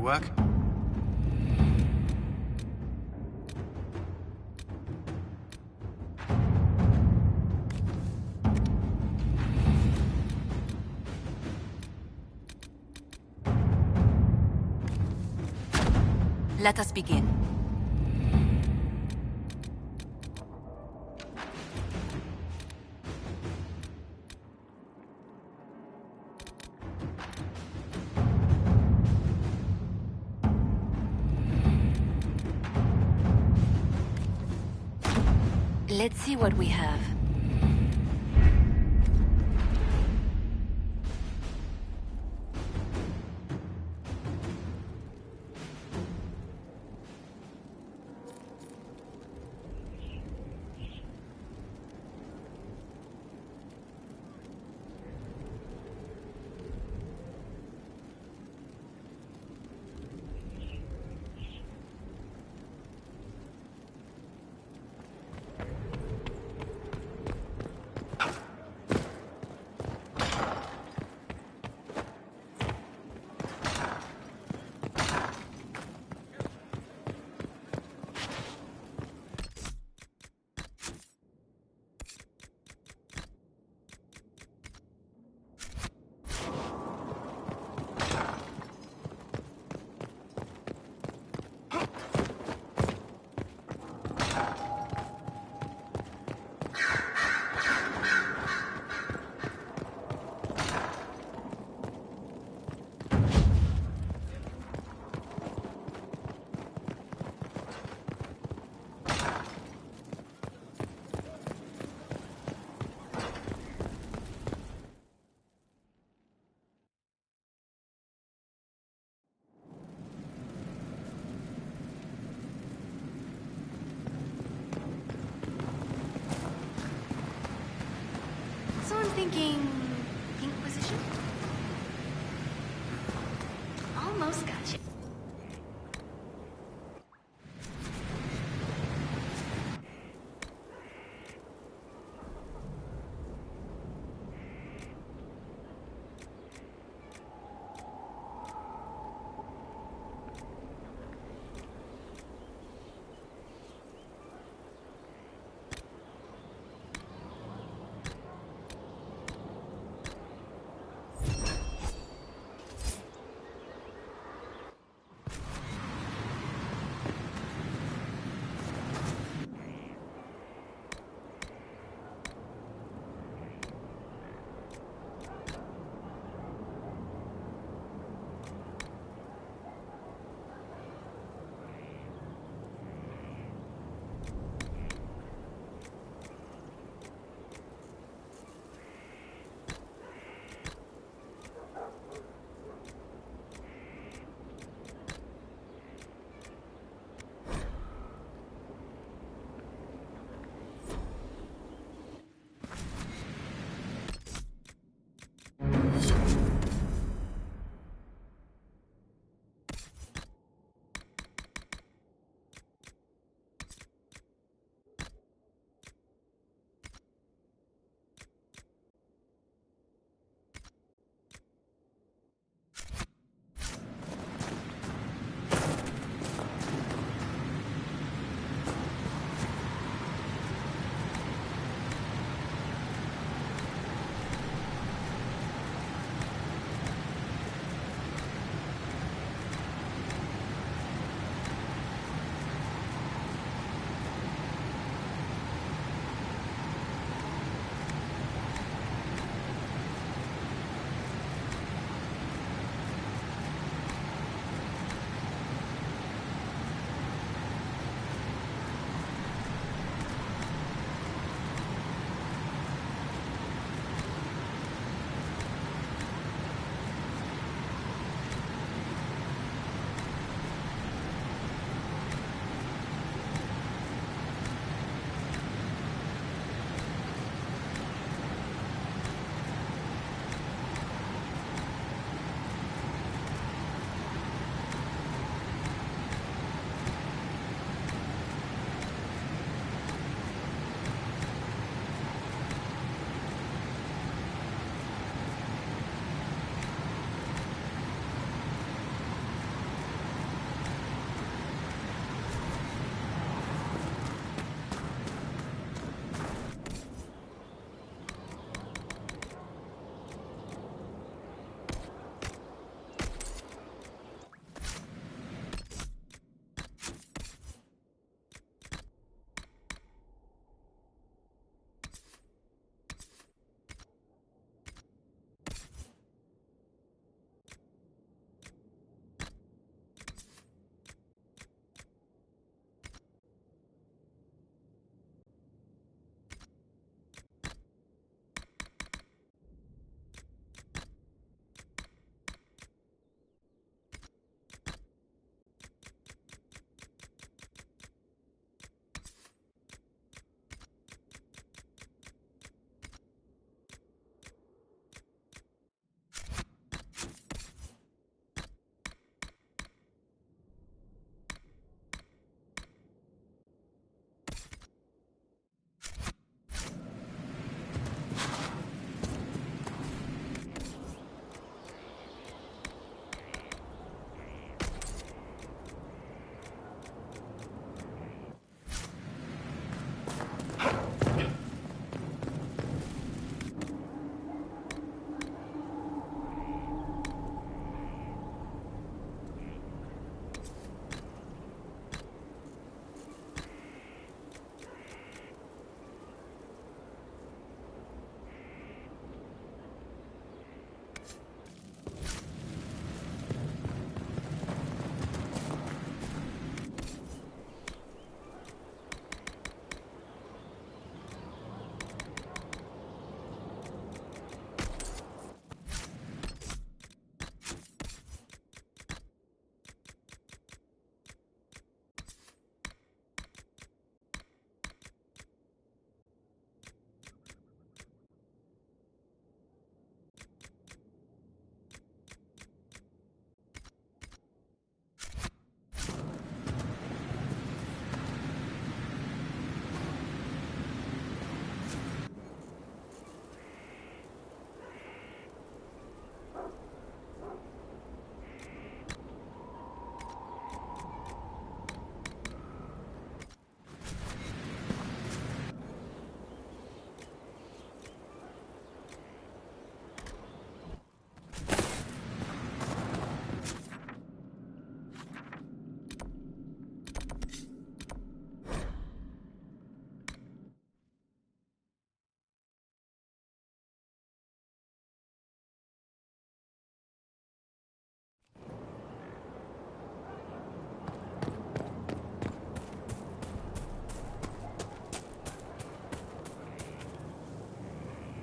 work? Let us begin. Let's see what we have.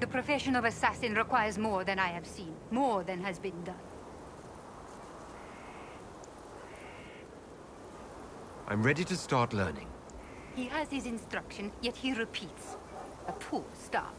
profession of assassin requires more than I have seen. More than has been done. I'm ready to start learning. He has his instruction, yet he repeats. A poor start.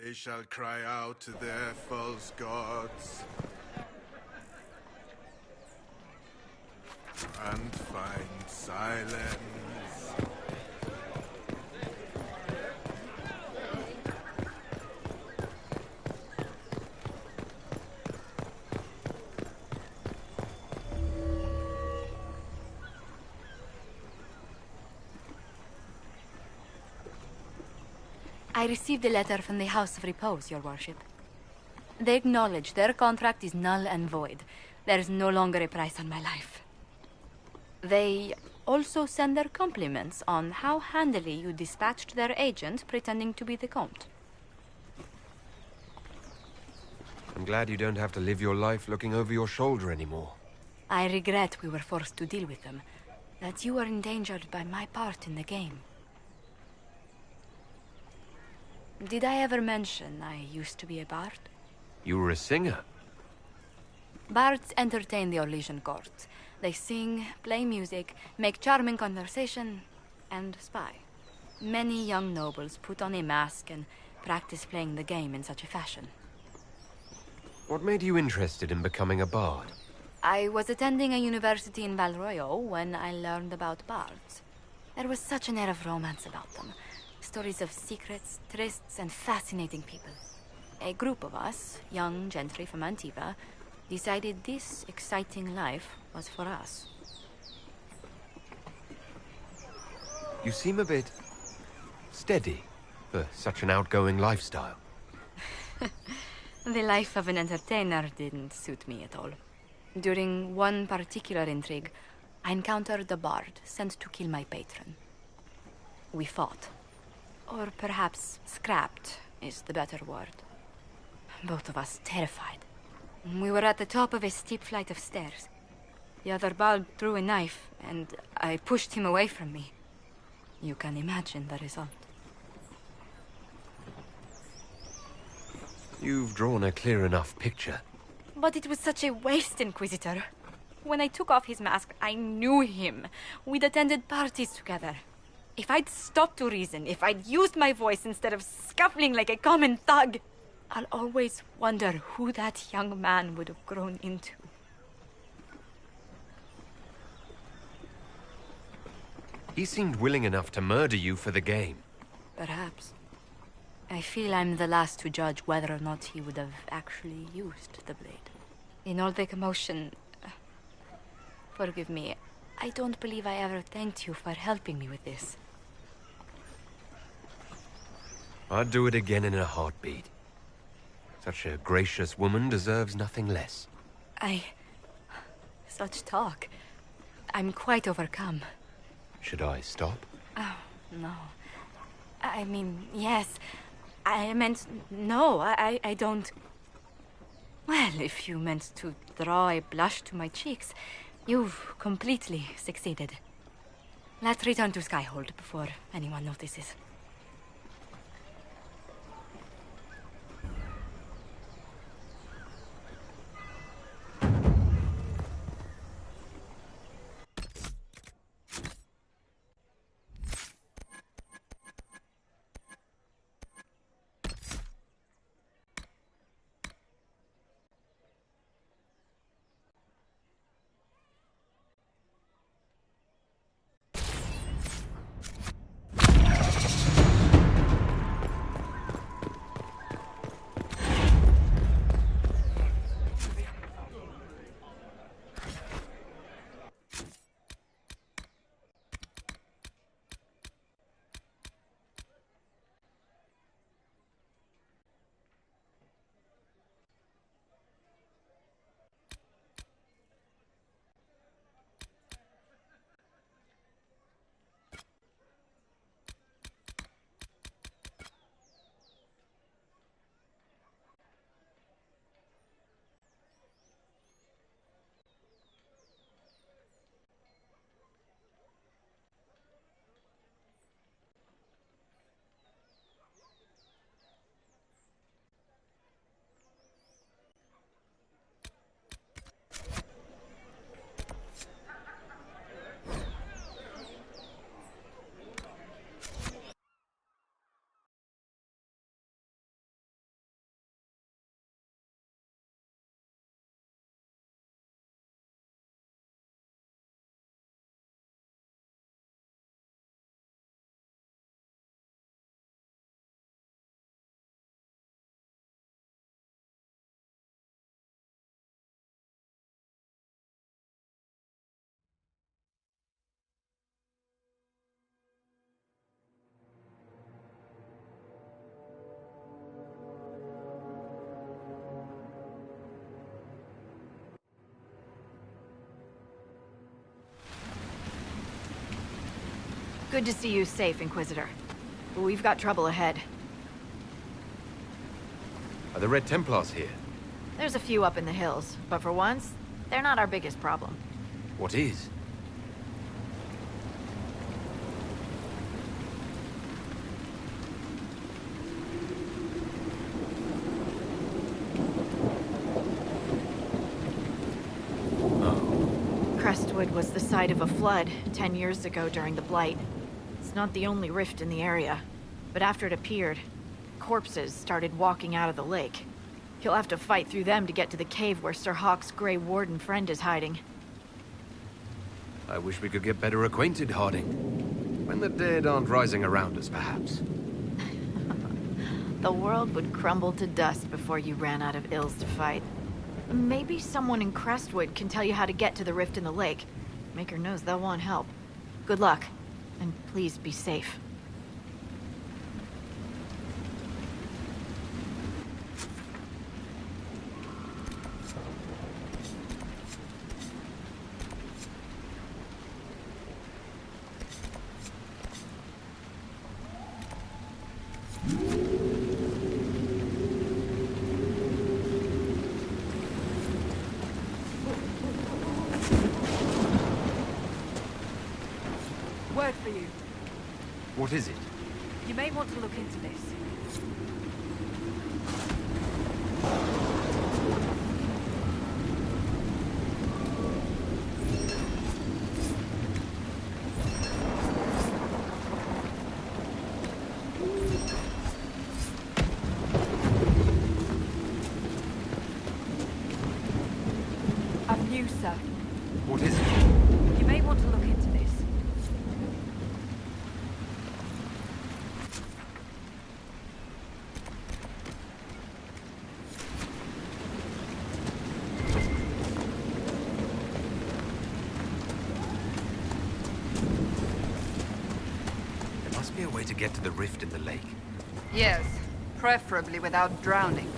They shall cry out to their false gods and find silence. I received a letter from the House of Repose, Your Worship. They acknowledge their contract is null and void. There is no longer a price on my life. They also send their compliments on how handily you dispatched their agent pretending to be the Comte. I'm glad you don't have to live your life looking over your shoulder anymore. I regret we were forced to deal with them, that you were endangered by my part in the game. Did I ever mention I used to be a bard? You were a singer? Bards entertain the Orlesian court. They sing, play music, make charming conversation, and spy. Many young nobles put on a mask and practice playing the game in such a fashion. What made you interested in becoming a bard? I was attending a university in Val Royeaux when I learned about bards. There was such an air of romance about them. Stories of secrets, trysts, and fascinating people. A group of us, young gentry from Antiva, decided this exciting life was for us. You seem a bit steady for such an outgoing lifestyle. The life of an entertainer didn't suit me at all. During one particular intrigue, I encountered a bard sent to kill my patron. We fought. Or perhaps scrapped is the better word. Both of us terrified. We were at the top of a steep flight of stairs. The other bard threw a knife, and I pushed him away from me. You can imagine the result. You've drawn a clear enough picture. But it was such a waste, Inquisitor. When I took off his mask, I knew him. We'd attended parties together. If I'd stopped to reason, if I'd used my voice instead of scuffling like a common thug, I'll always wonder who that young man would have grown into. He seemed willing enough to murder you for the game. Perhaps. I feel I'm the last to judge whether or not he would have actually used the blade. In all the commotion... Forgive me, I don't believe I ever thanked you for helping me with this. I'd do it again in a heartbeat. Such a gracious woman deserves nothing less. Such talk. I'm quite overcome. Should I stop? Oh, no. I mean, yes. I meant... No, I don't... Well, if you meant to draw a blush to my cheeks, you've completely succeeded. Let's return to Skyhold before anyone notices. Good to see you safe, Inquisitor. But we've got trouble ahead. Are the Red Templars here? There's a few up in the hills, but for once, they're not our biggest problem. What is? Crestwood was the site of a flood 10 years ago during the Blight. It's not the only rift in the area, but after it appeared, corpses started walking out of the lake. You'll have to fight through them to get to the cave where Sir Hawke's Grey Warden friend is hiding. I wish we could get better acquainted, Harding. When the dead aren't rising around us, perhaps. The world would crumble to dust before you ran out of ills to fight. Maybe someone in Crestwood can tell you how to get to the rift in the lake. Maker knows they'll want help. Good luck, and please be safe. Word for you. What is it? You may want to look into this. I'm new, sir. What is it? You may want to look into this. to get to the rift in the lake? Yes, preferably without drowning.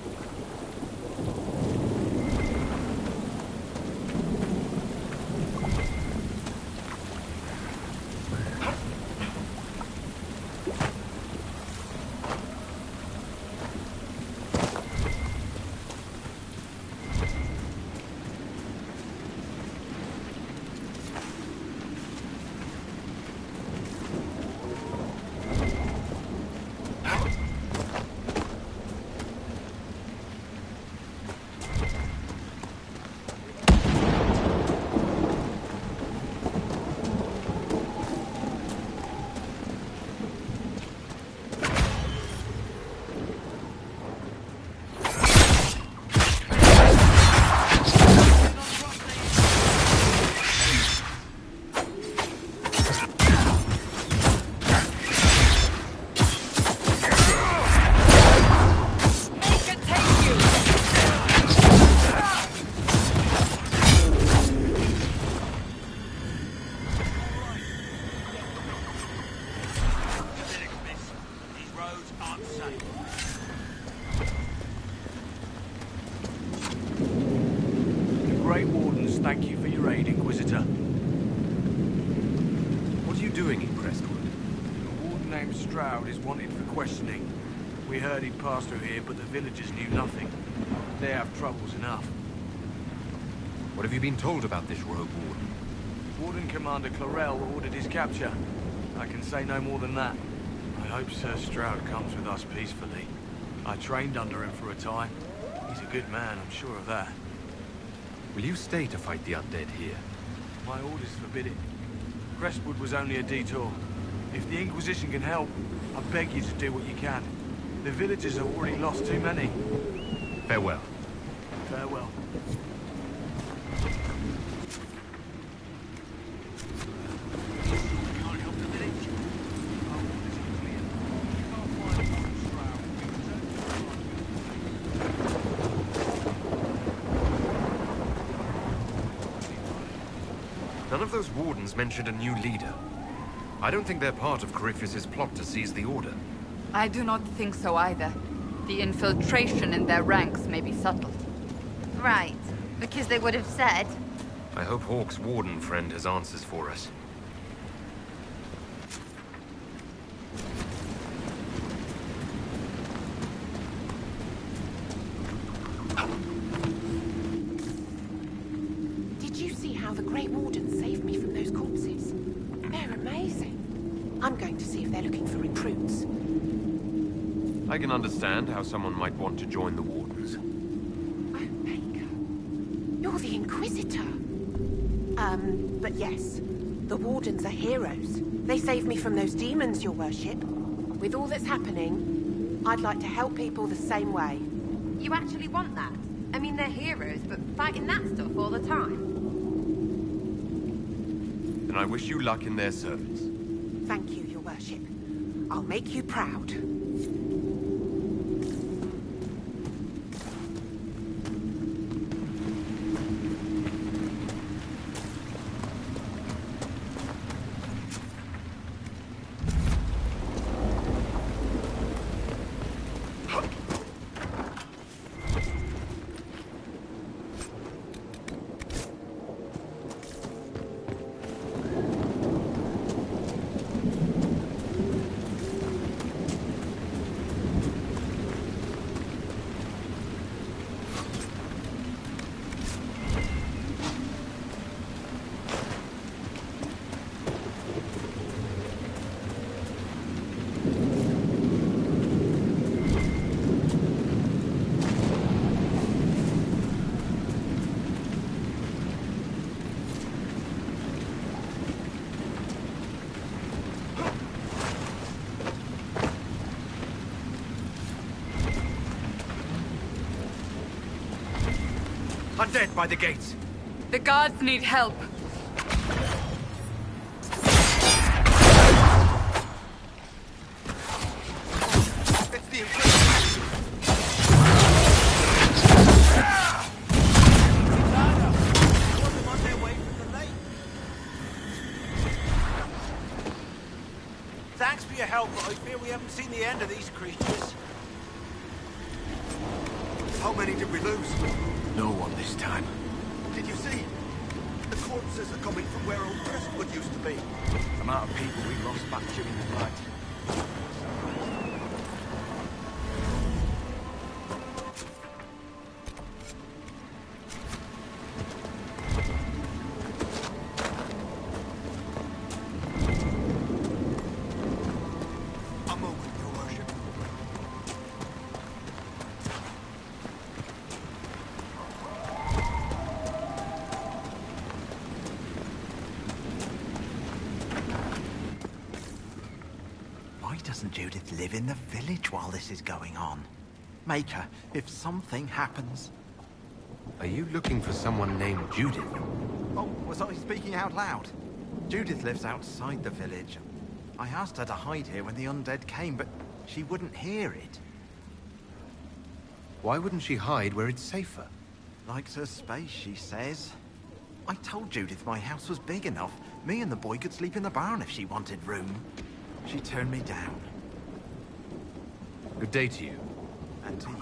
Thank you for your aid, Inquisitor. What are you doing in Crestwood? A warden named Stroud is wanted for questioning. We heard he'd passed through here, but the villagers knew nothing. They have troubles enough. What have you been told about this rogue warden? Warden Commander Clarel ordered his capture. I can say no more than that. I hope Sir Stroud comes with us peacefully. I trained under him for a time. He's a good man, I'm sure of that. Will you stay to fight the undead here? My orders forbid it. Crestwood was only a detour. If the Inquisition can help, I beg you to do what you can. The villagers have already lost too many. Farewell. Farewell. None of those wardens mentioned a new leader. I don't think they're part of Corypheus's plot to seize the Order. I do not think so either. The infiltration in their ranks may be subtle. Right, because they would have said... I hope Hawke's warden friend has answers for us. Did you see how the Grey Warden saved me from those corpses? They're amazing. I'm going to see if they're looking for recruits. I can understand how someone might want to join the Wardens. Oh, Baker. You're the Inquisitor. But yes, the Wardens are heroes. They saved me from those demons, your worship. With all that's happening, I'd like to help people the same way. You actually want that? I mean, they're heroes, but fighting that stuff all the time. Then I wish you luck in their service. Thank you, your worship. I'll make you proud. Undead by the gates! The guards need help. It's the Inquisition! Thanks for your help, but I seen the end of these creatures. How many did we lose? No one this time. Did you see? The corpses are coming from where old Crestwood used to be. The amount of people we lost back during the blight. A moment, Your Worship. Why doesn't Judith live in the village while this is going on? Make her, if something happens. Are you looking for someone named Judith? Oh, was I speaking out loud? Judith lives outside the village. I asked her to hide here when the undead came, but she wouldn't hear it. Why wouldn't she hide where it's safer? Likes her space, she says. I told Judith my house was big enough. Me and the boy could sleep in the barn if she wanted room. She turned me down. Good day to you. And to you.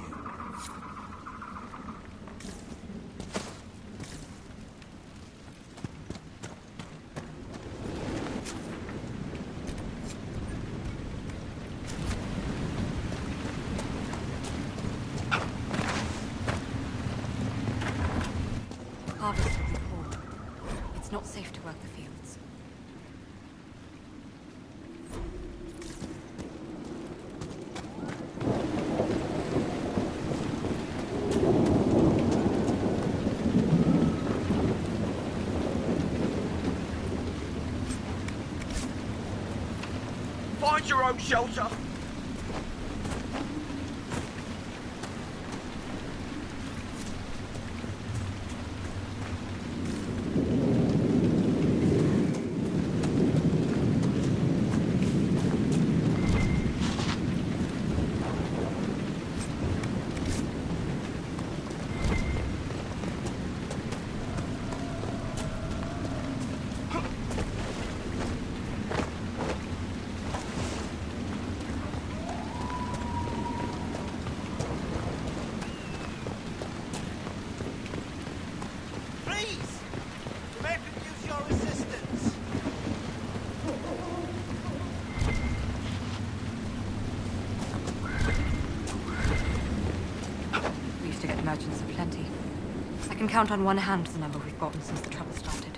Harvest will be poor. It's not safe to work the fields. Find your own shelter. Please! The man could use your assistance. We used to get merchants aplenty. I can count on one hand the number we've gotten since the trouble started.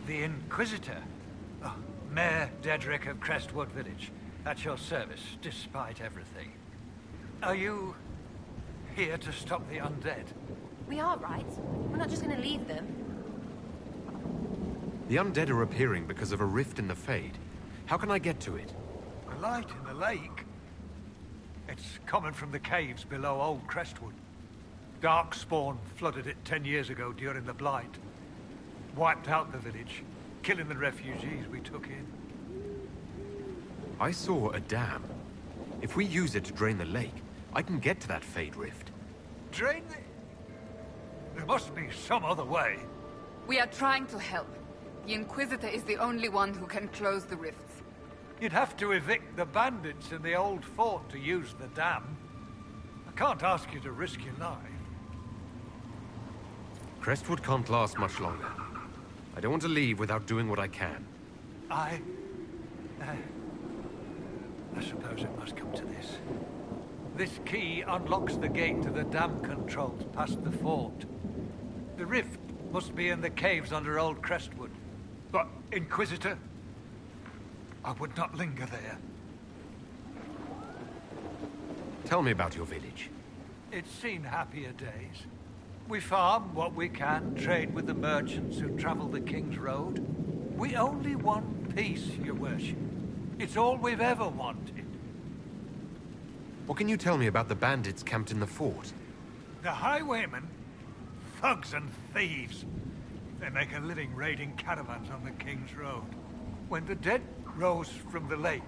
The Inquisitor? Oh, Mayor Dedrick of Crestwood Village. At your service, despite everything. Are you here to stop the undead? We are, right? We're not just gonna leave them. The undead are appearing because of a rift in the Fade. How can I get to it? A light in the lake? It's coming from the caves below Old Crestwood. Darkspawn flooded it 10 years ago during the Blight. Wiped out the village, killing the refugees we took in. I saw a dam. If we use it to drain the lake, I can get to that Fade rift. Drain the... There must be some other way. We are trying to help. The Inquisitor is the only one who can close the rifts. You'd have to evict the bandits in the old fort to use the dam. I can't ask you to risk your life. Crestwood can't last much longer. I don't want to leave without doing what I can. I suppose it must come to this. This key unlocks the gate to the dam controls past the fort. The rift must be in the caves under Old Crestwood. But, Inquisitor, I would not linger there. Tell me about your village. It's seen happier days. We farm what we can, trade with the merchants who travel the King's Road. We only want peace, Your Worship. It's all we've ever wanted. What can you tell me about the bandits camped in the fort? The highwaymen? Thugs and thieves. They make a living raiding caravans on the King's Road. When the dead rose from the lake,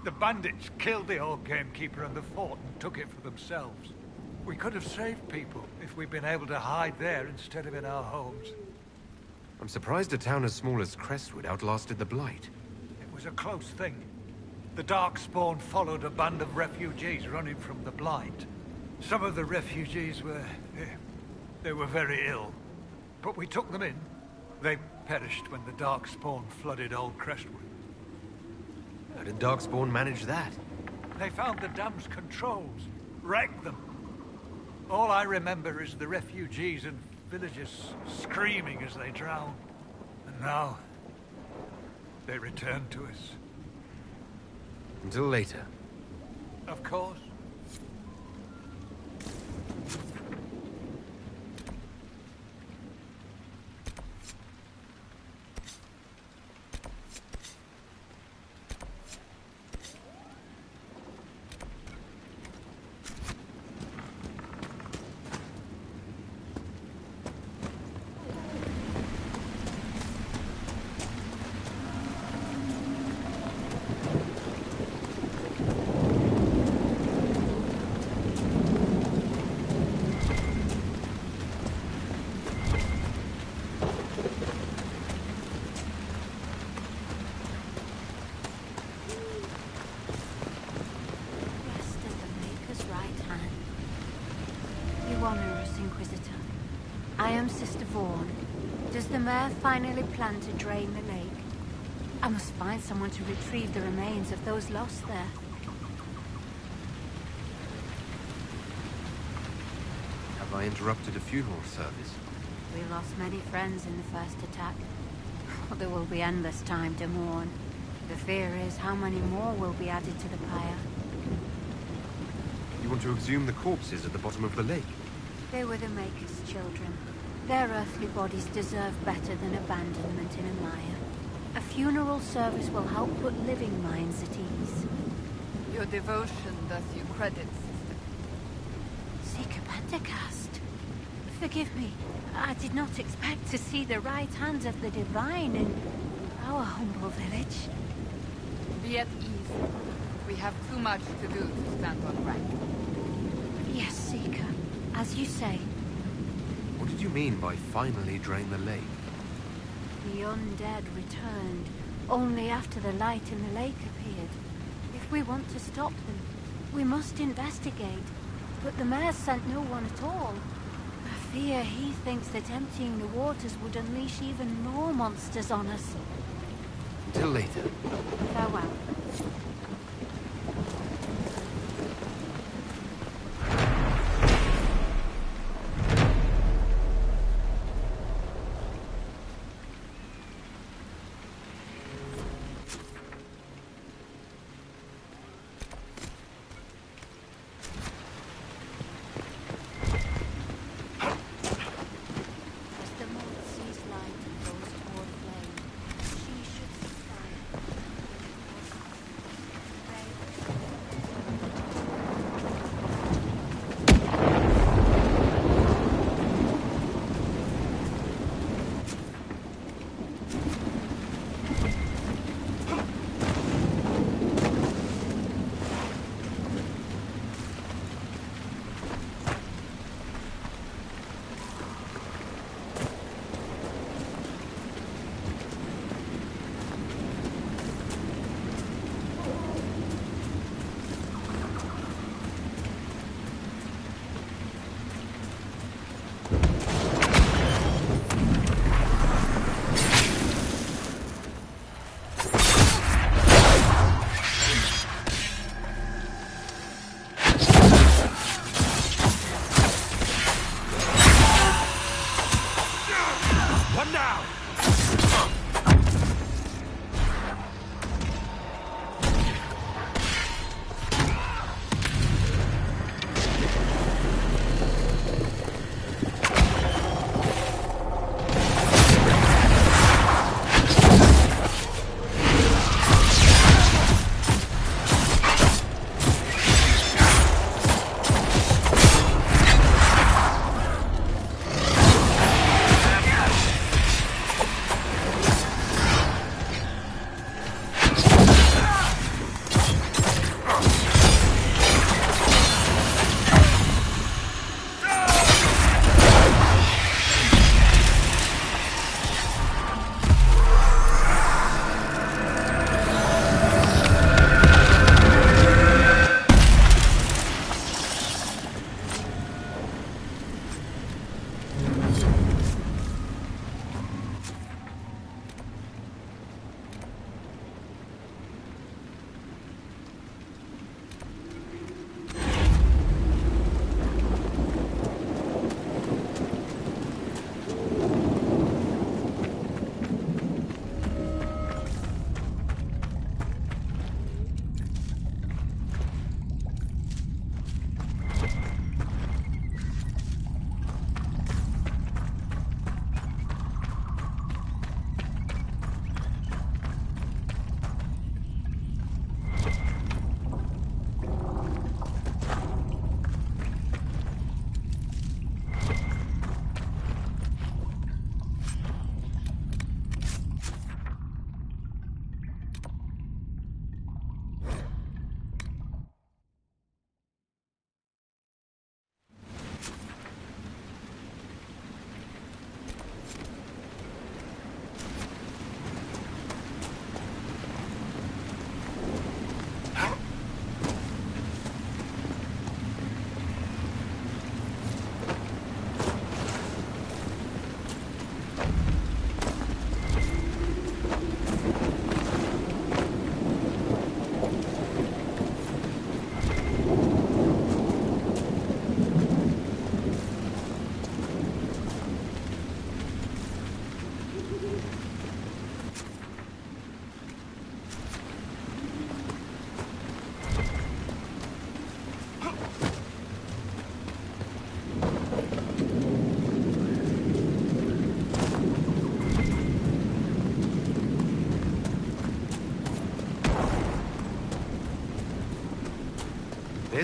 the bandits killed the old gamekeeper and the fort and took it for themselves. We could have saved people if we'd been able to hide there instead of in our homes. I'm surprised a town as small as Crestwood outlasted the Blight. It was a close thing. The Darkspawn followed a band of refugees running from the Blight. Some of the refugees they were very ill. But we took them in. They perished when the Darkspawn flooded old Crestwood. How did Darkspawn manage that? They found the dam's controls, wrecked them. All I remember is the refugees and villagers screaming as they drowned. And now, they return to us. Until later. Of course. Inquisitor. I am Sister Vaughn. Does the mayor finally plan to drain the lake? I must find someone to retrieve the remains of those lost there. Have I interrupted a funeral service? We lost many friends in the first attack. There will be endless time to mourn. The fear is how many more will be added to the pyre. You want to exhume the corpses at the bottom of the lake? They were the Maker's children. Their earthly bodies deserve better than abandonment in a mire. A funeral service will help put living minds at ease. Your devotion does you credit, sister. Seeker Pentacast. Forgive me. I did not expect to see the right hand of the Divine in our humble village. Be at ease. We have too much to do to stand on rank. Yes, Seeker. As you say. What did you mean by finally drain the lake? The undead returned, only after the light in the lake appeared. If we want to stop them, we must investigate. But the mayor sent no one at all. I fear he thinks that emptying the waters would unleash even more monsters on us. Until later. Farewell.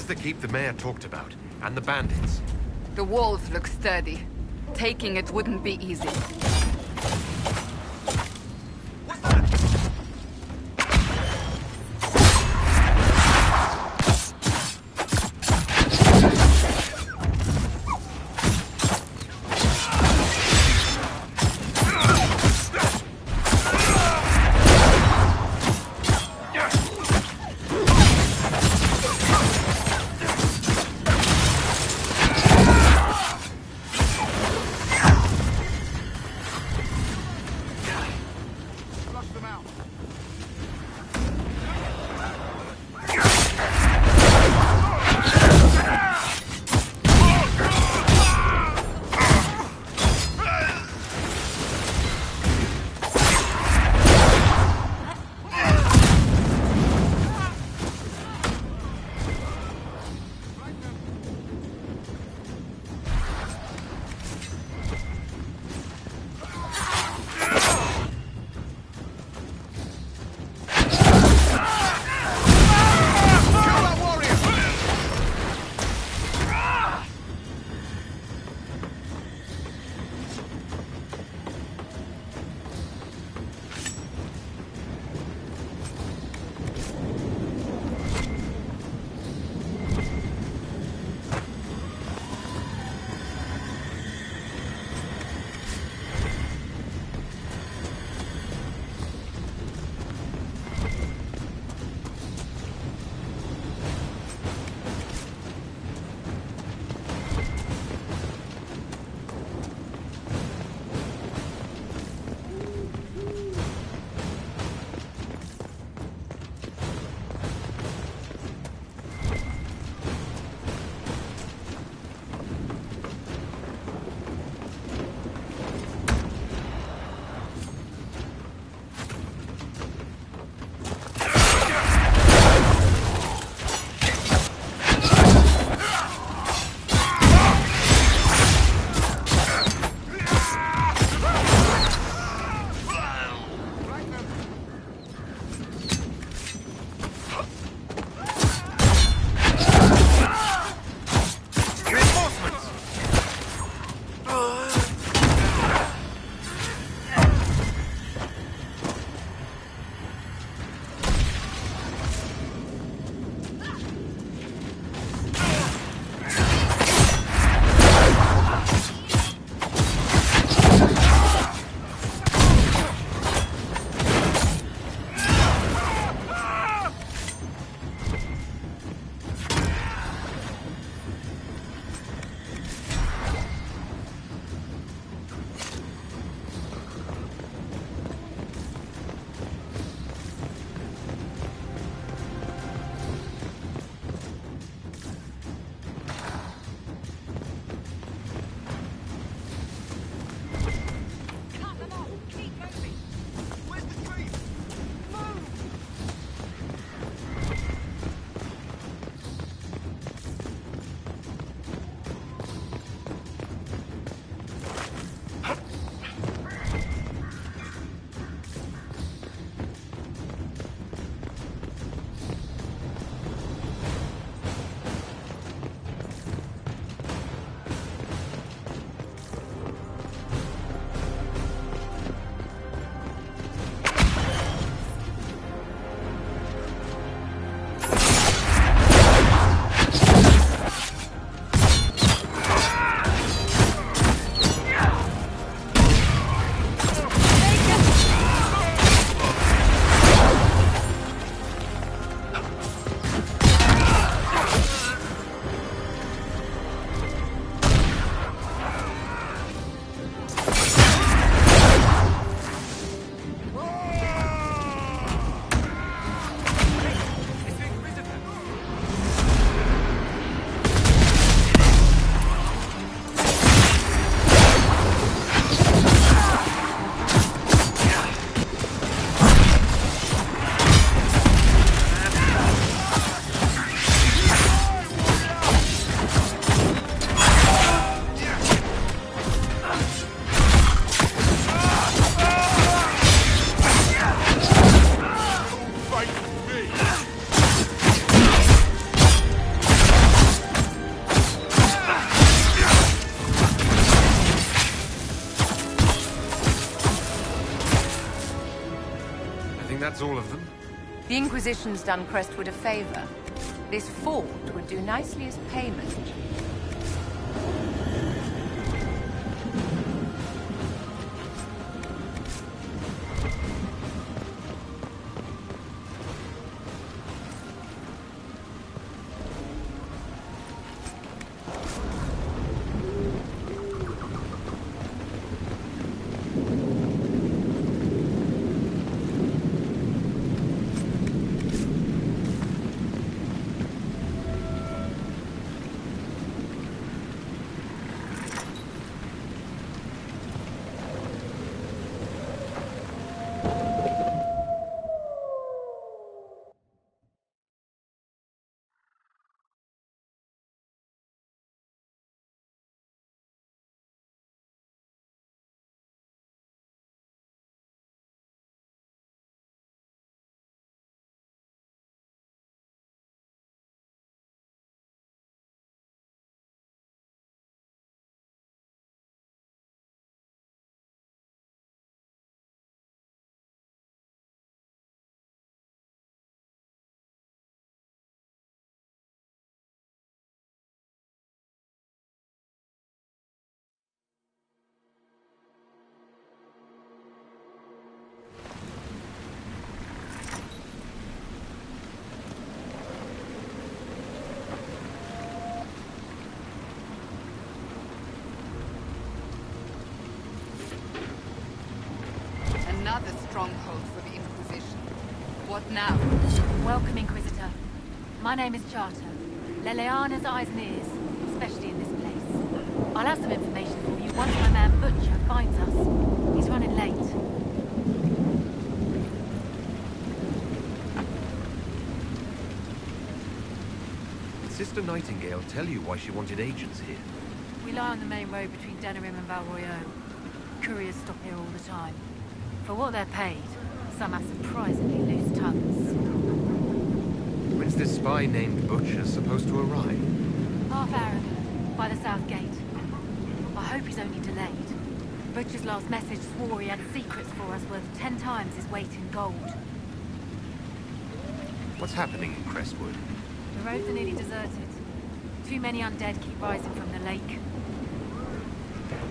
Where's the keep the mayor talked about? And the bandits? The walls look sturdy. Taking it wouldn't be easy. that's all of them? The Inquisition's done Crestwood a favor. This fort would do nicely as payment. Another stronghold for the Inquisition. What now? Welcome, Inquisitor. My name is Charter. Leleana's eyes and ears, especially in this place. I'll have some information for you once my man Butcher finds us. He's running late. Did Sister Nightingale tell you why she wanted agents here? We lie on the main road between Denerim and Valroyaux. Couriers stop here all the time. For what they're paid, some have surprisingly loose tongues. When's this spy named Butcher supposed to arrive? Half hour ago, by the south gate. I hope he's only delayed. Butcher's last message swore he had secrets for us worth 10 times his weight in gold. What's happening in Crestwood? The roads are nearly deserted. Too many undead keep rising from the lake.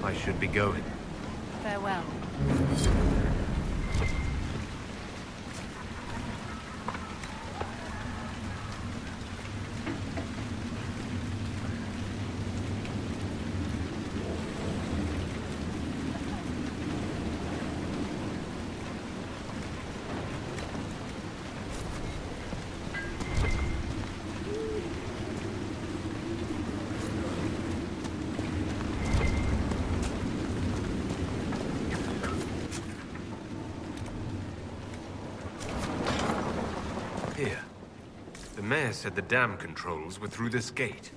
I should be going. Farewell. Here. The mayor said the dam controls were through this gate.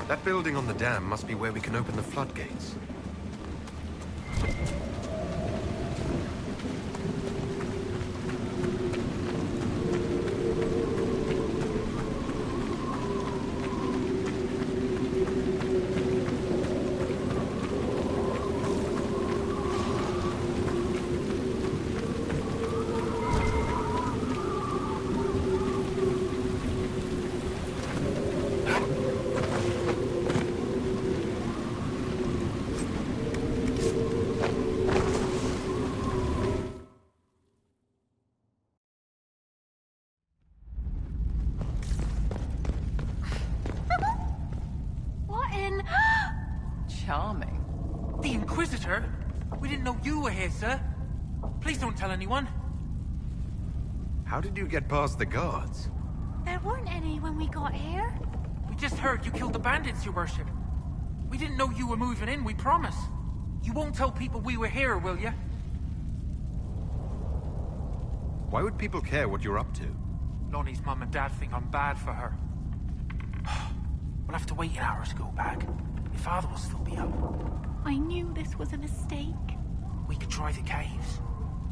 That building on the dam must be where we can open the floodgates. Charming. The Inquisitor? We didn't know you were here, sir. Please don't tell anyone. How did you get past the guards? There weren't any when we got here. We just heard you killed the bandits, your worship. We didn't know you were moving in, we promise. You won't tell people we were here, will you? Why would people care what you're up to? Lonnie's mum and dad think I'm bad for her. We'll have to wait an hour to go back. Your father will still be up. I knew this was a mistake. We could try the caves.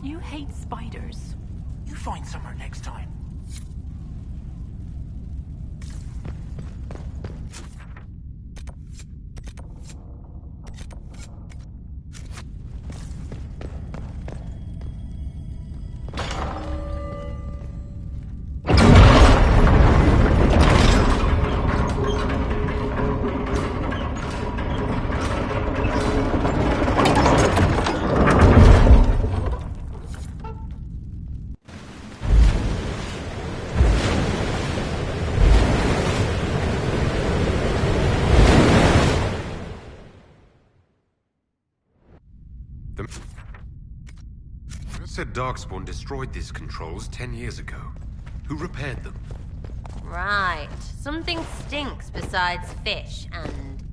You hate spiders. You find somewhere next time. Said Darkspawn destroyed these controls 10 years ago. Who repaired them? Right. Something stinks besides fish and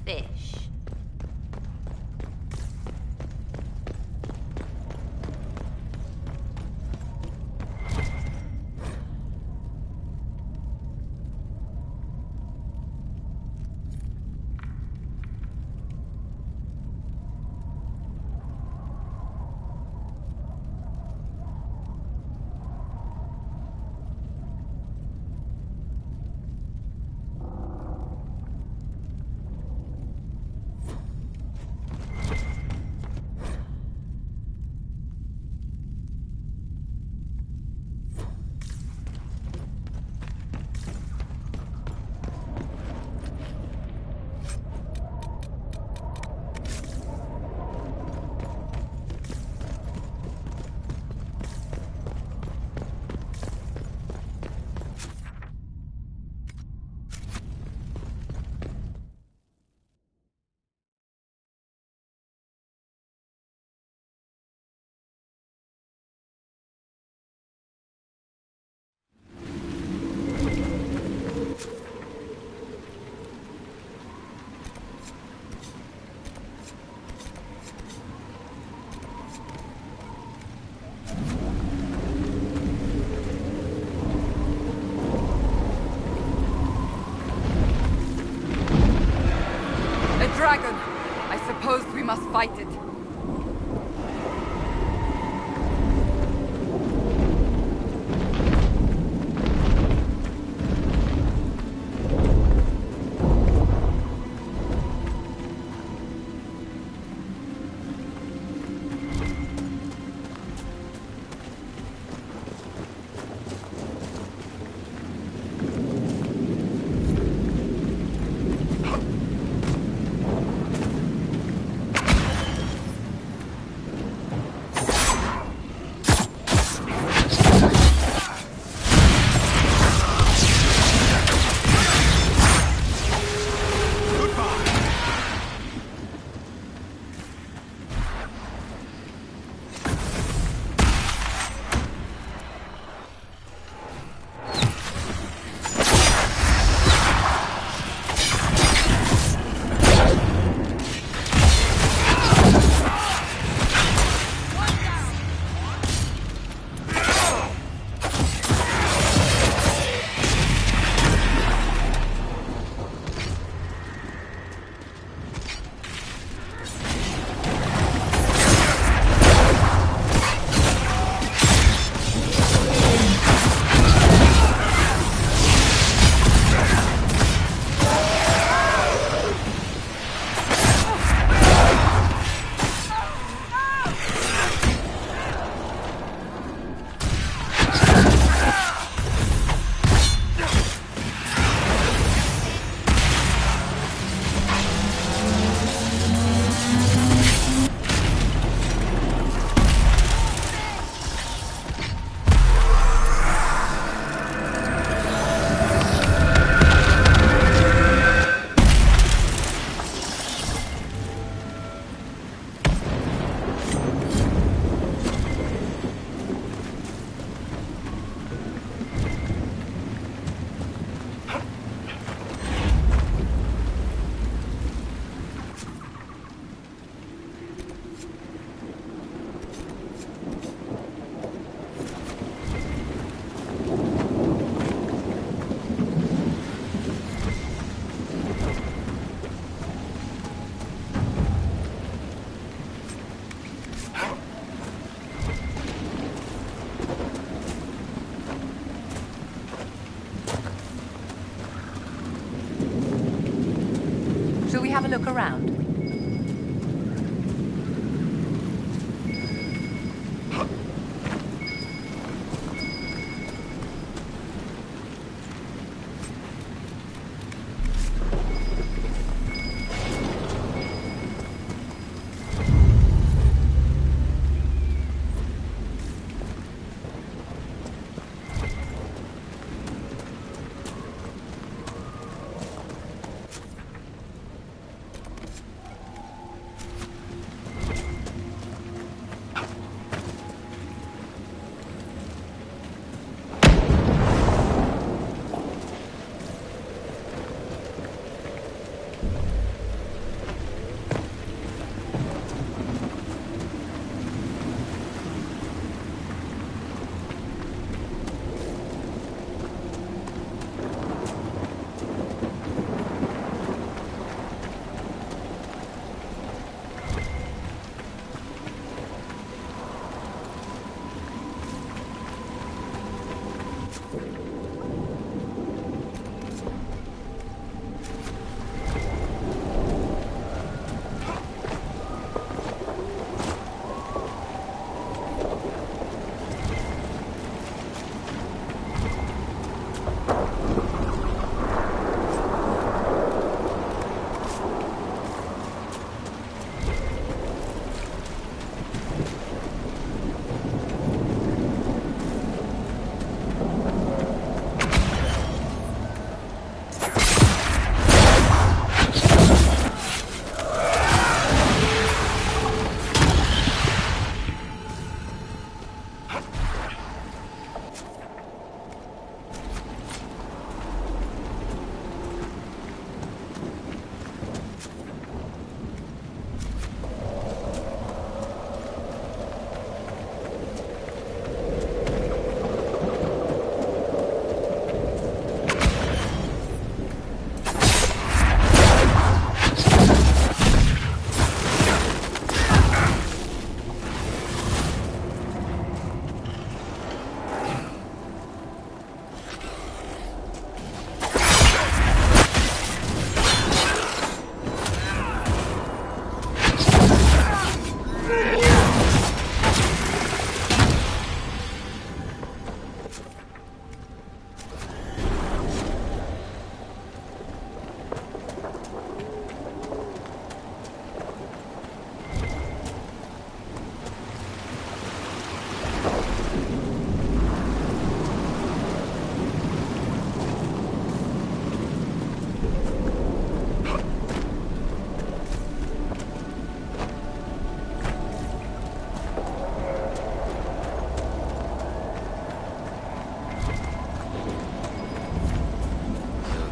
fish. Dragon! I suppose we must fight it. have a look around?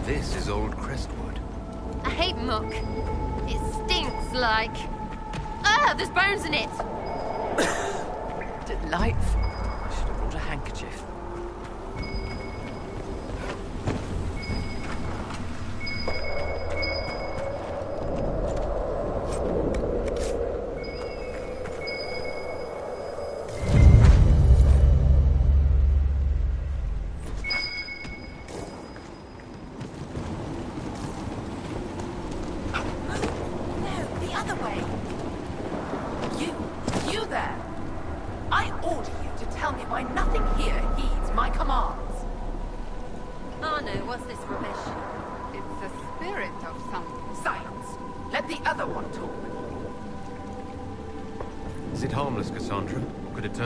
This is old Crestwood. I hate muck. It stinks like... Ah, there's bones in it! Delightful. I should have brought a handkerchief.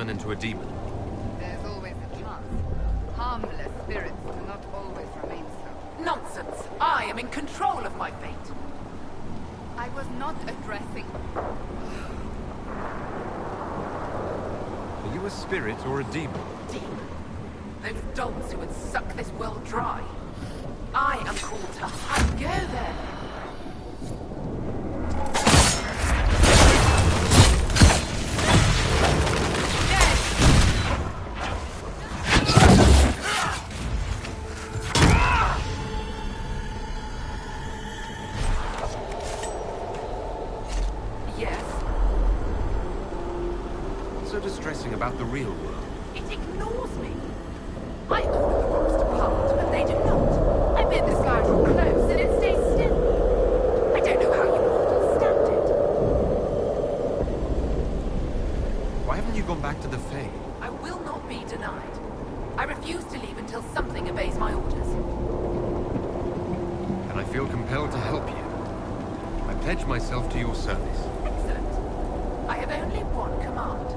Into a demon. There's always a chance. Harmless spirits do not always remain so. Nonsense! I am in control of my fate. I was not addressing... Are you a spirit or a demon? Demon? Those dogs who would suck this world dry. I am called to hunt. Go there! About the real world. It ignores me. I order the rocks to part, but they do not. I bid the sky draw close, and it stays still. I don't know how you come back to the Fae. I will not be denied. I refuse to leave until something obeys my orders. And I feel compelled to help you. I pledge myself to your service. Excellent. I have only one command.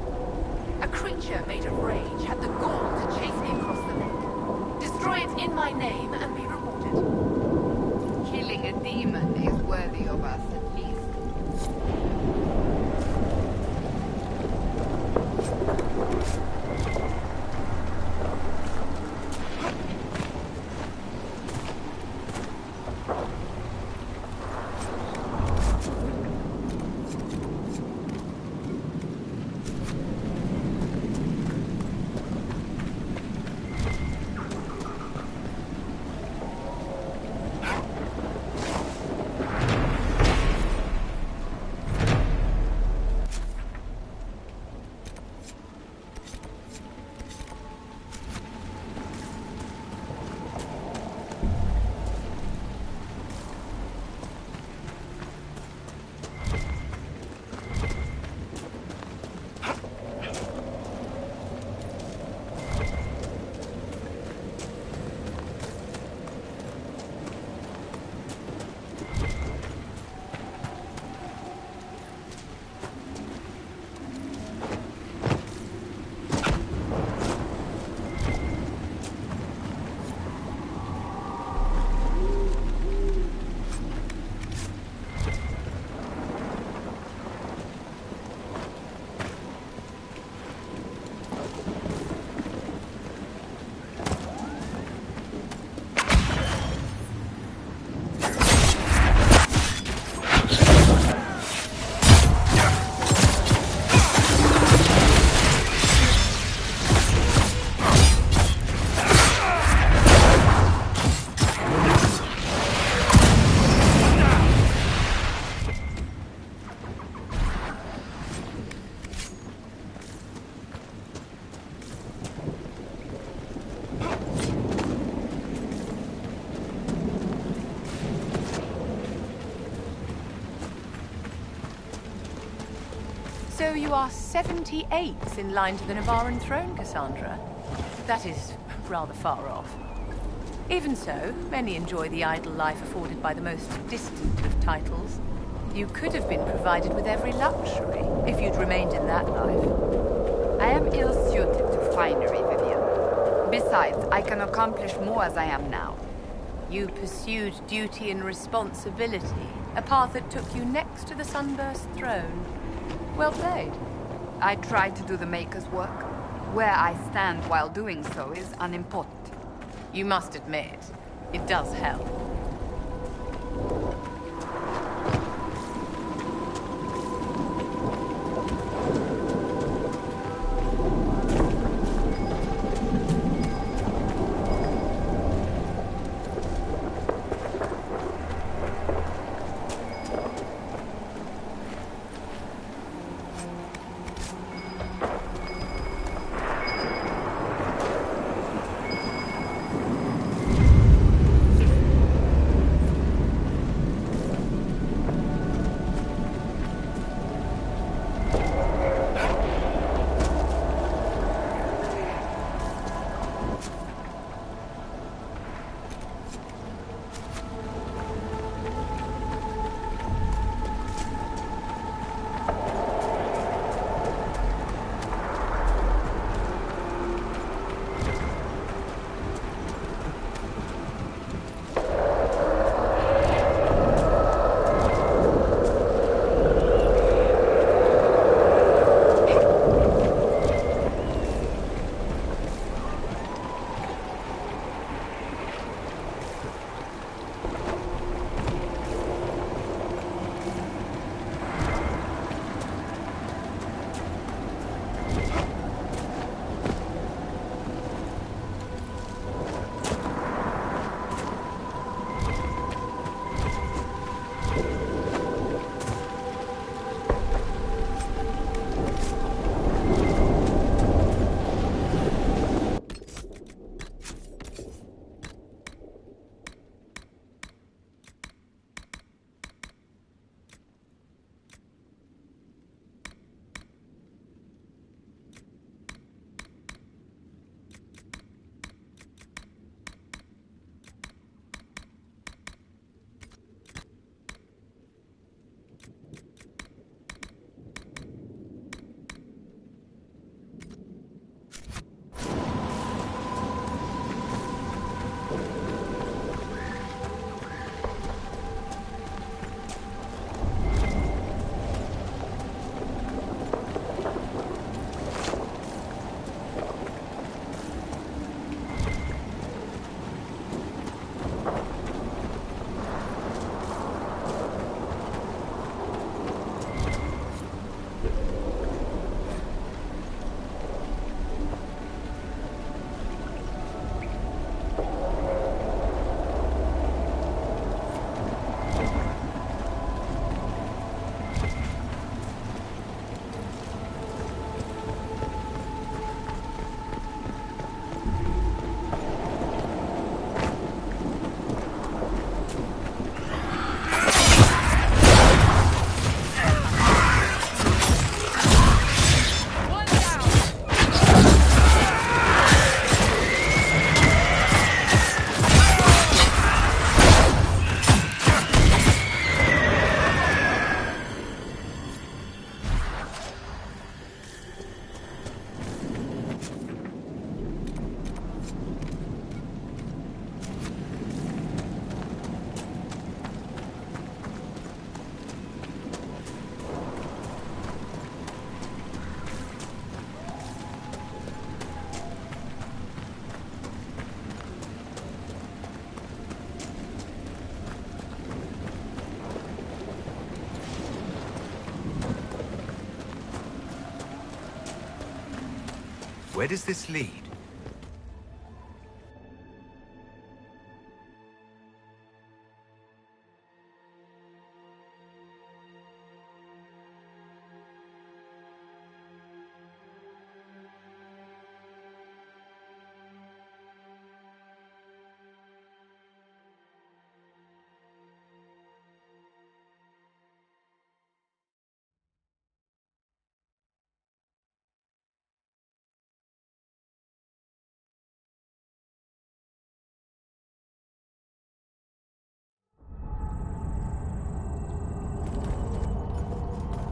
A creature made of rage had the gall to chase me across the lake. Destroy it in my name and be rewarded. Killing a demon is worthy of us, at least. So you are 78 in line to the Navaran throne, Cassandra? That is rather far off. Even so, many enjoy the idle life afforded by the most distant of titles. You could have been provided with every luxury if you'd remained in that life. I am ill-suited to finery, Vivian. Besides, I can accomplish more as I am now. You pursued duty and responsibility, a path that took you next to the Sunburst throne. Well played. I try to do the Maker's work. Where I stand while doing so is unimportant. You must admit, it does help. Where does this lead?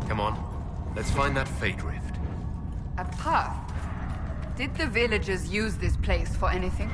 Come on, let's find that fate rift. A path? Did the villagers use this place for anything?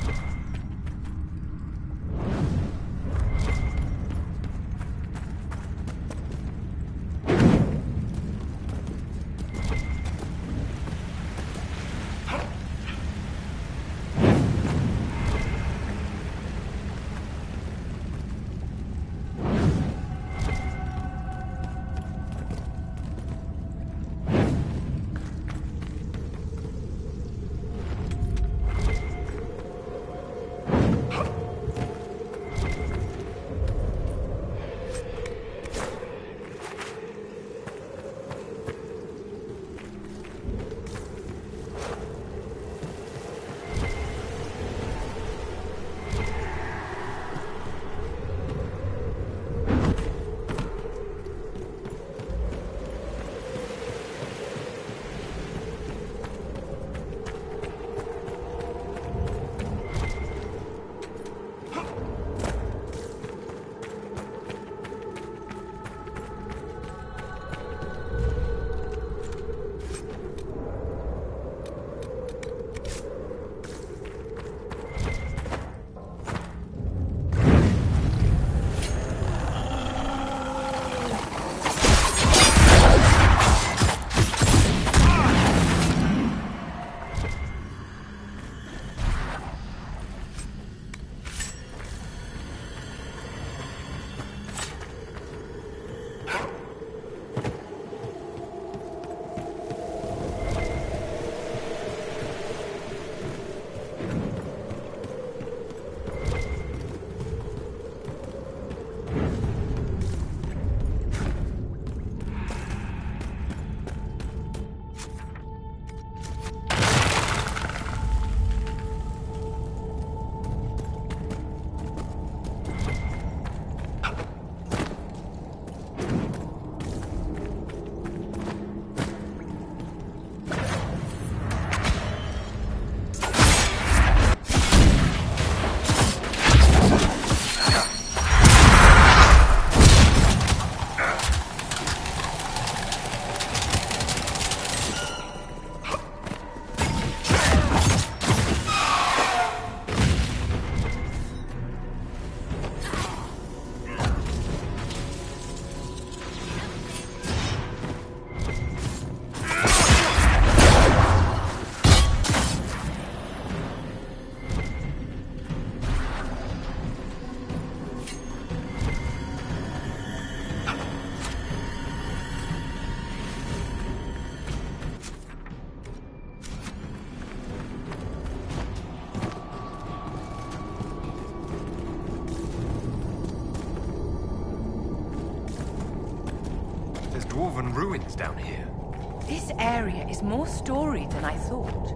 Dwarven ruins down here. This area is more storied than I thought.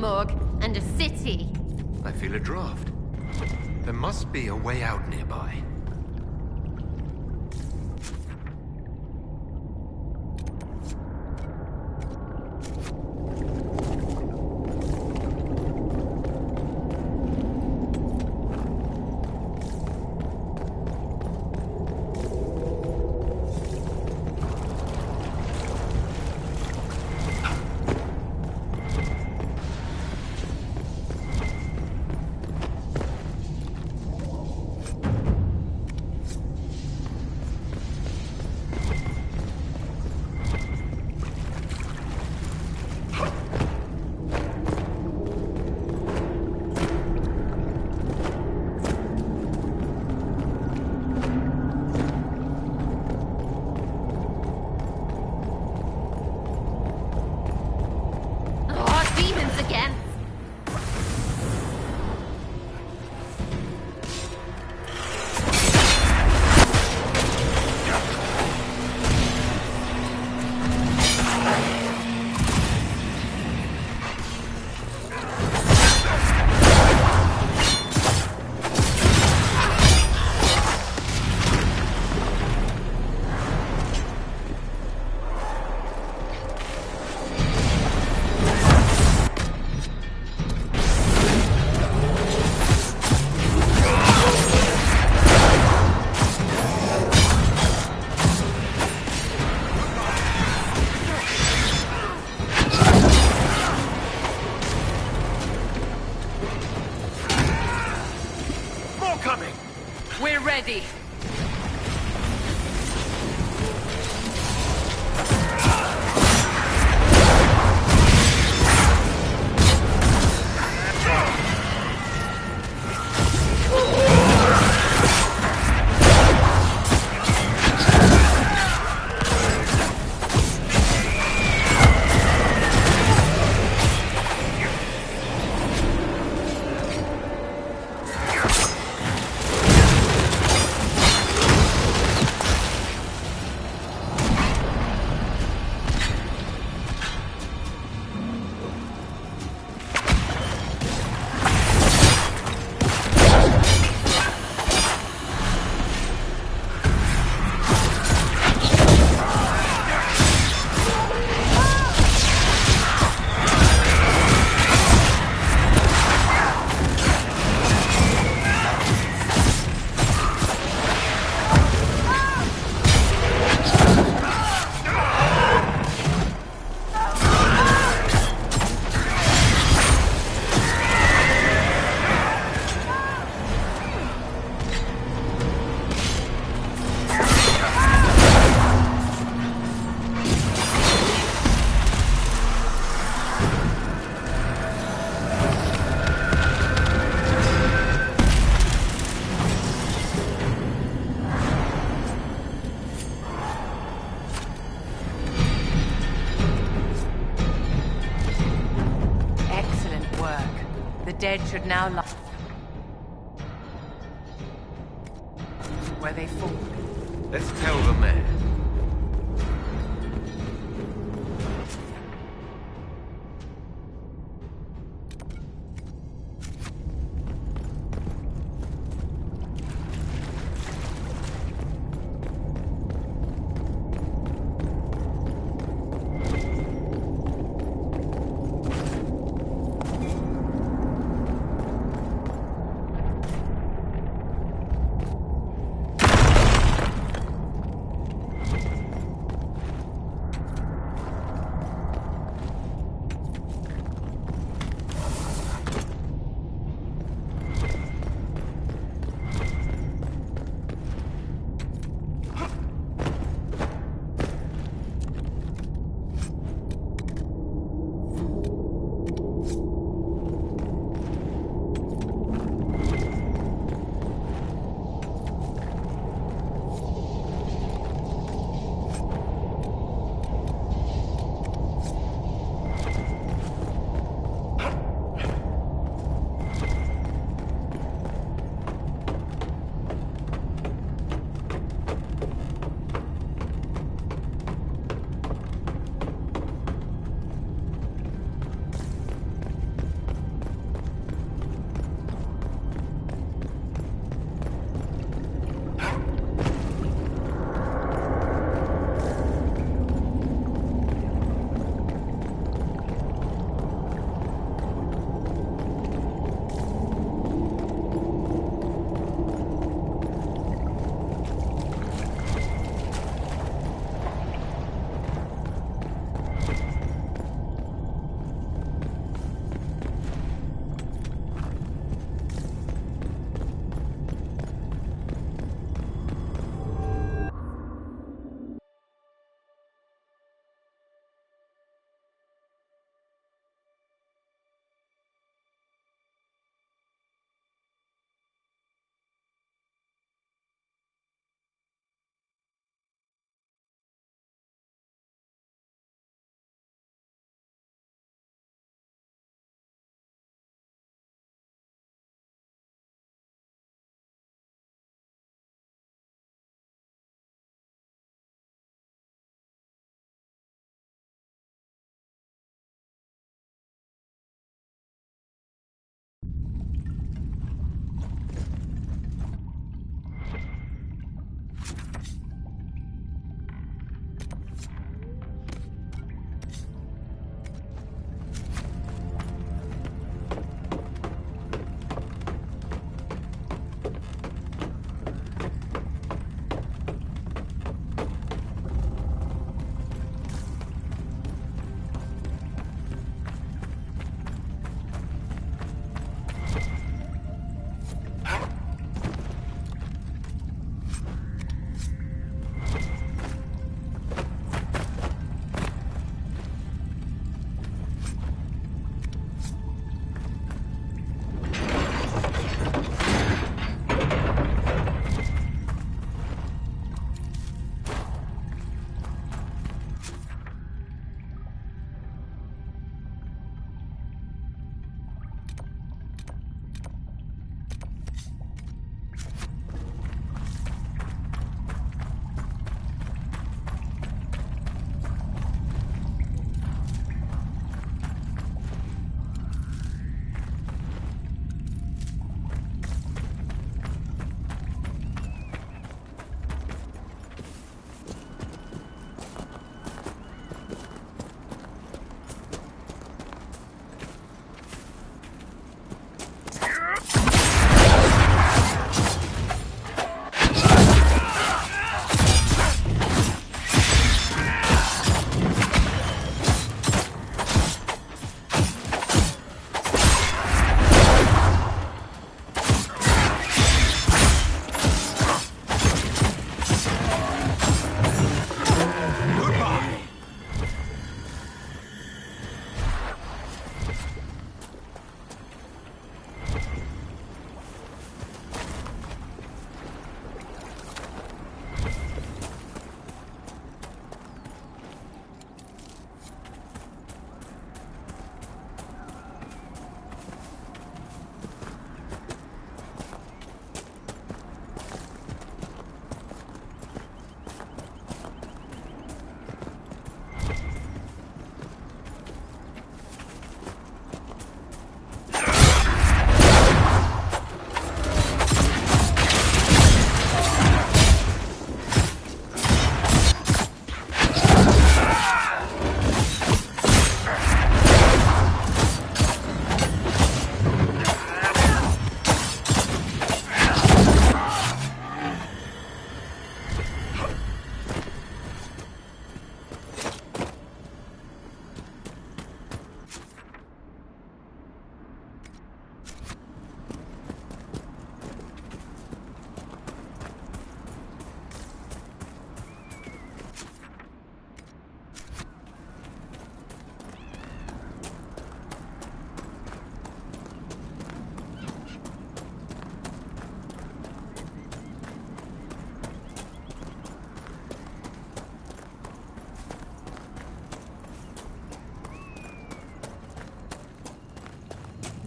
morgue and a city. I feel a draft. There must be a way out nearby. We're ready. Dead should now lie where they fall. Let's tell the mayor.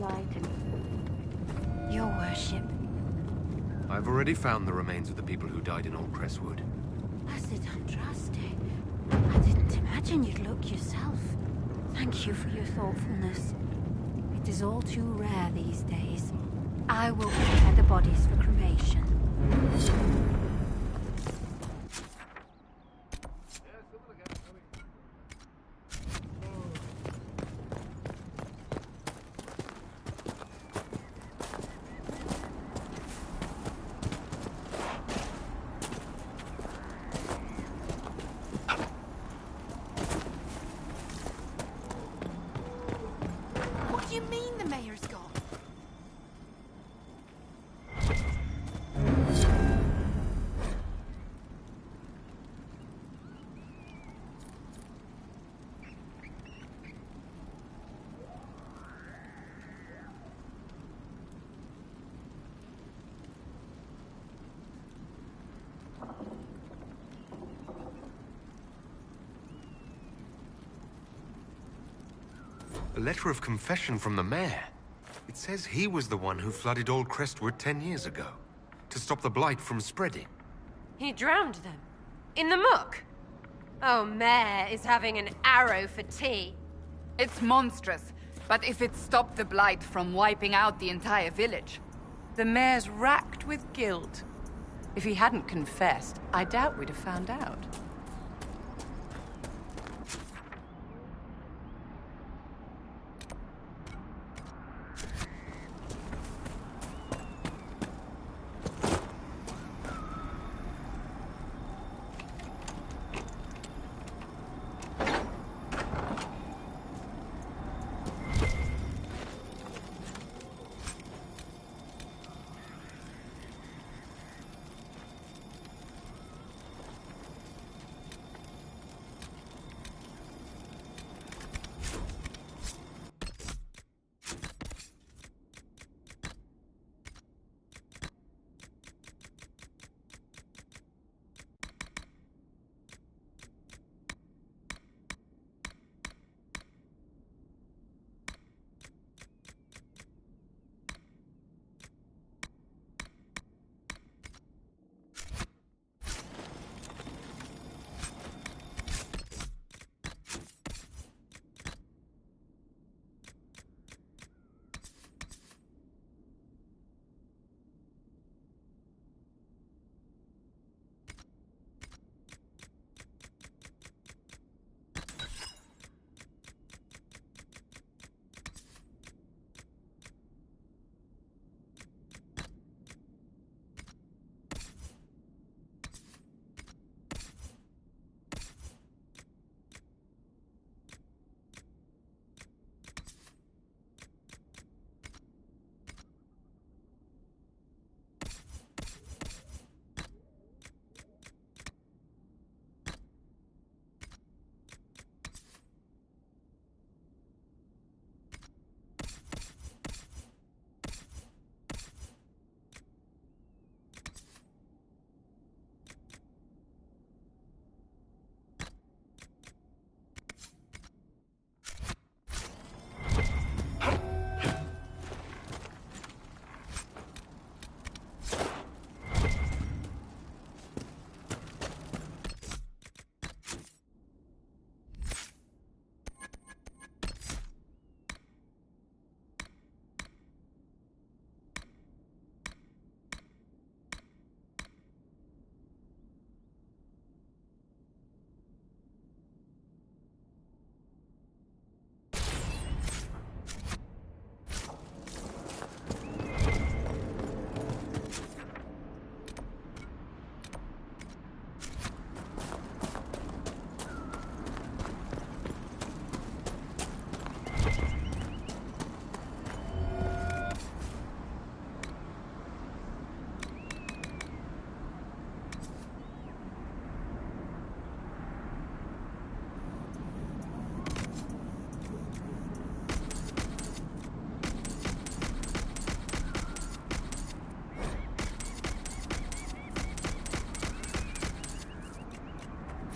light. Your worship. I've already found the remains of the people who died in Old Crestwood. Blessed Andraste. I didn't imagine you'd look yourself. Thank you for your thoughtfulness. It is all too rare these days. I will prepare the bodies for cremation. What do you mean the mayor's gone? A letter of confession from the mayor. It says he was the one who flooded Old Crestwood 10 years ago, to stop the blight from spreading. He drowned them? In the muck? Oh, Mayor is having an arrow for tea. It's monstrous, but if it stopped the blight from wiping out the entire village... The mayor's racked with guilt. If he hadn't confessed, I doubt we'd have found out.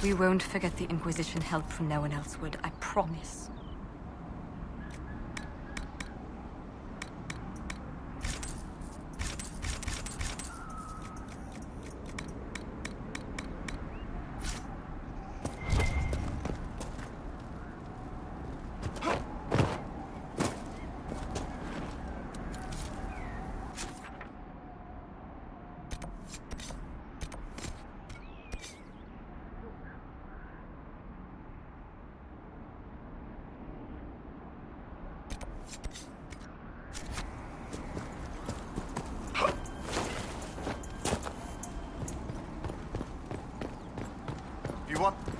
We won't forget the Inquisition help from no one else would, I promise. everyone.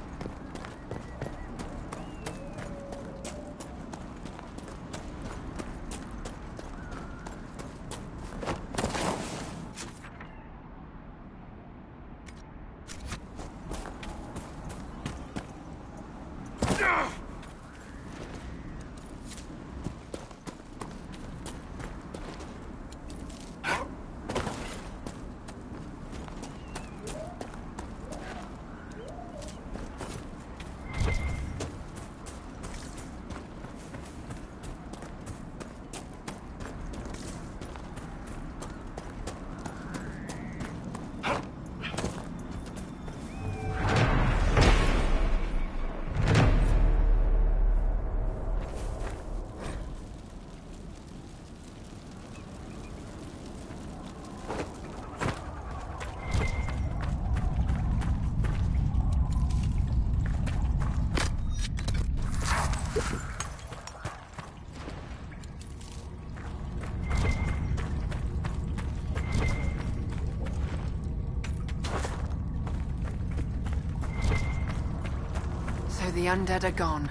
So the undead are gone.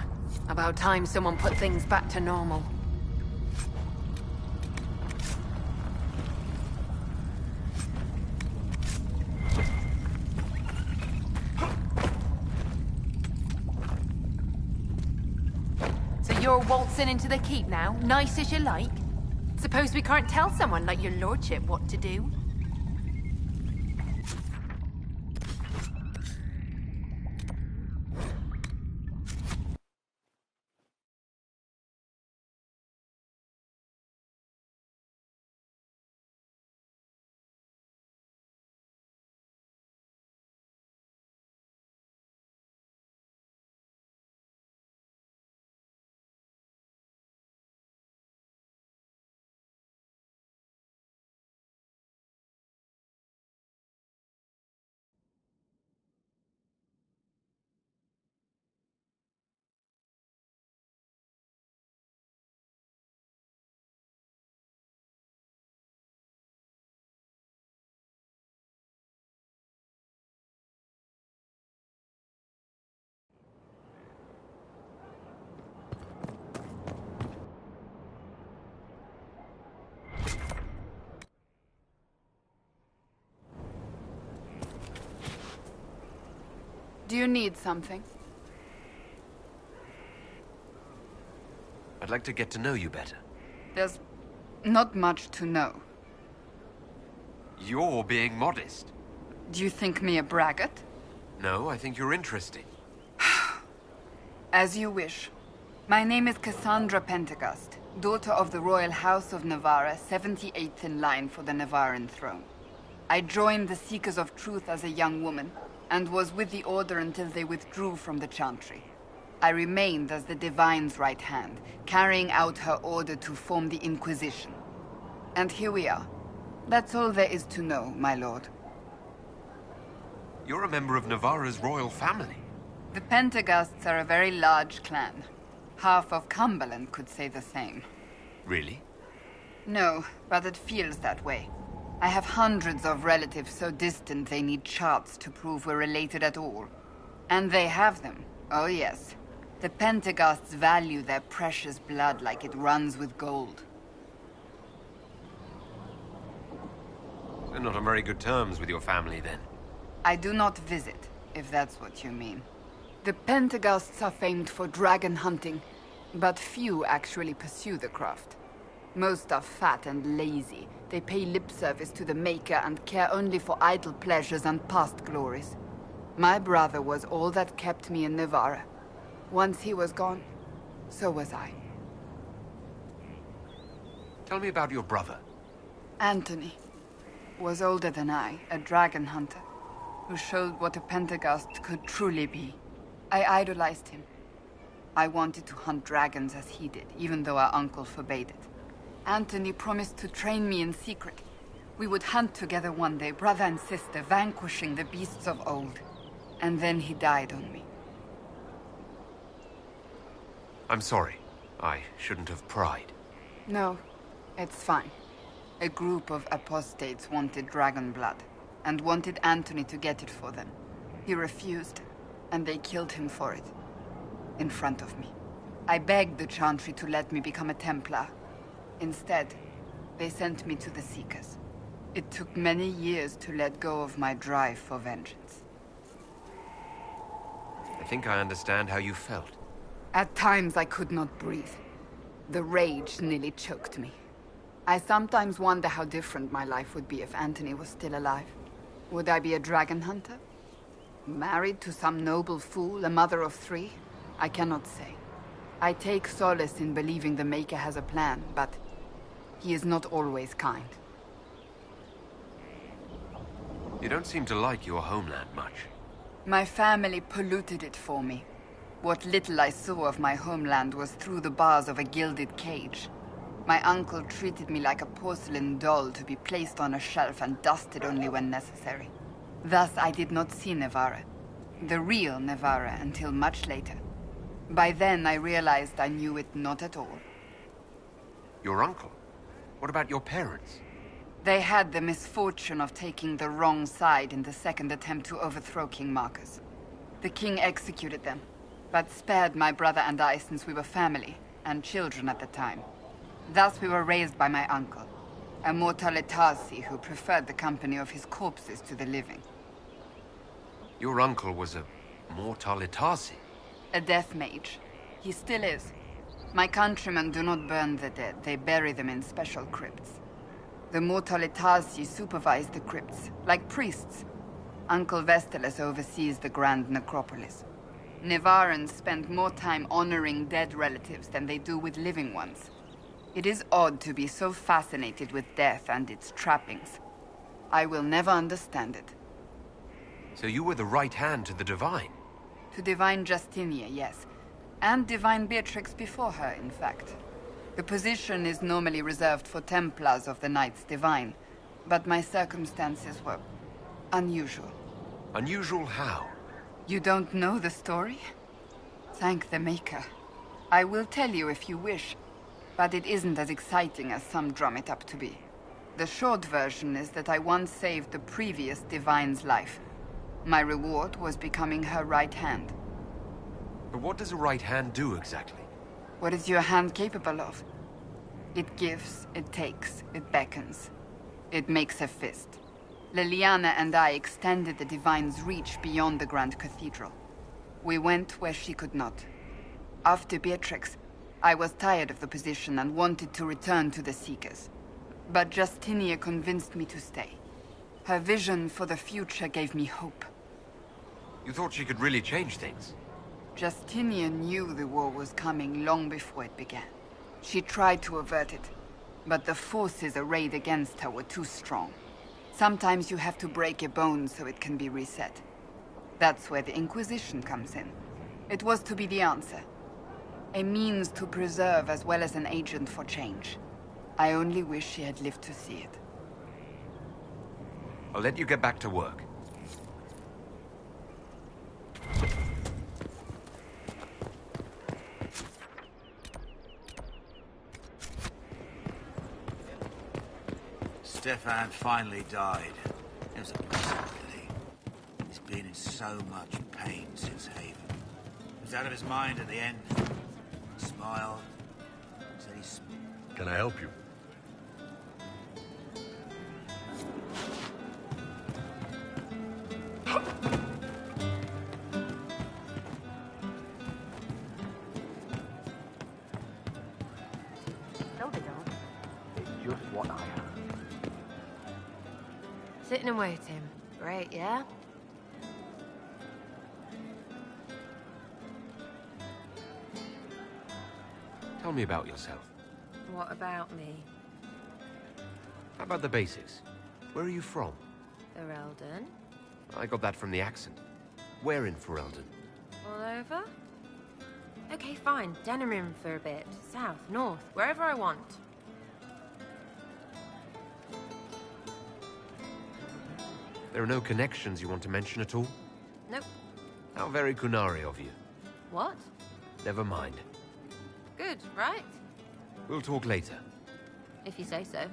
About time someone put things back to normal. So you're waltzing into the keep now, nice as you like? Suppose we can't tell someone like your lordship what to do? Do you need something? I'd like to get to know you better. There's not much to know. You're being modest. Do you think me a braggart? No, I think you're interesting. As you wish. My name is Cassandra Pentecost, daughter of the Royal House of Navarra, 78th in line for the Navarran throne. I joined the Seekers of Truth as a young woman, and was with the Order until they withdrew from the Chantry. I remained as the Divine's right hand, carrying out her order to form the Inquisition. And here we are. That's all there is to know, my lord. You're a member of Navarra's royal family. The Pentecosts are a very large clan. Half of Cumberland could say the same. Really? No, but it feels that way. I have hundreds of relatives so distant they need charts to prove we're related at all. And they have them. Oh yes. The Pentecosts value their precious blood like it runs with gold. They're not on very good terms with your family, then. I do not visit, if that's what you mean. The Pentecosts are famed for dragon hunting, but few actually pursue the craft. Most are fat and lazy. They pay lip service to the Maker and care only for idle pleasures and past glories. My brother was all that kept me in Navarra. Once he was gone, so was I. Tell me about your brother. Anthony was older than I, a dragon hunter, who showed what a Pentecost could truly be. I idolized him. I wanted to hunt dragons as he did, even though our uncle forbade it. Anthony promised to train me in secret. We would hunt together one day, brother and sister, vanquishing the beasts of old. And then he died on me. I'm sorry. I shouldn't have pried. No, it's fine. A group of apostates wanted dragon blood, and wanted Anthony to get it for them. He refused. and they killed him for it. In front of me. I begged the Chantry to let me become a Templar. Instead, they sent me to the Seekers. It took many years to let go of my drive for vengeance. I think I understand how you felt. At times I could not breathe. The rage nearly choked me. I sometimes wonder how different my life would be if Anthony was still alive. Would I be a dragon hunter? Married to some noble fool, a mother of 3? I cannot say. I take solace in believing the Maker has a plan, but he is not always kind. You don't seem to like your homeland much. My family polluted it for me. What little I saw of my homeland was through the bars of a gilded cage. My uncle treated me like a porcelain doll to be placed on a shelf and dusted only when necessary. Thus I did not see Nevarra, the real Nevarra, until much later. By then I realized I knew it not at all. Your uncle? What about your parents? They had the misfortune of taking the wrong side in the second attempt to overthrow King Marcus. The king executed them, but spared my brother and I since we were family, and children at the time. Thus we were raised by my uncle, a Mortalitasi who preferred the company of his corpses to the living. Your uncle was a Mortalitasi? A death mage. He still is. My countrymen do not burn the dead, they bury them in special crypts. The Mortalitasi supervise the crypts, like priests. Uncle Vestalis oversees the grand necropolis. Nevarrans spend more time honoring dead relatives than they do with living ones. It is odd to be so fascinated with death and its trappings. I will never understand it. So you were the right hand to the Divine? To Divine Justinia, yes. And Divine Beatrix before her, in fact. The position is normally reserved for Templars of the Knights Divine, but my circumstances were unusual. Unusual how? You don't know the story? Thank the Maker. I will tell you if you wish, but it isn't as exciting as some drum it up to be. The short version is that I once saved the previous Divine's life. My reward was becoming her right hand. But what does a right hand do exactly? What is your hand capable of? It gives, it takes, it beckons. It makes a fist. Liliana and I extended the Divine's reach beyond the Grand Cathedral. We went where she could not. After Beatrix, I was tired of the position and wanted to return to the Seekers. But Justinia convinced me to stay. Her vision for the future gave me hope. You thought she could really change things? Justinia knew the war was coming long before it began. She tried to avert it, but the forces arrayed against her were too strong. Sometimes you have to break a bone so it can be reset. That's where the Inquisition comes in. It was to be the answer. A means to preserve as well as an agent for change. I only wish she had lived to see it. I'll let you get back to work. Stefan finally died. It was a blessing, really. He's been in so much pain since Haven. He was out of his mind at the end. He smiled. Said he's... Can I help you? No, they don't. It's just what I have. Sitting and waiting. Great, yeah? Tell me about yourself. What about me? How about the basics? Where are you from? Ferelden? I got that from the accent. Where in Ferelden? All over? Okay, fine. Denerim for a bit. South, north, wherever I want. There are no connections you want to mention at all? Nope. How very Kunari of you. What? Never mind. Good, right? We'll talk later. If you say so.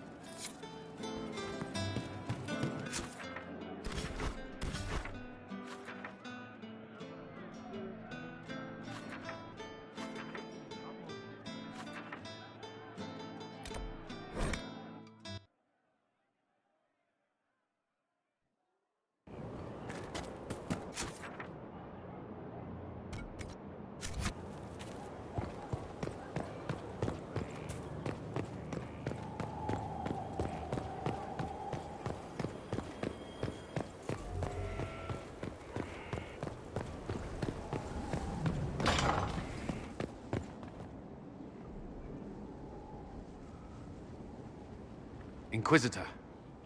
Inquisitor.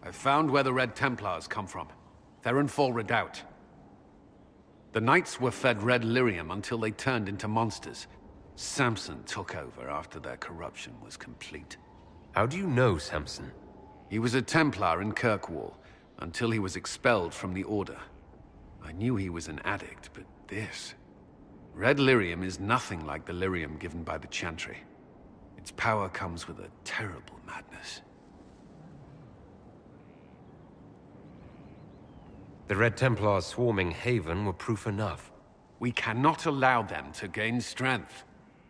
I've found where the Red Templars come from. Therenfall Redoubt. The Knights were fed red lyrium until they turned into monsters. Samson took over after their corruption was complete. How do you know Samson? He was a Templar in Kirkwall, until he was expelled from the Order. I knew he was an addict, but this... Red lyrium is nothing like the lyrium given by the Chantry. Its power comes with a terrible madness. The Red Templars swarming Haven were proof enough. We cannot allow them to gain strength.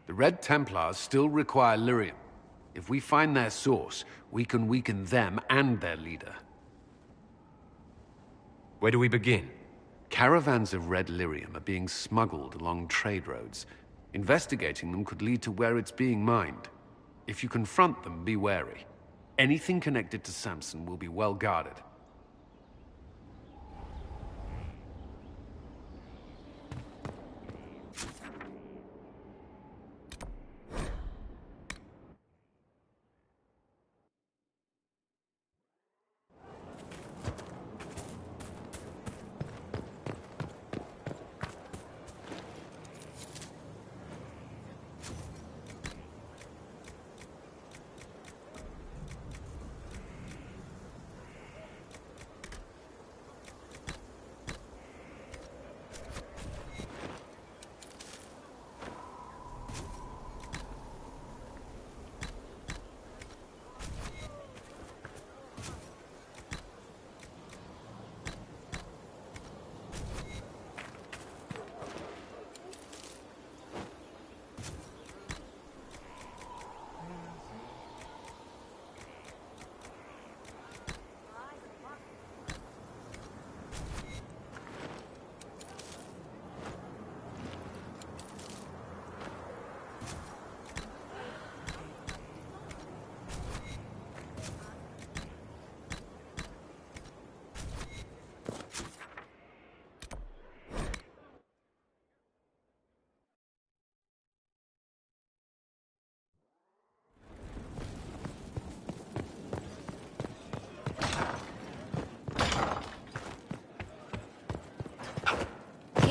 The Red Templars still require lyrium. If we find their source, we can weaken them and their leader. Where do we begin? Caravans of red lyrium are being smuggled along trade roads. Investigating them could lead to where it's being mined. If you confront them, be wary. Anything connected to Samson will be well guarded.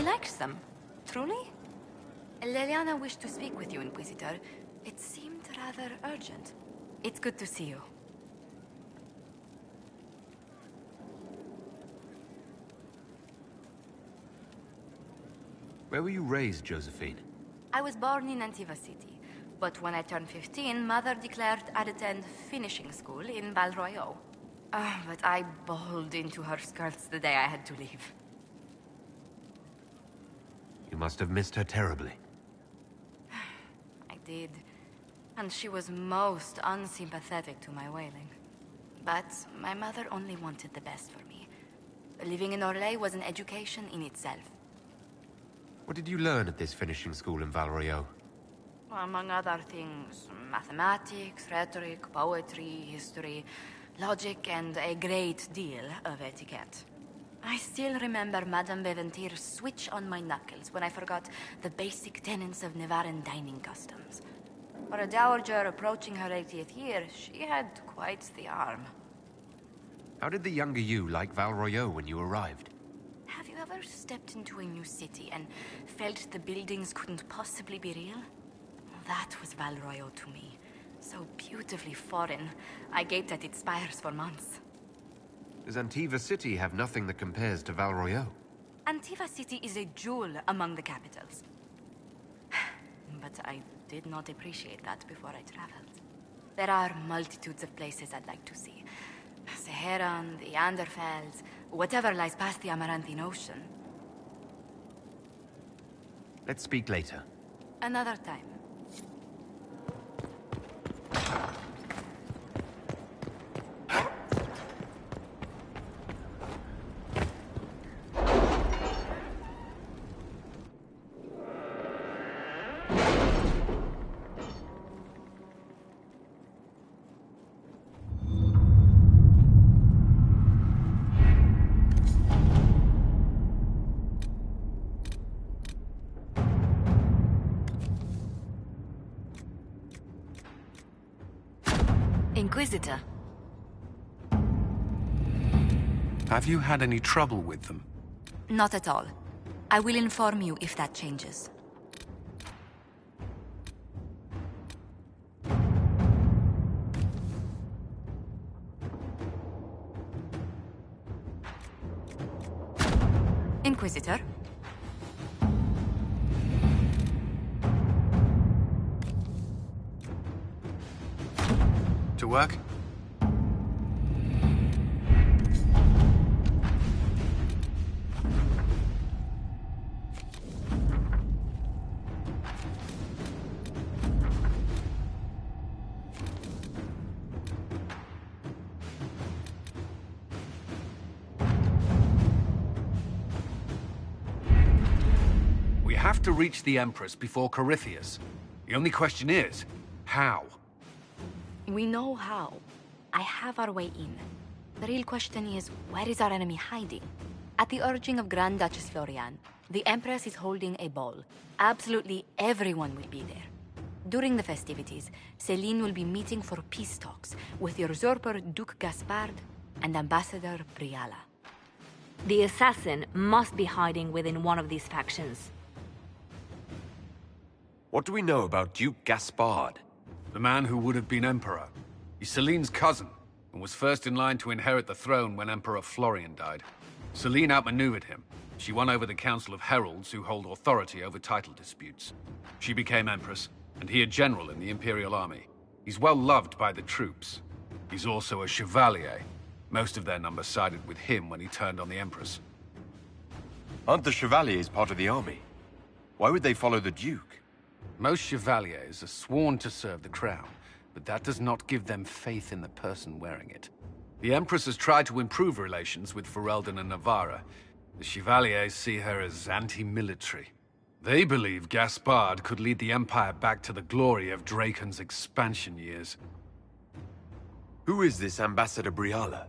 Likes them. Truly? Leliana wished to speak with you, Inquisitor. It seemed rather urgent. It's good to see you. Where were you raised, Josephine? I was born in Antiva City, but when I turned 15, Mother declared I'd attend finishing school in Val Royeaux. But I bawled into her skirts the day I had to leave. You must have missed her terribly. I did. And she was most unsympathetic to my wailing. But my mother only wanted the best for me. Living in Orlais was an education in itself. What did you learn at this finishing school in Val Royeaux? Among other things, mathematics, rhetoric, poetry, history, logic, and a great deal of etiquette. I still remember Madame Beventir's switch on my knuckles when I forgot the basic tenets of Nevaran dining customs. For a dowager approaching her 80th year, she had quite the arm. How did the younger you like Val Royeaux when you arrived? Have you ever stepped into a new city and felt the buildings couldn't possibly be real? That was Val Royeaux to me. So beautifully foreign, I gaped at its spires for months. Does Antiva City have nothing that compares to Val Royeaux? Antiva City is a jewel among the capitals. But I did not appreciate that before I traveled. There are multitudes of places I'd like to see. Seheran, the Anderfells, whatever lies past the Amaranthine Ocean. Let's speak later. Another time. Inquisitor. Have you had any trouble with them? Not at all. I will inform you if that changes. Inquisitor? To work? We have to reach the Empress before Corypheus. The only question is, how? We know how. I have our way in. The real question is, where is our enemy hiding? At the urging of Grand Duchess Florian, the Empress is holding a ball. Absolutely everyone will be there. During the festivities, Celine will be meeting for peace talks with the usurper Duke Gaspard and Ambassador Briala. The assassin must be hiding within one of these factions. What do we know about Duke Gaspard? The man who would have been Emperor. He's Celine's cousin, and was first in line to inherit the throne when Emperor Florian died. Celine outmaneuvered him. She won over the Council of Heralds, who hold authority over title disputes. She became Empress, and he a general in the Imperial Army. He's well loved by the troops. He's also a Chevalier. Most of their number sided with him when he turned on the Empress. Aren't the Chevaliers part of the army? Why would they follow the Duke? Most Chevaliers are sworn to serve the crown, but that does not give them faith in the person wearing it. The Empress has tried to improve relations with Ferelden and Navarra. The Chevaliers see her as anti-military. They believe Gaspard could lead the Empire back to the glory of Draken's expansion years. Who is this Ambassador Briala?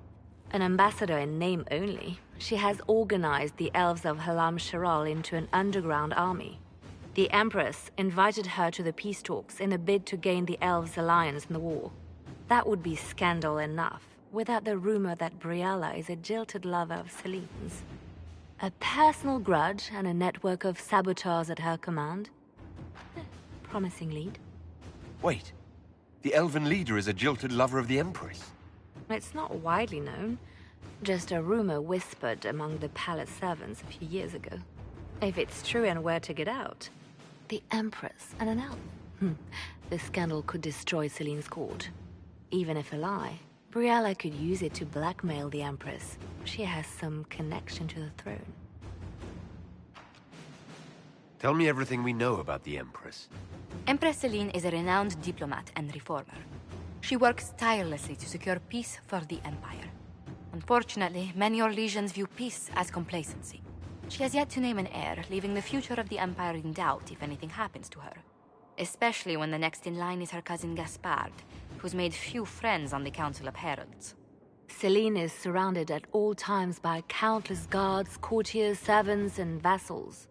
An ambassador in name only. She has organized the elves of Halam Sharal into an underground army. The Empress invited her to the peace talks in a bid to gain the elves' alliance in the war. That would be scandal enough, without the rumor that Briala is a jilted lover of Celine's. A personal grudge and a network of saboteurs at her command. Promising lead. Wait, the elven leader is a jilted lover of the Empress. It's not widely known. Just a rumor whispered among the palace servants a few years ago. If it's true and were to get out, the Empress and an elf. The scandal could destroy Celine's court. Even if a lie, Briala could use it to blackmail the Empress. She has some connection to the throne. Tell me everything we know about the Empress. Empress Celine is a renowned diplomat and reformer. She works tirelessly to secure peace for the Empire. Unfortunately, many Orlesians view peace as complacency. She has yet to name an heir, leaving the future of the Empire in doubt if anything happens to her. Especially when the next in line is her cousin Gaspard, who's made few friends on the Council of Heralds. Celine is surrounded at all times by countless guards, courtiers, servants, and vassals.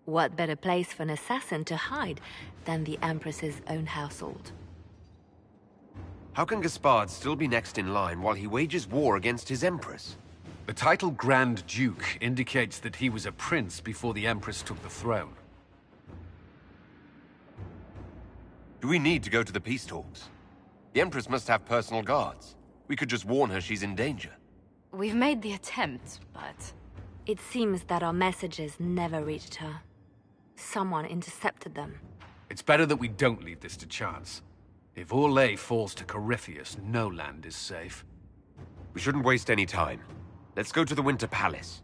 What better place for an assassin to hide than the Empress's own household? How can Gaspard still be next in line while he wages war against his Empress? The title Grand Duke indicates that he was a prince before the Empress took the throne. Do we need to go to the peace talks? The Empress must have personal guards. We could just warn her she's in danger. We've made the attempt, but... It seems that our messages never reached her. Someone intercepted them. It's better that we don't leave this to chance. If Orlais falls to Corypheus, no land is safe. We shouldn't waste any time. Let's go to the Winter Palace.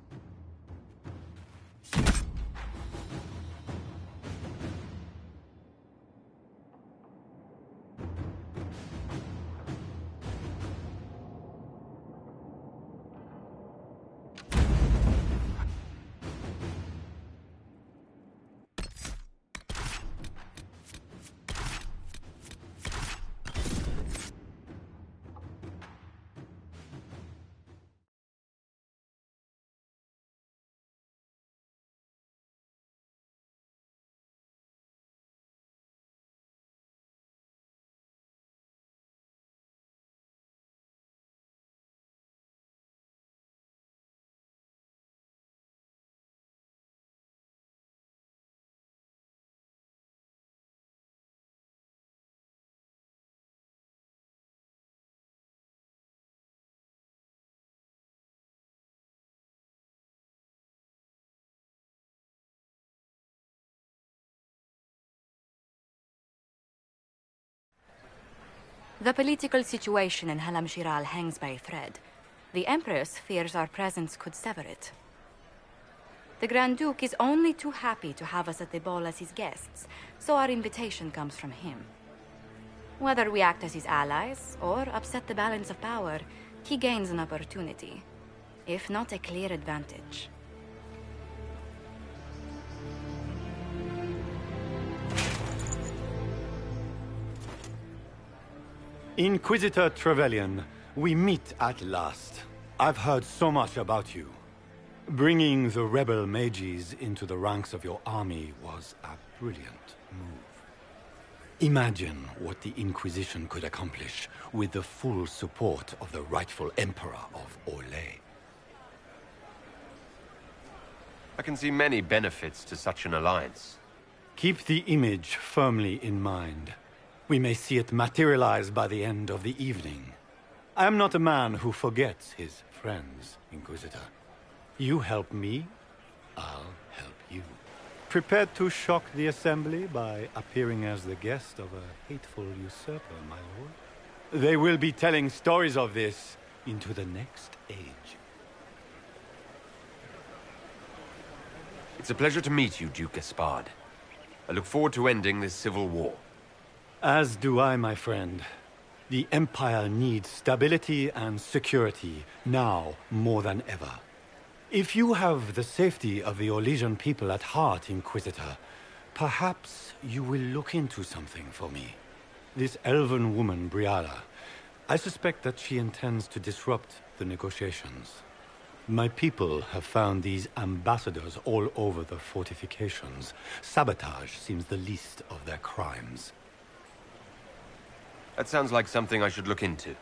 The political situation in Halam Shiral hangs by a thread. The Empress fears our presence could sever it. The Grand Duke is only too happy to have us at the ball as his guests, so our invitation comes from him. Whether we act as his allies or upset the balance of power, he gains an opportunity, if not a clear advantage. Inquisitor Trevelyan, we meet at last. I've heard so much about you. Bringing the rebel mages into the ranks of your army was a brilliant move. Imagine what the Inquisition could accomplish with the full support of the rightful Emperor of Orlais. I can see many benefits to such an alliance. Keep the image firmly in mind. We may see it materialize by the end of the evening. I am not a man who forgets his friends, Inquisitor. You help me, I'll help you. Prepared to shock the Assembly by appearing as the guest of a hateful usurper, my lord? They will be telling stories of this into the next age. It's a pleasure to meet you, Duke Gaspard. I look forward to ending this civil war. As do I, my friend. The Empire needs stability and security, now more than ever. If you have the safety of the Orlesian people at heart, Inquisitor, perhaps you will look into something for me. This elven woman, Briala, I suspect that she intends to disrupt the negotiations. My people have found these ambassadors all over the fortifications. Sabotage seems the least of their crimes. That sounds like something I should look into.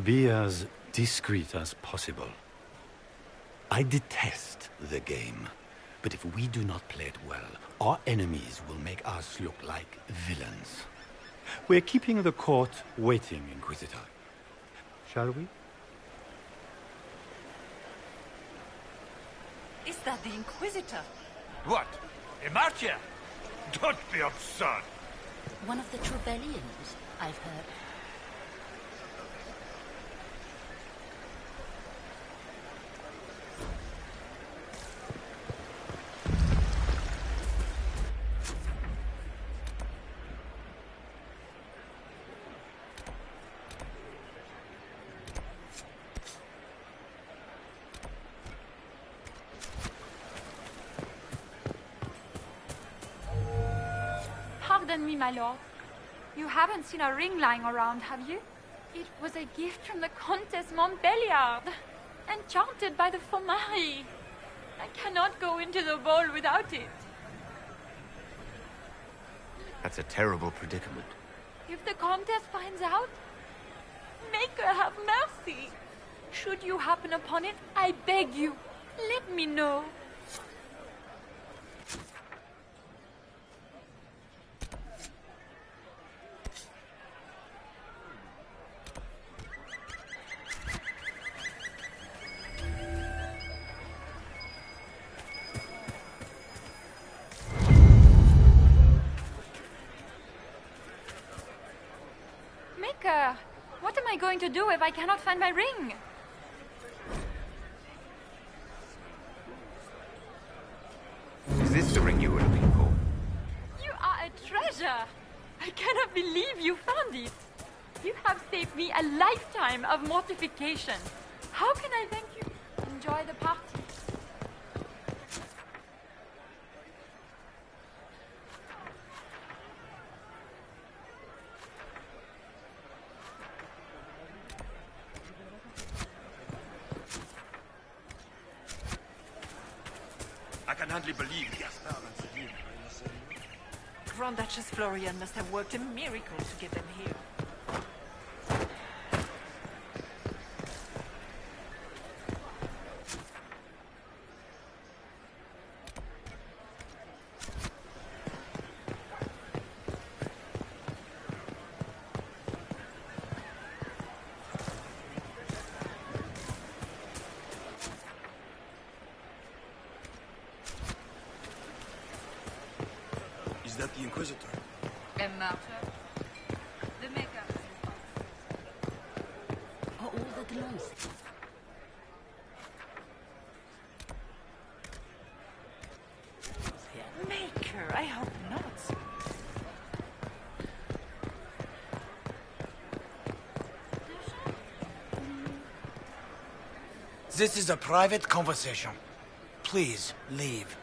Be as discreet as possible. I detest the game, but if we do not play it well, our enemies will make us look like villains. We're keeping the court waiting, Inquisitor. Shall we? Is that the Inquisitor? What? Imartia? Don't be absurd. One of the Trevelyan's, I've heard. Pardon me, my lord. You haven't seen a ring lying around, have you? It was a gift from the Countess Montbelliard, enchanted by the Fomari. I cannot go into the ball without it. That's a terrible predicament. If the Countess finds out, make her have mercy. Should you happen upon it, I beg you, let me know. What am I going to do if I cannot find my ring? Is this the ring you were looking for? You are a treasure! I cannot believe you found it! You have saved me a lifetime of mortification. How can I thank you? Enjoy the party. I can hardly believe Gaspard and Celine. Grand Duchess Florian must have worked a miracle to get them here. Is that the Inquisitor? Le martyr. The maker. Are all the glows? Maker, I hope not. This is a private conversation. Please, leave.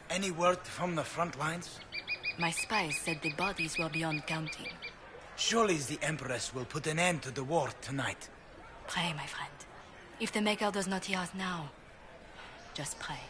Any word from the front lines? My spies said the bodies were beyond counting. Surely the Empress will put an end to the war tonight. Pray, my friend. If the Maker does not hear us now, just pray.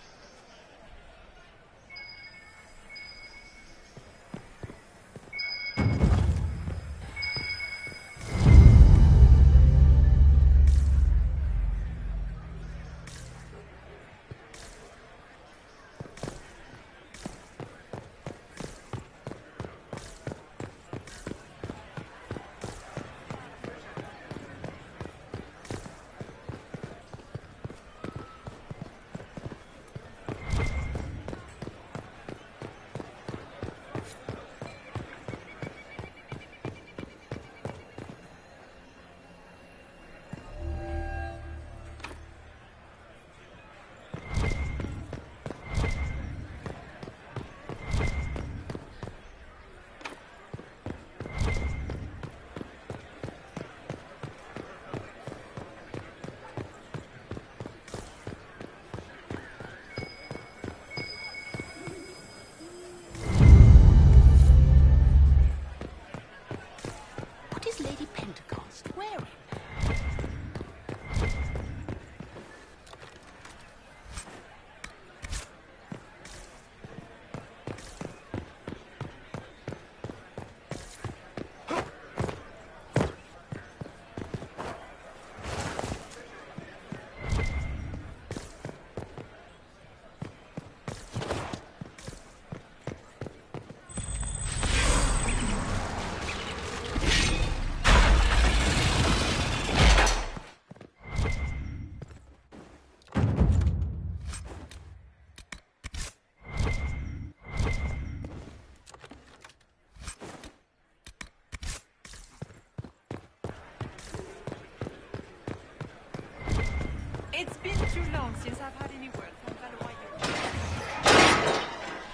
It's been too long since I've had any word from Valois.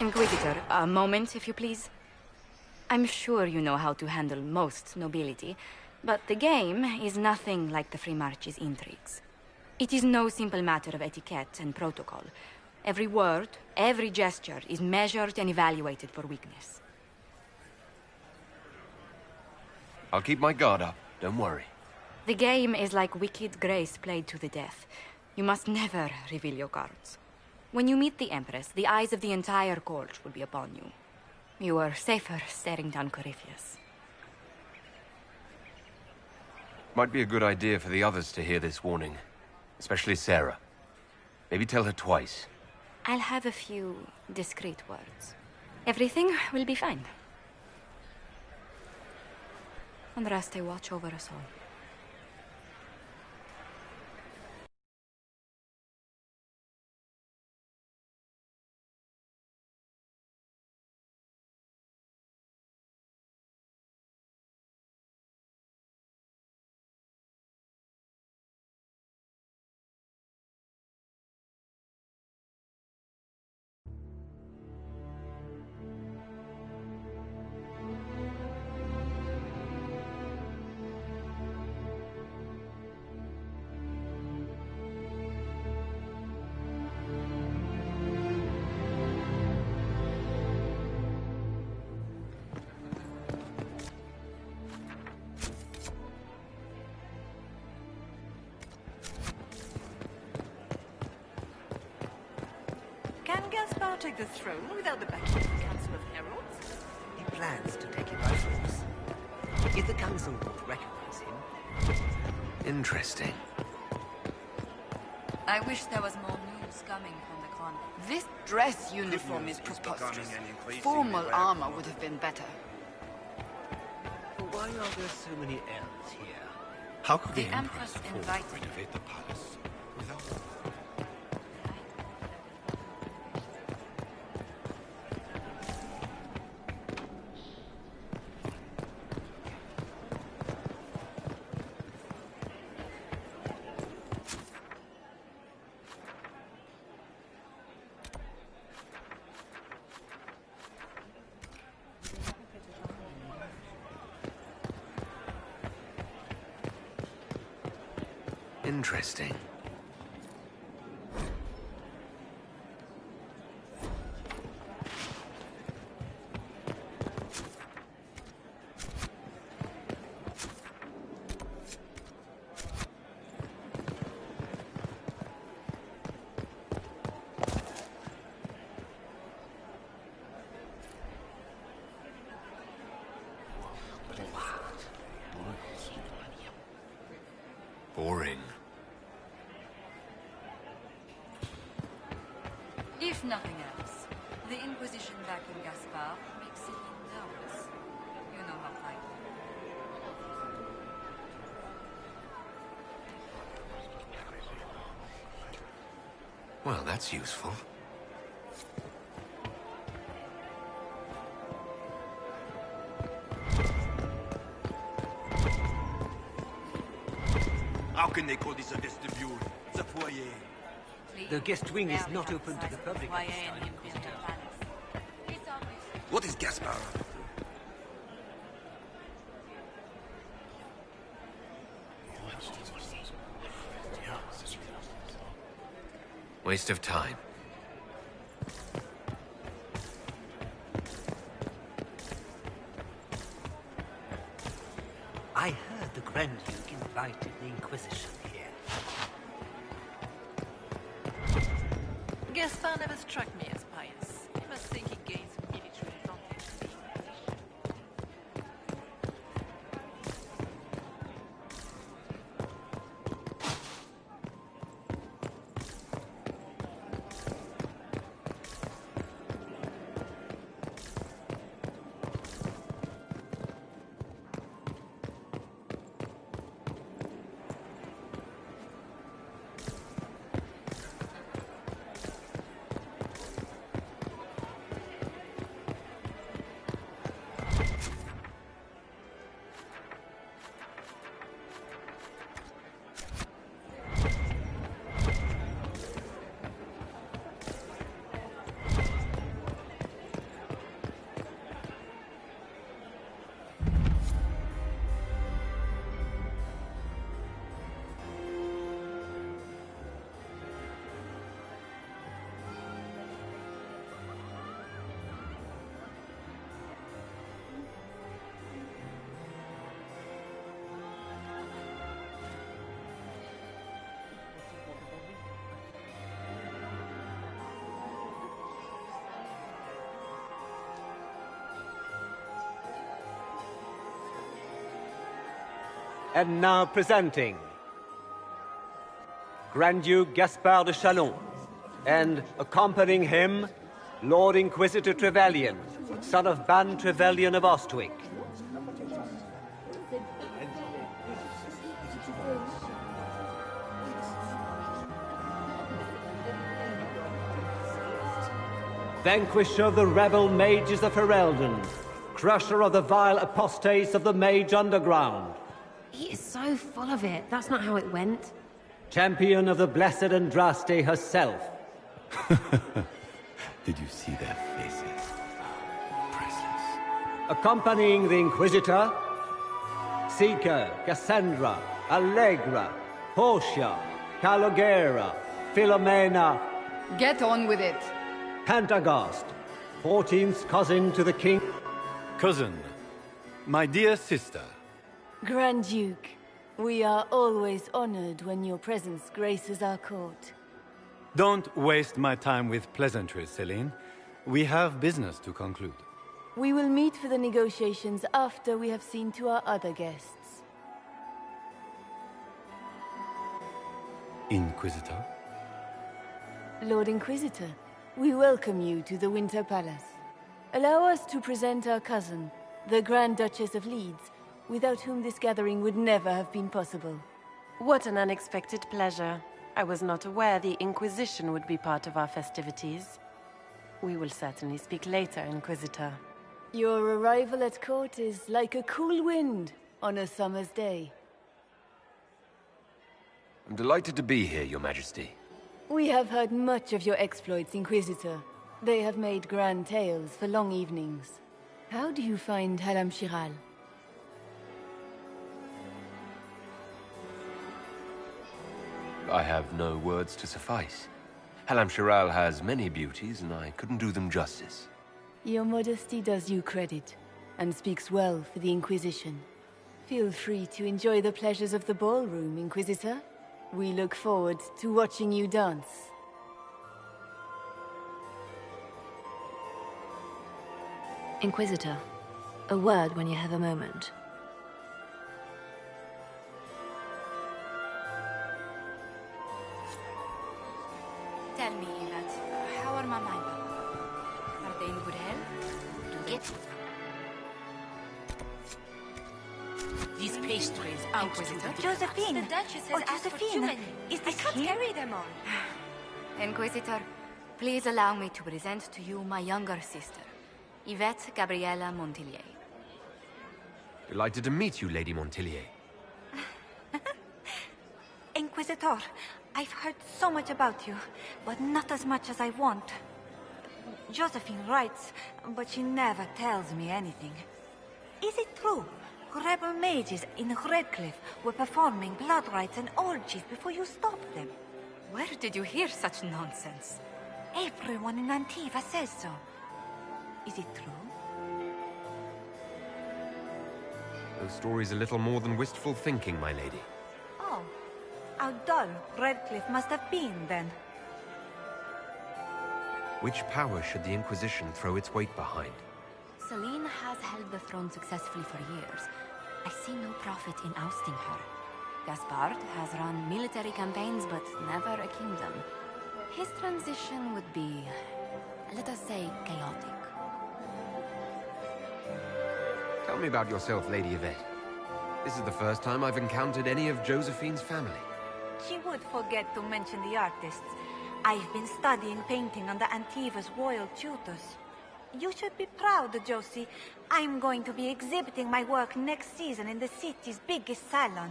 Inquisitor, a moment, if you please. I'm sure you know how to handle most nobility, but the game is nothing like the Free March's intrigues. It is no simple matter of etiquette and protocol. Every word, every gesture is measured and evaluated for weakness. I'll keep my guard up, don't worry. The game is like Wicked Grace played to the death. You must never reveal your cards. When you meet the Empress, the eyes of the entire court will be upon you. You are safer staring down Corypheus. Might be a good idea for the others to hear this warning. Especially Sarah. Maybe tell her twice. I'll have a few discreet words. Everything will be fine. Andraste, watch over us all. take the throne without the backing of the Council of Heralds. He plans to take it by force. If the Council won't recognize him... Interesting. I wish there was more news coming from the clan. This dress uniform is preposterous. Formal armor would have been better. Why are there so many elves here? How could the Empress invited renovate the palace without... Interesting. Boring. If nothing else, the Inquisition back in Gaspar makes Celine nervous. You know how I do. Well, that's useful. How can they call this a vestibule? It's a foyer. The guest wing is not open to the public. What is Gaspar? Waste of time. I heard the Grand Duke invited the Inquisition here. Gaspar never struck me as pious. He must think he gains military advantage from the Inquisition. And now presenting Grand Duke Gaspard de Chalon, and accompanying him, Lord Inquisitor Trevelyan, son of Ban Trevelyan of Ostwick. Vanquisher of the rebel mages of Ferelden, crusher of the vile apostates of the Mage Underground. He is so full of it. That's not how it went. Champion of the Blessed Andraste herself. Did you see their faces? Priceless. Accompanying the Inquisitor, Seeker, Cassandra, Allegra, Portia, Calogera, Philomena. Get on with it. Pantagast, 14th cousin to the king. Cousin, my dear sister. Grand Duke, we are always honored when your presence graces our court. Don't waste my time with pleasantries, Celine. We have business to conclude. We will meet for the negotiations after we have seen to our other guests. Inquisitor? Lord Inquisitor, we welcome you to the Winter Palace. Allow us to present our cousin, the Grand Duchess of Leeds, without whom this gathering would never have been possible. What an unexpected pleasure. I was not aware the Inquisition would be part of our festivities. We will certainly speak later, Inquisitor. Your arrival at court is like a cool wind on a summer's day. I'm delighted to be here, Your Majesty. We have heard much of your exploits, Inquisitor. They have made grand tales for long evenings. How do you find Halam Shiral? I have no words to suffice. Halam Shiral has many beauties, and I couldn't do them justice. Your modesty does you credit, and speaks well for the Inquisition. Feel free to enjoy the pleasures of the ballroom, Inquisitor. We look forward to watching you dance. Inquisitor, a word when you have a moment. Tell me, Yvette, how are my mind? Are they in good health? Get these pastries out to the Josephine! The Duchess has asked for too many. Is I this can't him? carry them all. Inquisitor, please allow me to present to you my younger sister, Yvette Gabriella Montillier. Delighted to meet you, Lady Montillier. Inquisitor, I've heard so much about you, but not as much as I want. Josephine writes, but she never tells me anything. Is it true? Rebel mages in Redcliffe were performing blood rites and orgies before you stopped them. Where did you hear such nonsense? Everyone in Antiva says so. Is it true? Those stories a little more than wistful thinking, my lady. Oh, how dull Redcliffe must have been then. Which power should the Inquisition throw its weight behind? Celine has held the throne successfully for years. I see no profit in ousting her. Gaspard has run military campaigns, but never a kingdom. His transition would be, let us say, chaotic. Tell me about yourself, Lady Yvette. This is the first time I've encountered any of Josephine's family. She would forget to mention the artists. I've been studying painting under Antiva's royal tutors. You should be proud, Josie. I'm going to be exhibiting my work next season in the city's biggest salon.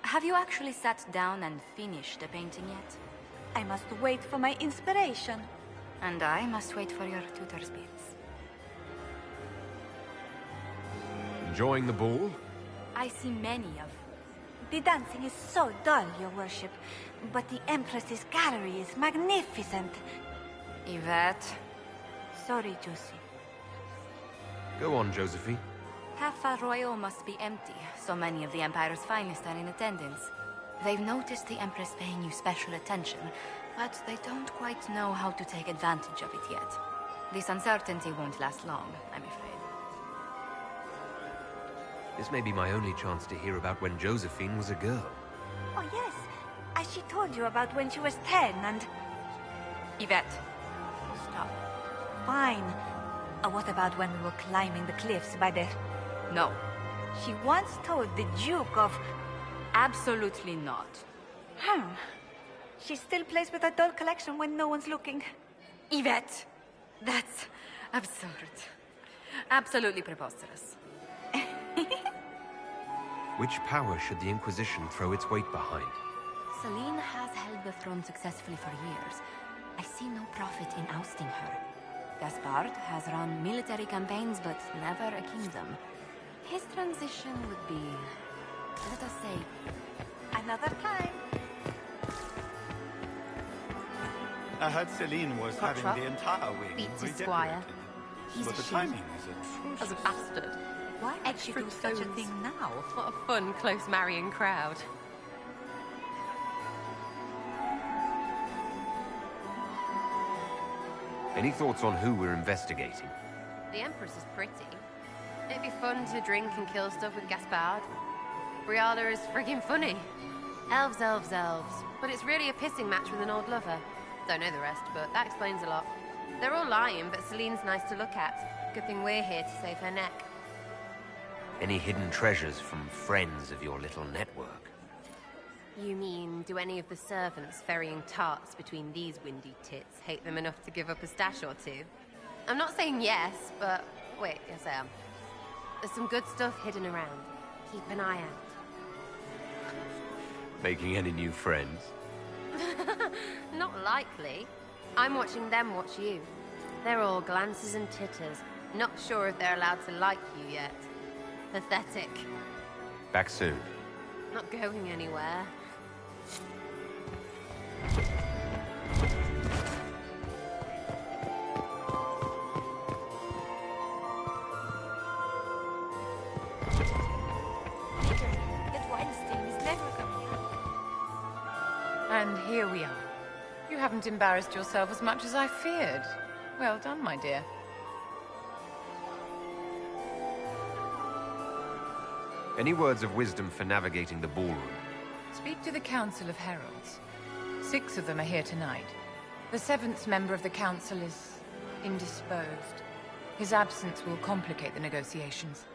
Have you actually sat down and finished the painting yet? I must wait for my inspiration. And I must wait for your tutor's bits. Enjoying the ball? I see many of... The dancing is so dull, Your Worship. But the Empress's gallery is magnificent. Yvette... Sorry, Josie. Go on, Josephine. Half Royal must be empty. So many of the Empire's finest are in attendance. They've noticed the Empress paying you special attention, but they don't quite know how to take advantage of it yet. This uncertainty won't last long, I'm afraid. This may be my only chance to hear about when Josephine was a girl. Oh, yes. As she told you about when she was 10 and... Yvette. Stop. Fine. What about when we were climbing the cliffs by the... No. She once told the Duke of... Absolutely not. She still plays with her doll collection when no one's looking. Yvette! That's absurd. Absolutely preposterous. Which power should the Inquisition throw its weight behind? Celine has held the throne successfully for years. I see no profit in ousting her. Gaspard has run military campaigns, but never a kingdom. His transition would be, let us say, another time. I heard Celine was having the entire wing Beats his redecorated. squire. He's the timing is As a bastard. Why would she do such a thing now? What a fun, close marrying crowd. Any thoughts on who we're investigating? The Empress is pretty. It'd be fun to drink and kill stuff with Gaspard. Briala is friggin' funny. Elves, elves, elves. But it's really a pissing match with an old lover. Don't know the rest, but that explains a lot. They're all lying, but Celine's nice to look at. Good thing we're here to save her neck. Any hidden treasures from friends of your little network? You mean, do any of the servants ferrying tarts between these windy tits hate them enough to give up a stash or two? I'm not saying yes, but... wait, yes I am. There's some good stuff hidden around. Keep an eye out. Making any new friends? Not likely. I'm watching them watch you. They're all glances and titters. Not sure if they're allowed to like you yet. Pathetic. Back soon. Not going anywhere. That Weinstein is never coming out. And here we are. You haven't embarrassed yourself as much as I feared. Well done, my dear. Any words of wisdom for navigating the ballroom? Speak to the Council of Heralds. 6 of them are here tonight. The 7th member of the Council is indisposed. His absence will complicate the negotiations.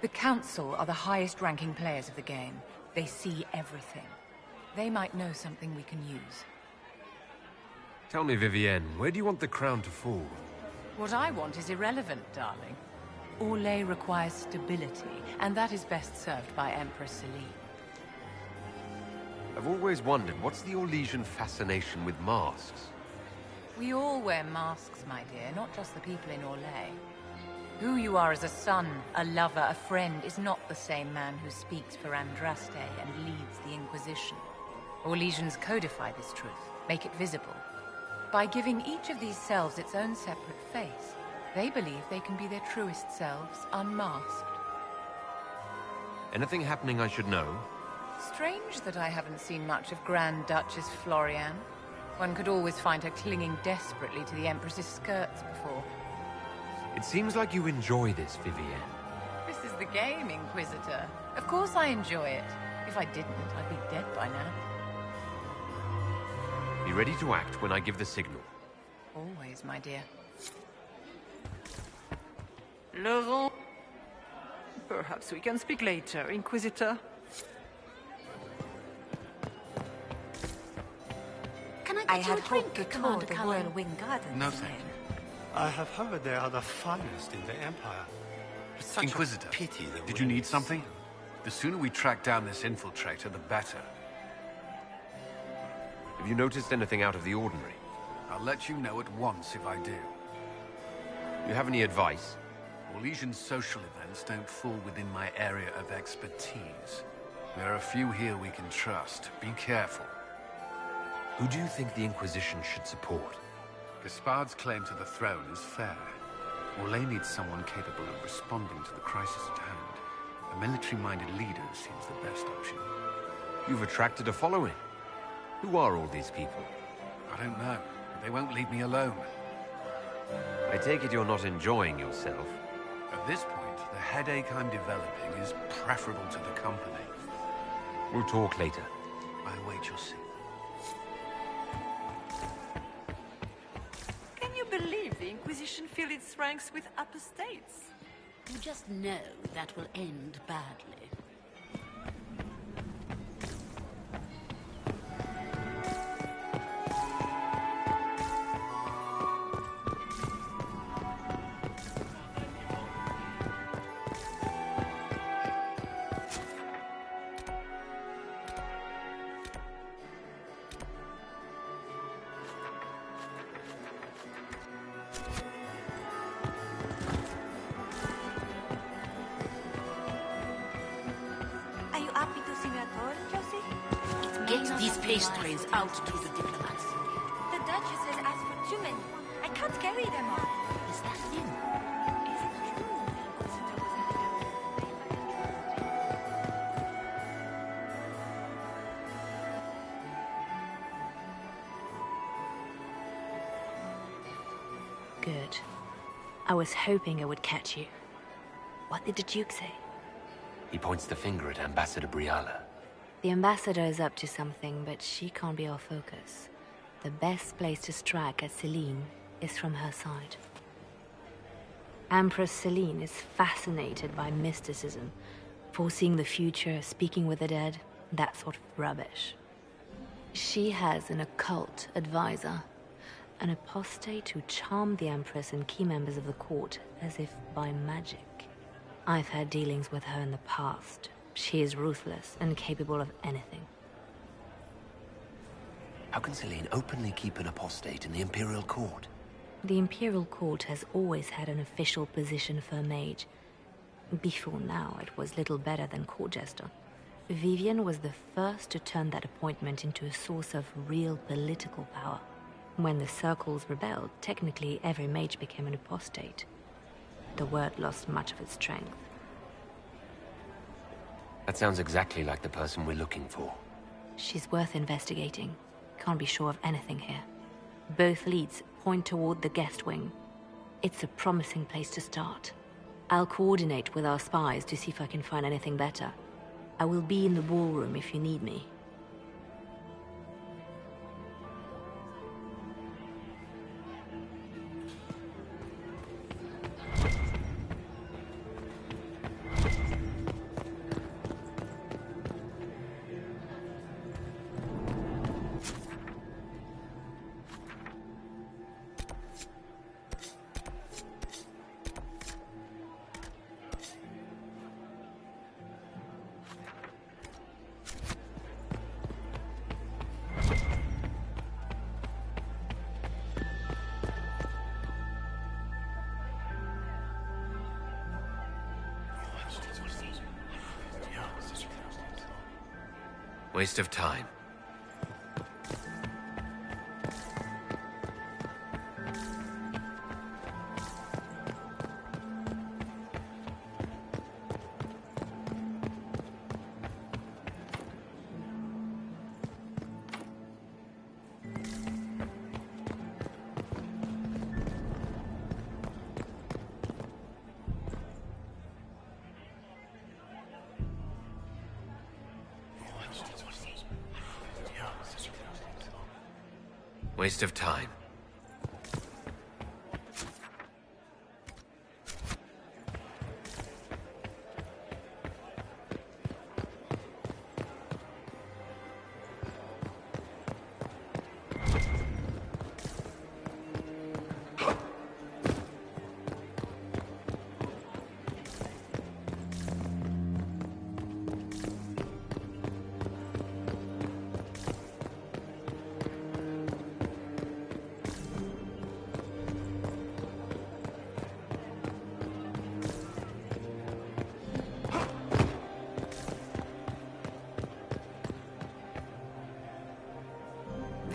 The Council are the highest-ranking players of the game. They see everything. They might know something we can use. Tell me, Vivienne, where do you want the crown to fall? What I want is irrelevant, darling. Orlais requires stability, and that is best served by Empress Celine. I've always wondered, what's the Orlesian fascination with masks? We all wear masks, my dear, not just the people in Orlais. Who you are as a son, a lover, a friend, is not the same man who speaks for Andraste and leads the Inquisition. Orlesians codify this truth, make it visible. By giving each of these selves its own separate face, they believe they can be their truest selves, unmasked. Anything happening I should know? Strange that I haven't seen much of Grand Duchess Floriane. One could always find her clinging desperately to the Empress's skirts before. It seems like you enjoy this, Vivienne. This is the game, Inquisitor. Of course I enjoy it. If I didn't, I'd be dead by now. Be ready to act when I give the signal. Always, my dear. Laurent? Perhaps we can speak later, Inquisitor. Can I had hoped to tour the Royal Wing Gardens. No, thank you. I have heard they are the finest in the Empire. It's such Inquisitor, a pity did you need something? The sooner we track down this infiltrator, the better. Have you noticed anything out of the ordinary? I'll let you know at once if I do. You have any advice? Orlesian social events don't fall within my area of expertise. There are a few here we can trust. Be careful. Who do you think the Inquisition should support? Gaspard's claim to the throne is fair. Orlais needs someone capable of responding to the crisis at hand. A military-minded leader seems the best option. You've attracted a following. Who are all these people? I don't know, but they won't leave me alone. I take it you're not enjoying yourself. At this point, the headache I'm developing is preferable to the company. We'll talk later. I await your signal. Can you believe the Inquisition filled its ranks with apostates? You just know that will end badly. Get these pastries out to the diplomats. The Duchess has asked for too many. I can't carry them all. Is that him? Is it true? Good. I was hoping I would catch you. What did the Duke say? He points the finger at Ambassador Briala. The Ambassador is up to something, but she can't be our focus. The best place to strike at Celine is from her side. Empress Celine is fascinated by mysticism, foreseeing the future, speaking with the dead, that sort of rubbish. She has an occult advisor, an apostate who charmed the Empress and key members of the court as if by magic. I've had dealings with her in the past. She is ruthless and capable of anything. How can Celine openly keep an apostate in the Imperial Court? The Imperial Court has always had an official position for a mage. Before now, it was little better than court jester. Vivian was the first to turn that appointment into a source of real political power. When the circles rebelled, technically every mage became an apostate. The word lost much of its strength. That sounds exactly like the person we're looking for. She's worth investigating. Can't be sure of anything here. Both leads point toward the guest wing. It's a promising place to start. I'll coordinate with our spies to see if I can find anything better. I will be in the ballroom if you need me. Waste of time. Waste of time.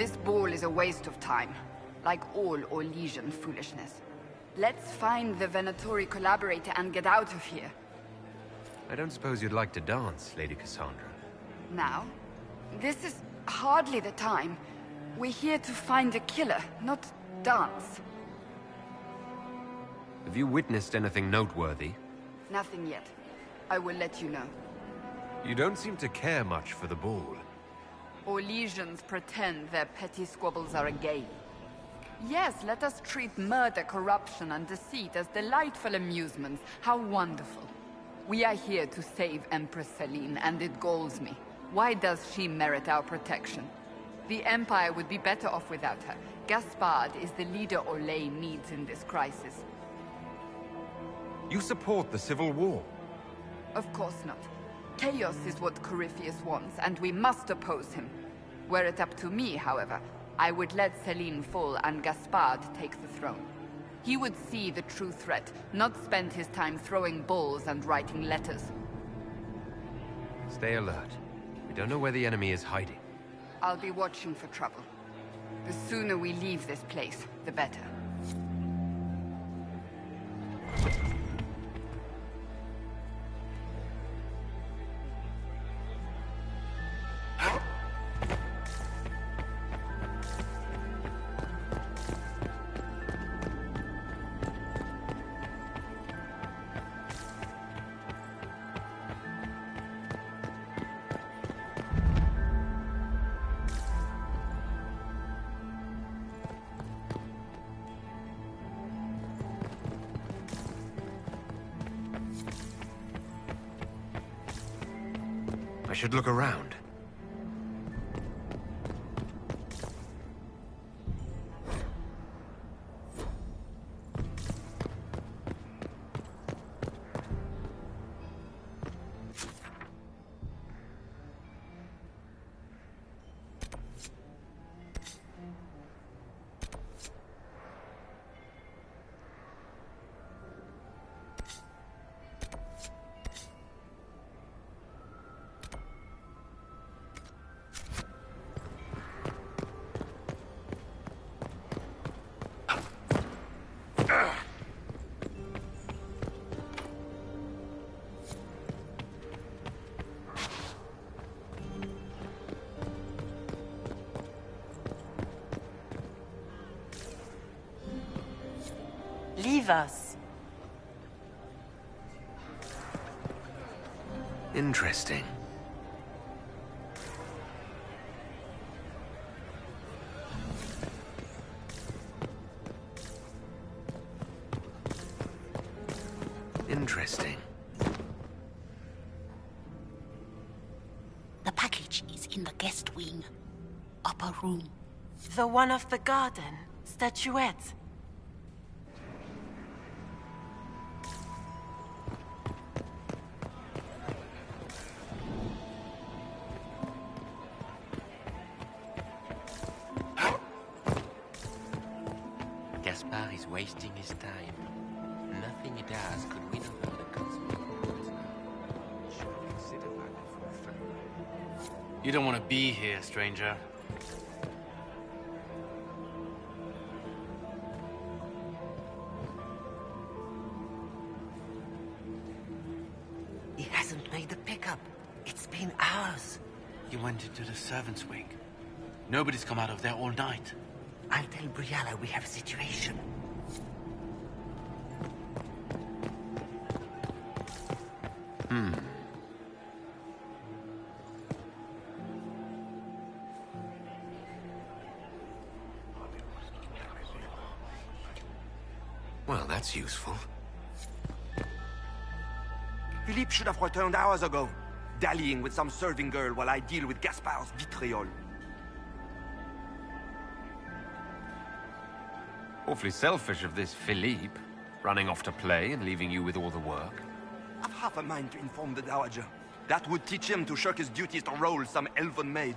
This ball is a waste of time, like all Orlesian foolishness. Let's find the Venatori collaborator and get out of here. I don't suppose you'd like to dance, Lady Cassandra. Now? This is hardly the time. We're here to find a killer, not dance. Have you witnessed anything noteworthy? Nothing yet. I will let you know. You don't seem to care much for the ball. Orlesians pretend their petty squabbles are a game. Yes, let us treat murder, corruption, and deceit as delightful amusements. How wonderful. We are here to save Empress Celine, and it galls me. Why does she merit our protection? The Empire would be better off without her. Gaspard is the leader Orlais needs in this crisis. You support the civil war? Of course not. Chaos is what Corypheus wants, and we must oppose him. Were it up to me, however, I would let Celine fall and Gaspard take the throne. He would see the true threat, not spend his time throwing balls and writing letters. Stay alert. We don't know where the enemy is hiding. I'll be watching for trouble. The sooner we leave this place, the better. I should look around. Leave us. Interesting. Interesting. The package is in the guest wing. Upper room. The one off the garden. Statuette. Gaspard is wasting his time. Nothing he does could win over the consummate. You don't want to be here, stranger. He hasn't made the pickup. It's been hours. You went into the servants' wing. Nobody's come out of there all night. I'll tell Brianna we have a situation. Well, that's useful. Philippe should have returned hours ago, dallying with some serving girl while I deal with Gaspard's vitriol. Awfully selfish of this Philippe, running off to play and leaving you with all the work. I've half a mind to inform the Dowager. That would teach him to shirk his duties to roll some elven maid.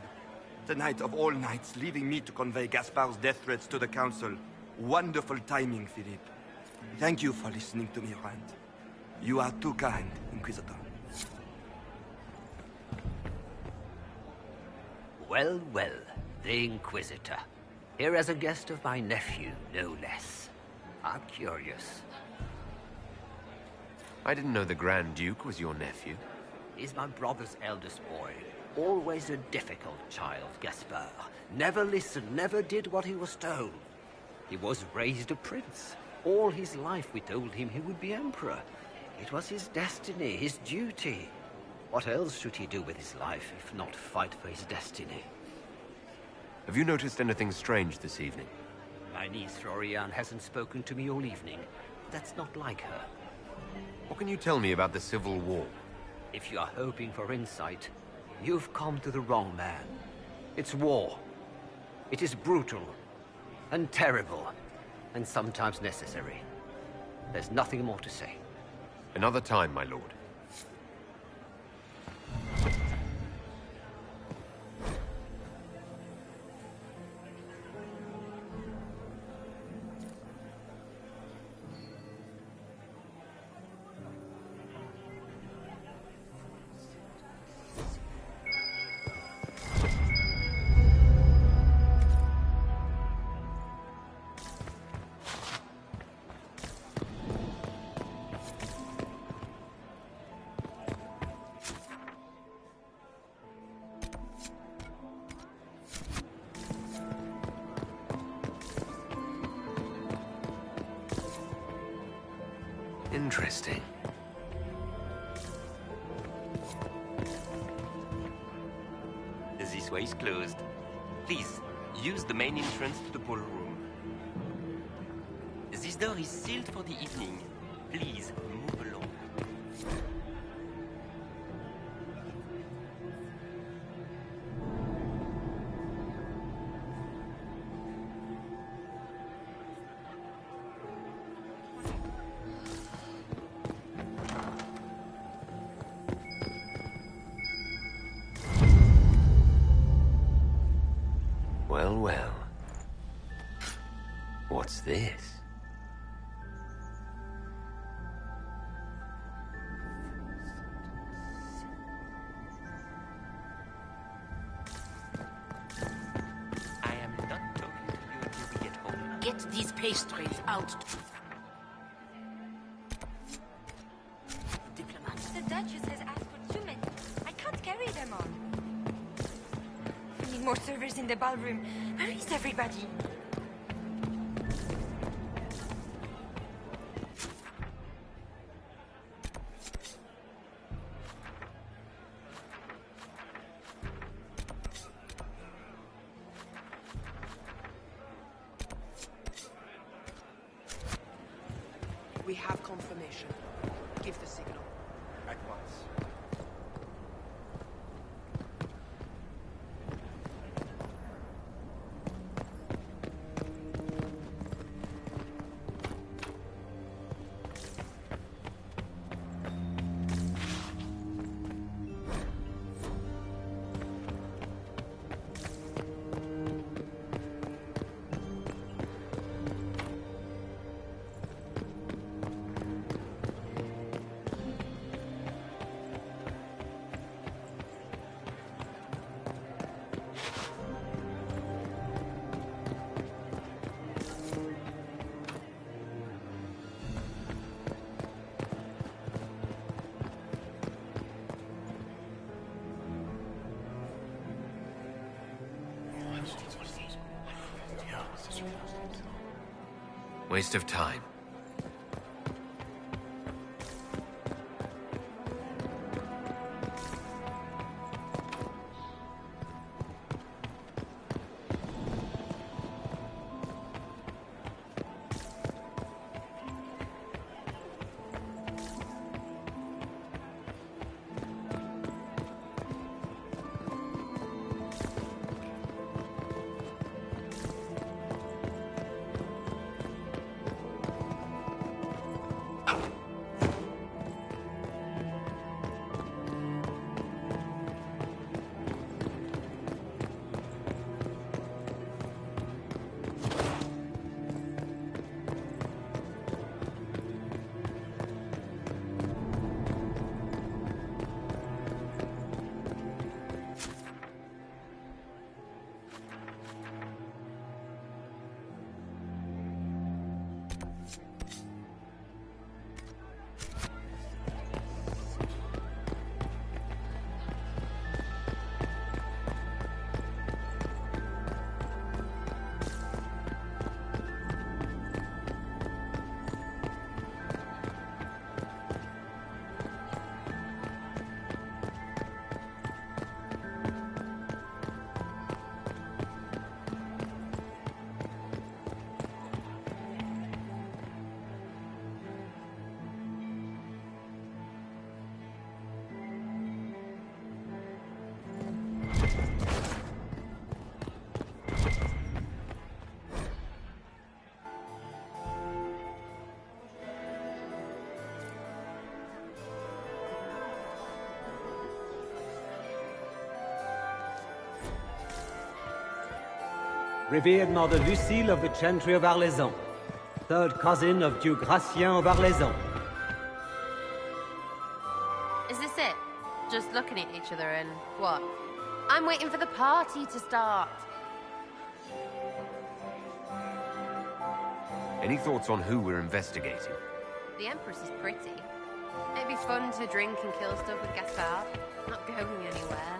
Tonight of all nights, leaving me to convey Gaspard's death threats to the Council. Wonderful timing, Philippe. Thank you for listening to me rant. You are too kind, Inquisitor. Well, well, the Inquisitor. Here as a guest of my nephew, no less. I'm curious. I didn't know the Grand Duke was your nephew. He's my brother's eldest boy. Always a difficult child, Gaspard. Never listened, never did what he was told. He was raised a prince. All his life we told him he would be emperor. It was his destiny, his duty. What else should he do with his life if not fight for his destiny? Have you noticed anything strange this evening? My niece Rorianne hasn't spoken to me all evening. That's not like her. What can you tell me about the Civil War? If you are hoping for insight, you've come to the wrong man. It's war. It is brutal, and terrible, and sometimes necessary. There's nothing more to say. Another time, my lord. Interesting. This way is closed. Please, use the main entrance to the ballroom. This door is sealed for the evening. Please, move along. Well, well. What's this? I am not talking to you until we get home. Get these pastries out. The Duchess has asked for too many. I can't carry them all. We need more servers in the ballroom. Where is everybody? We have confirmation. Give the signal. At once. Waste of time. Revered Mother Lucille of the Chantry of Arlezon, third cousin of Duke Gratien of Arlezon. Is this it? Just looking at each other and what? I'm waiting for the party to start. Any thoughts on who we're investigating? The Empress is pretty. It'd be fun to drink and kill stuff with Gaspard. Not going anywhere.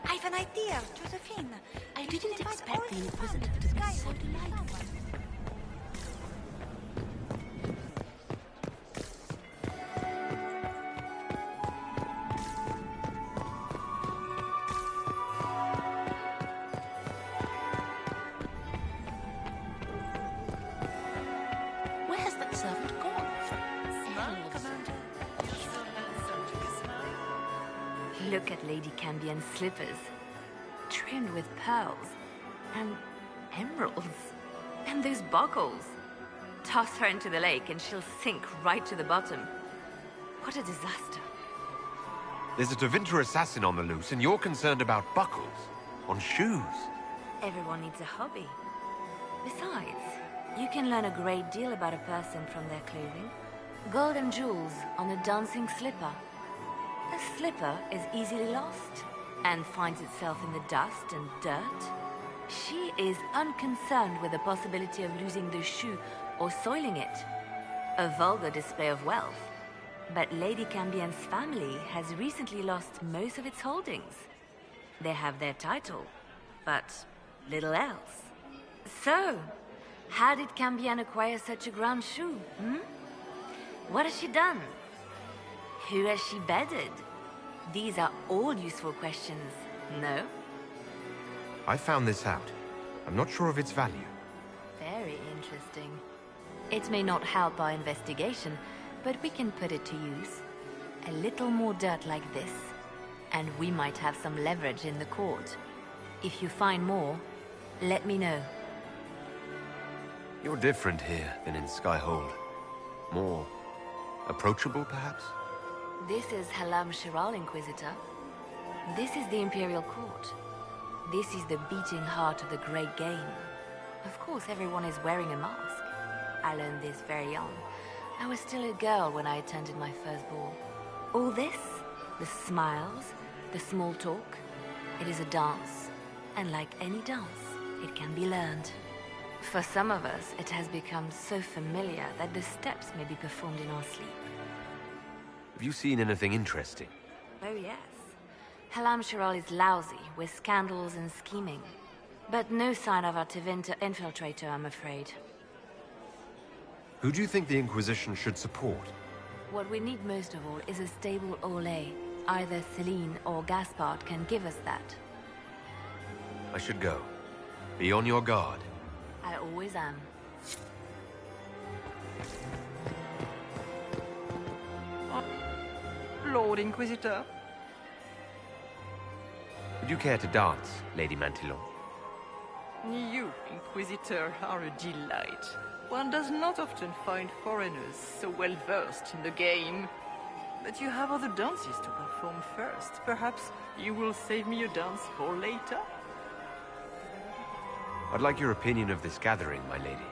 I have an idea, Josephine. I didn't expect the Inquisitor to be so delightful. Where has that servant gone? Look at Lady Cambion's slippers, trimmed with pearls and emeralds. And those buckles. Toss her into the lake and she'll sink right to the bottom. What a disaster. There's a Tevinter assassin on the loose, and you're concerned about buckles on shoes. Everyone needs a hobby. Besides, you can learn a great deal about a person from their clothing. Gold and jewels on a dancing slipper. A slipper is easily lost and finds itself in the dust and dirt. She is unconcerned with the possibility of losing the shoe or soiling it. A vulgar display of wealth. But Lady Cambien's family has recently lost most of its holdings. They have their title, but little else. So, how did Cambien acquire such a grand shoe, What has she done? Who has she bedded? These are all useful questions, no? I found this out. I'm not sure of its value. Very interesting. It may not help our investigation, but we can put it to use. A little more dirt like this, and we might have some leverage in the court. If you find more, let me know. You're different here than in Skyhold. More approachable, perhaps? This is Halam Shiral, Inquisitor. This is the Imperial Court. This is the beating heart of the Great Game. Of course, everyone is wearing a mask. I learned this very young. I was still a girl when I attended my first ball. All this, the smiles, the small talk, it is a dance. And like any dance, it can be learned. For some of us, it has become so familiar that the steps may be performed in our sleep. Have you seen anything interesting? Oh yes. Halam Shiral is lousy with scandals and scheming. But no sign of our Tevinter infiltrator, I'm afraid. Who do you think the Inquisition should support? What we need most of all is a stable Olay. Either Celine or Gaspard can give us that. I should go. Be on your guard. I always am. Lord Inquisitor. Would you care to dance, Lady Mantillon? You, Inquisitor, are a delight. One does not often find foreigners so well versed in the game. But you have other dances to perform first. Perhaps you will save me a dance for later? I'd like your opinion of this gathering, my lady.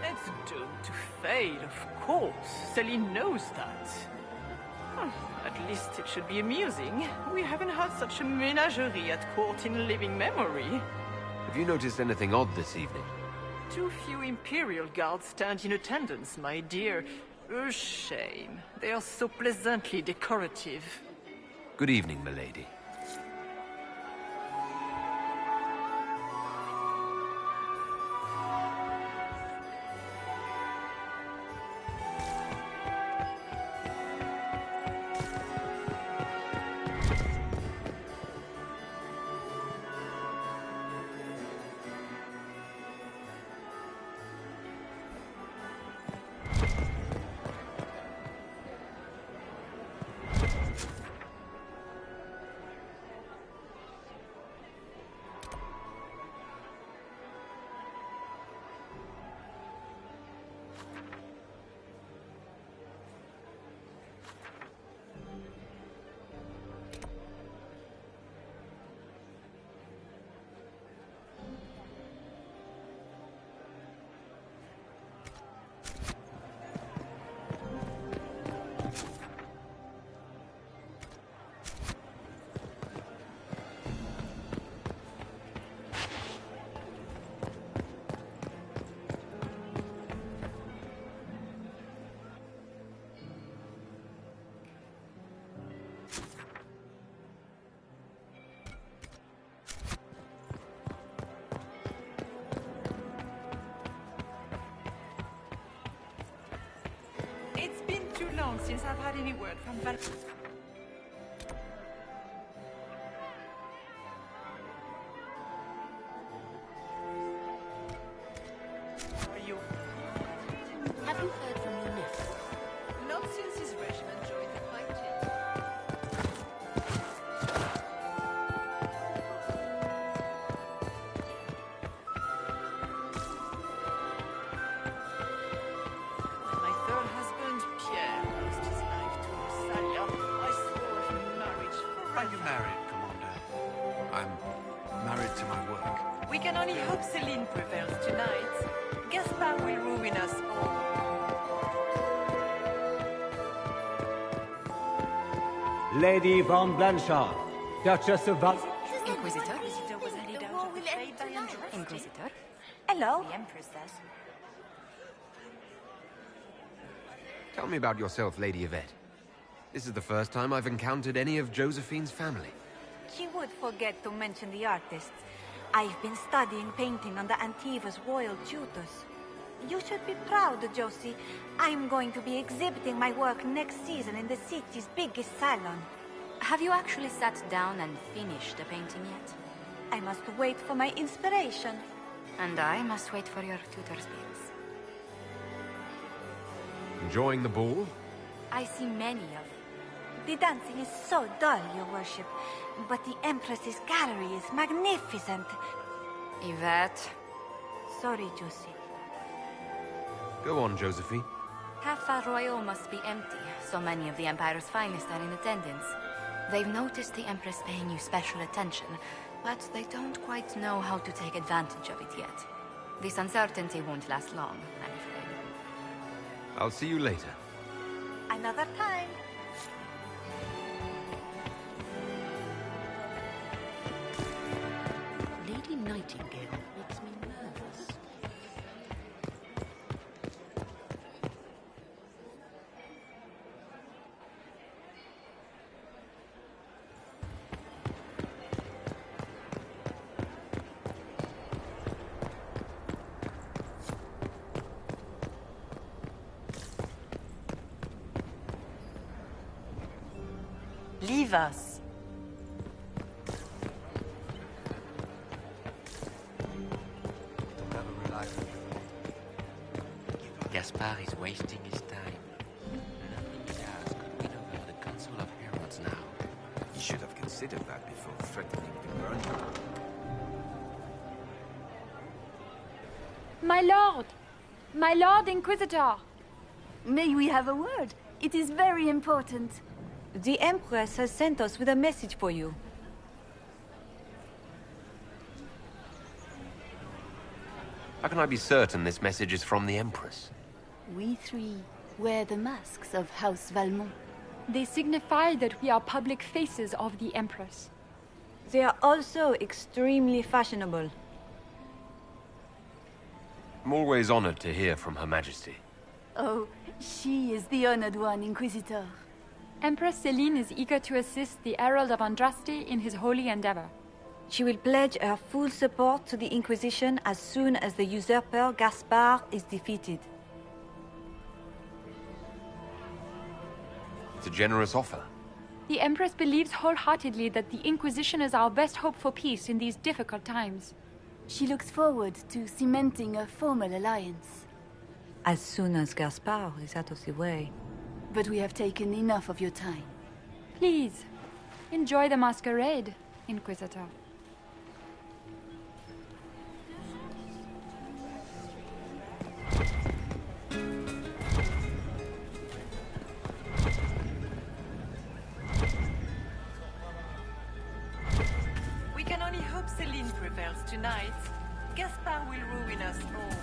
It's doomed to fail, of course. Celine knows that. At least it should be amusing. We haven't had such a menagerie at court in living memory. Have you noticed anything odd this evening? Too few Imperial guards stand in attendance, my dear. A shame. They are so pleasantly decorative. Good evening, milady. It's been too long since I've had any word from Val... Are you... Have you heard from your nephew? Not since his regiment joined the fight yet. My third husband, Pierre, lost his life to Salia. are you married, Commander? I'm married to my work. We can only hope Celine prevails tonight. Gaspard will ruin us all. Lady von Blanchard, Duchess of Val... Inquisitor? Inquisitor? Hello? The Empress says. Tell me about yourself, Lady Yvette. This is the first time I've encountered any of Josephine's family. She would forget to mention the artists. I've been studying painting under Antiva's royal tutors. You should be proud, Josie. I'm going to be exhibiting my work next season in the city's biggest salon. Have you actually sat down and finished the painting yet? I must wait for my inspiration. And I must wait for your tutor's bills. Enjoying the ball? I see many of them. The dancing is so dull, Your Worship. But the Empress's gallery is magnificent. Yvette. Sorry, Josie. Go on, Josephine. Half Royal must be empty. So many of the Empire's finest are in attendance. They've noticed the Empress paying you special attention, but they don't quite know how to take advantage of it yet. This uncertainty won't last long, I'm afraid. I'll see you later. Another time. Lady Nightingale makes me nervous. Leave us. Gaspard is wasting his time. Nothing he does could win over the Council of Heralds now. You should have considered that before threatening to burn him. My lord! My lord Inquisitor! May we have a word? It is very important. The Empress has sent us with a message for you. How can I be certain this message is from the Empress? We three wear the masks of House Valmont. They signify that we are public faces of the Empress. They are also extremely fashionable. I'm always honored to hear from Her Majesty. Oh, she is the honored one, Inquisitor. Empress Celine is eager to assist the Herald of Andraste in his holy endeavor. She will pledge her full support to the Inquisition as soon as the usurper Gaspard is defeated. It's a generous offer. The Empress believes wholeheartedly that the Inquisition is our best hope for peace in these difficult times. She looks forward to cementing a formal alliance. As soon as Gaspard is out of the way. But we have taken enough of your time. Please, enjoy the masquerade, Inquisitor. We can only hope Celine prevails tonight. Gaspard will ruin us all.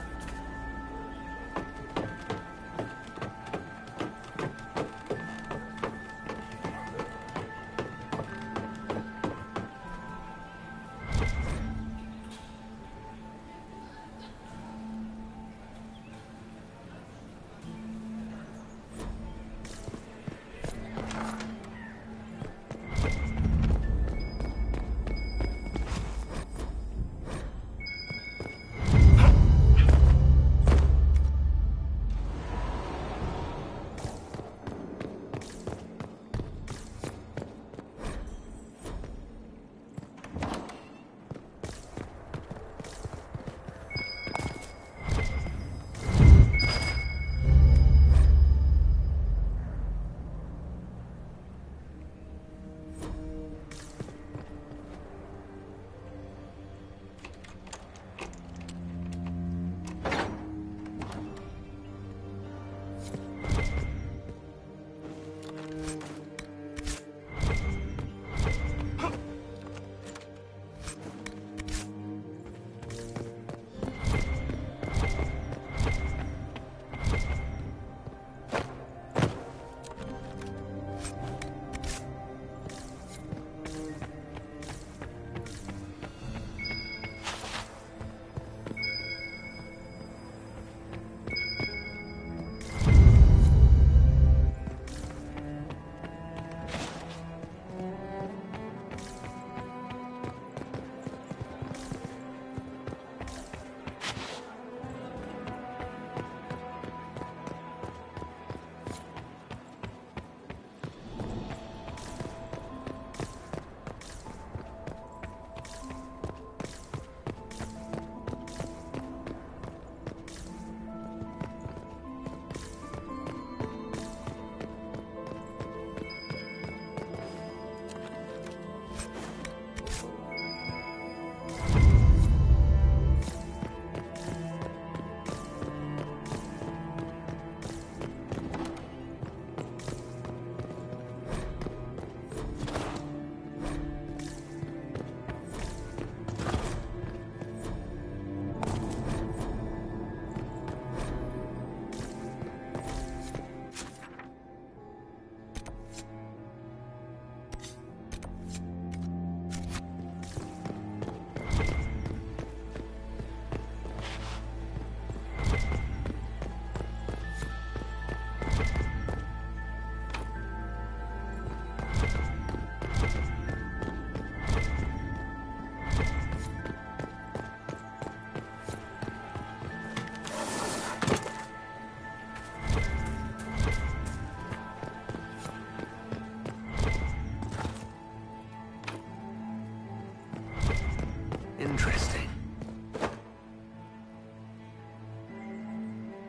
Interesting.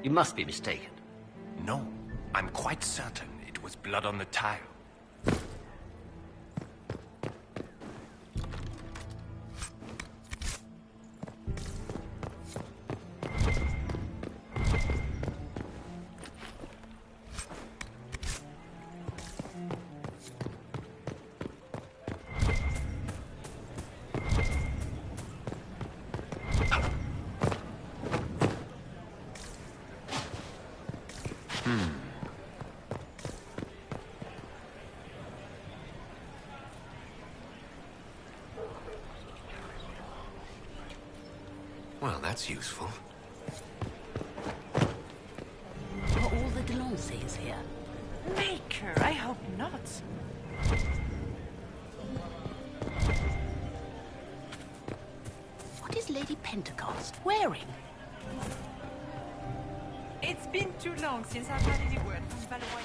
You must be mistaken. No, I'm quite certain it was blood on the tile. Well, that's useful. Are all the Delancey's here? Maker, I hope not. What is Lady Pentecost wearing? It's been too long since I've had any word from Valois.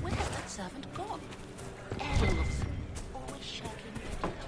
Where has that servant gone? Elves, always shirking their duties.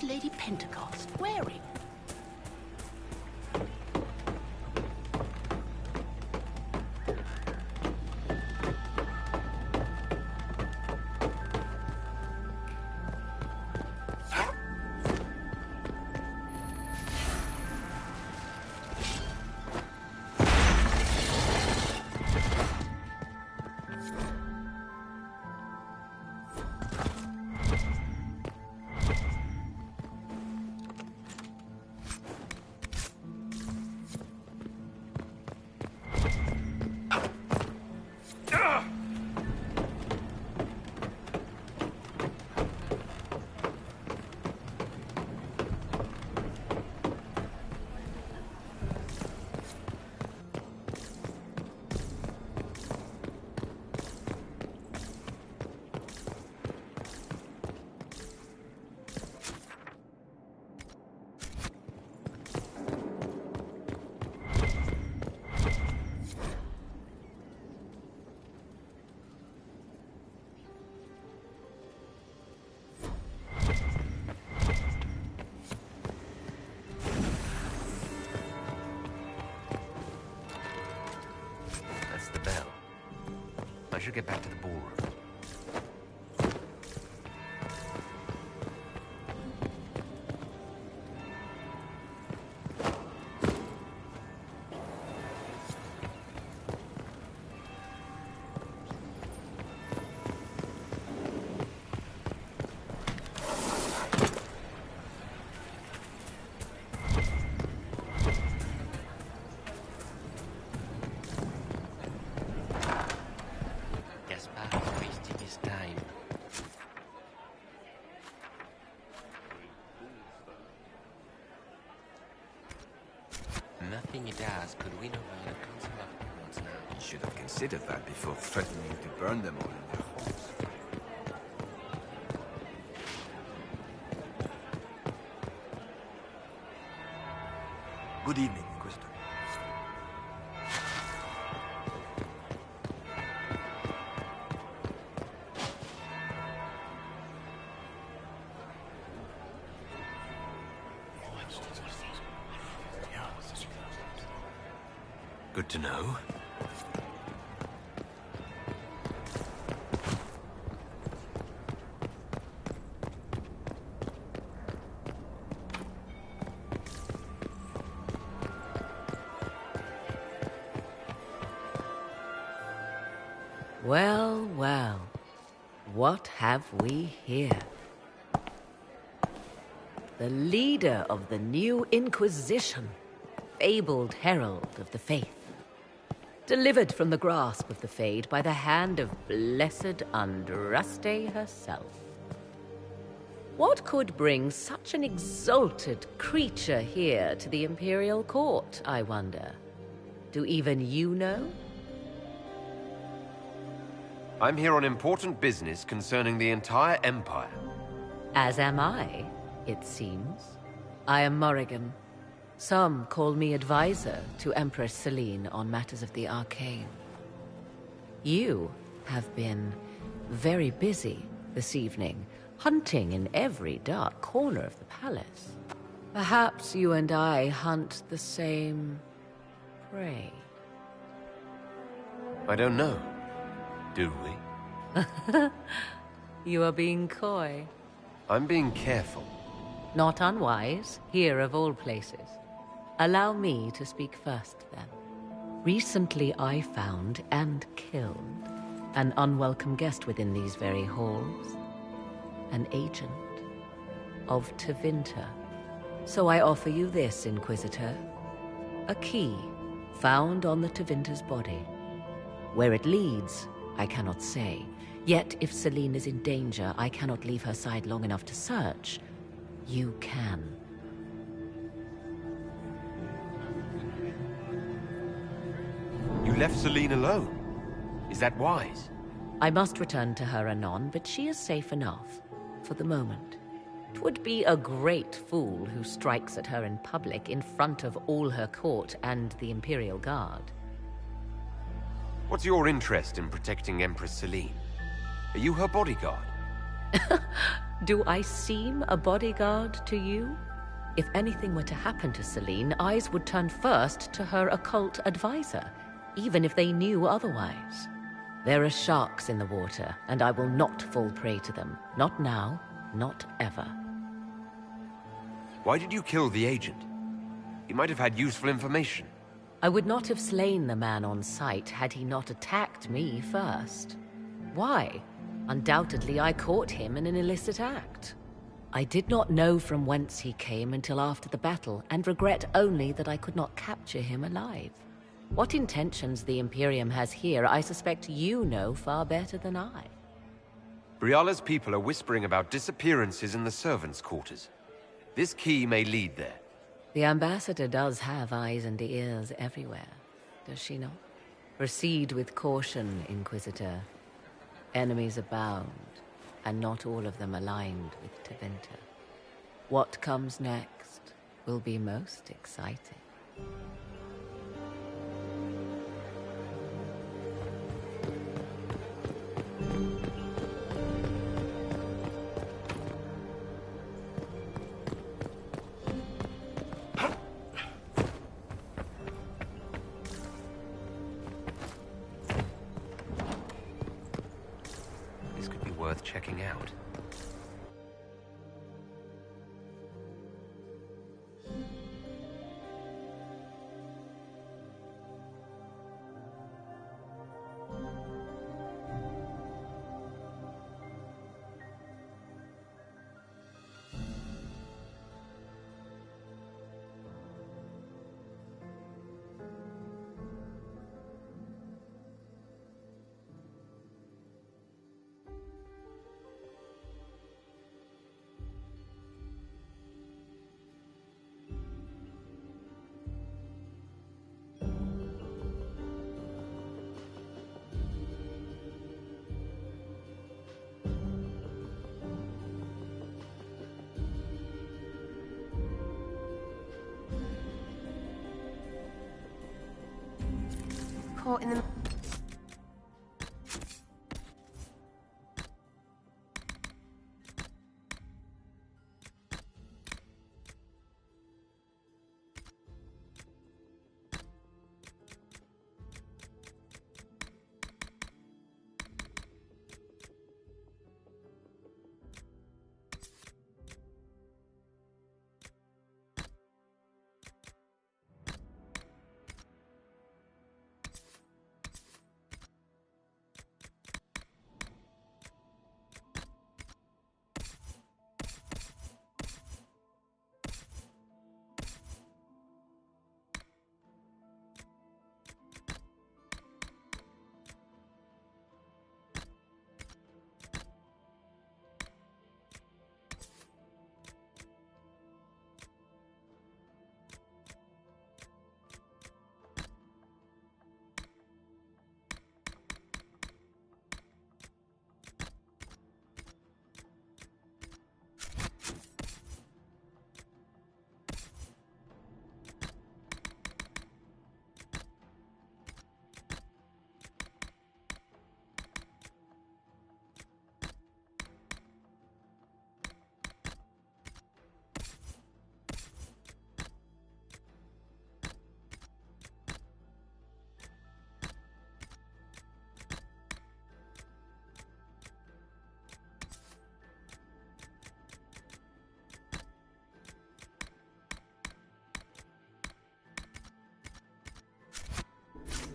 Lady Pentecost wearing? I should get back to the ballroom. Nothing he does could win over the Council of Heralds now. You should have considered that before threatening to burn them all in their homes. Good evening, Inquisitor. Good to know. Well, well. What have we here? The leader of the new Inquisition, fabled herald of the faith. Delivered from the grasp of the Fade by the hand of blessed Andraste herself. What could bring such an exalted creature here to the Imperial Court, I wonder? Do even you know? I'm here on important business concerning the entire Empire. As am I, it seems. I am Morrigan. Some call me advisor to Empress Celine on matters of the arcane. You have been very busy this evening, hunting in every dark corner of the palace. Perhaps you and I hunt the same prey. I don't know. Do we? You are being coy. I'm being careful. Not unwise, here of all places. Allow me to speak first, then. Recently I found and killed an unwelcome guest within these very halls. An agent of Tevinter. So I offer you this, Inquisitor. A key found on the Tevinter's body. Where it leads, I cannot say. Yet if Celine is in danger, I cannot leave her side long enough to search. You can. You left Celine alone. Is that wise? I must return to her anon, but she is safe enough. For the moment. 'Twould be a great fool who strikes at her in public in front of all her court and the Imperial Guard. What's your interest in protecting Empress Celine? Are you her bodyguard? Do I seem a bodyguard to you? If anything were to happen to Celine, eyes would turn first to her occult advisor, even if they knew otherwise. There are sharks in the water, and I will not fall prey to them. Not now, not ever. Why did you kill the agent? He might have had useful information. I would not have slain the man on sight had he not attacked me first. Why? Undoubtedly I caught him in an illicit act. I did not know from whence he came until after the battle, and regret only that I could not capture him alive. What intentions the Imperium has here, I suspect you know far better than I. Briala's people are whispering about disappearances in the servants' quarters. This key may lead there. The ambassador does have eyes and ears everywhere, does she not? Proceed with caution, Inquisitor. Enemies abound, and not all of them aligned with Tevinter. What comes next will be most exciting. Worth checking out. Caught in the...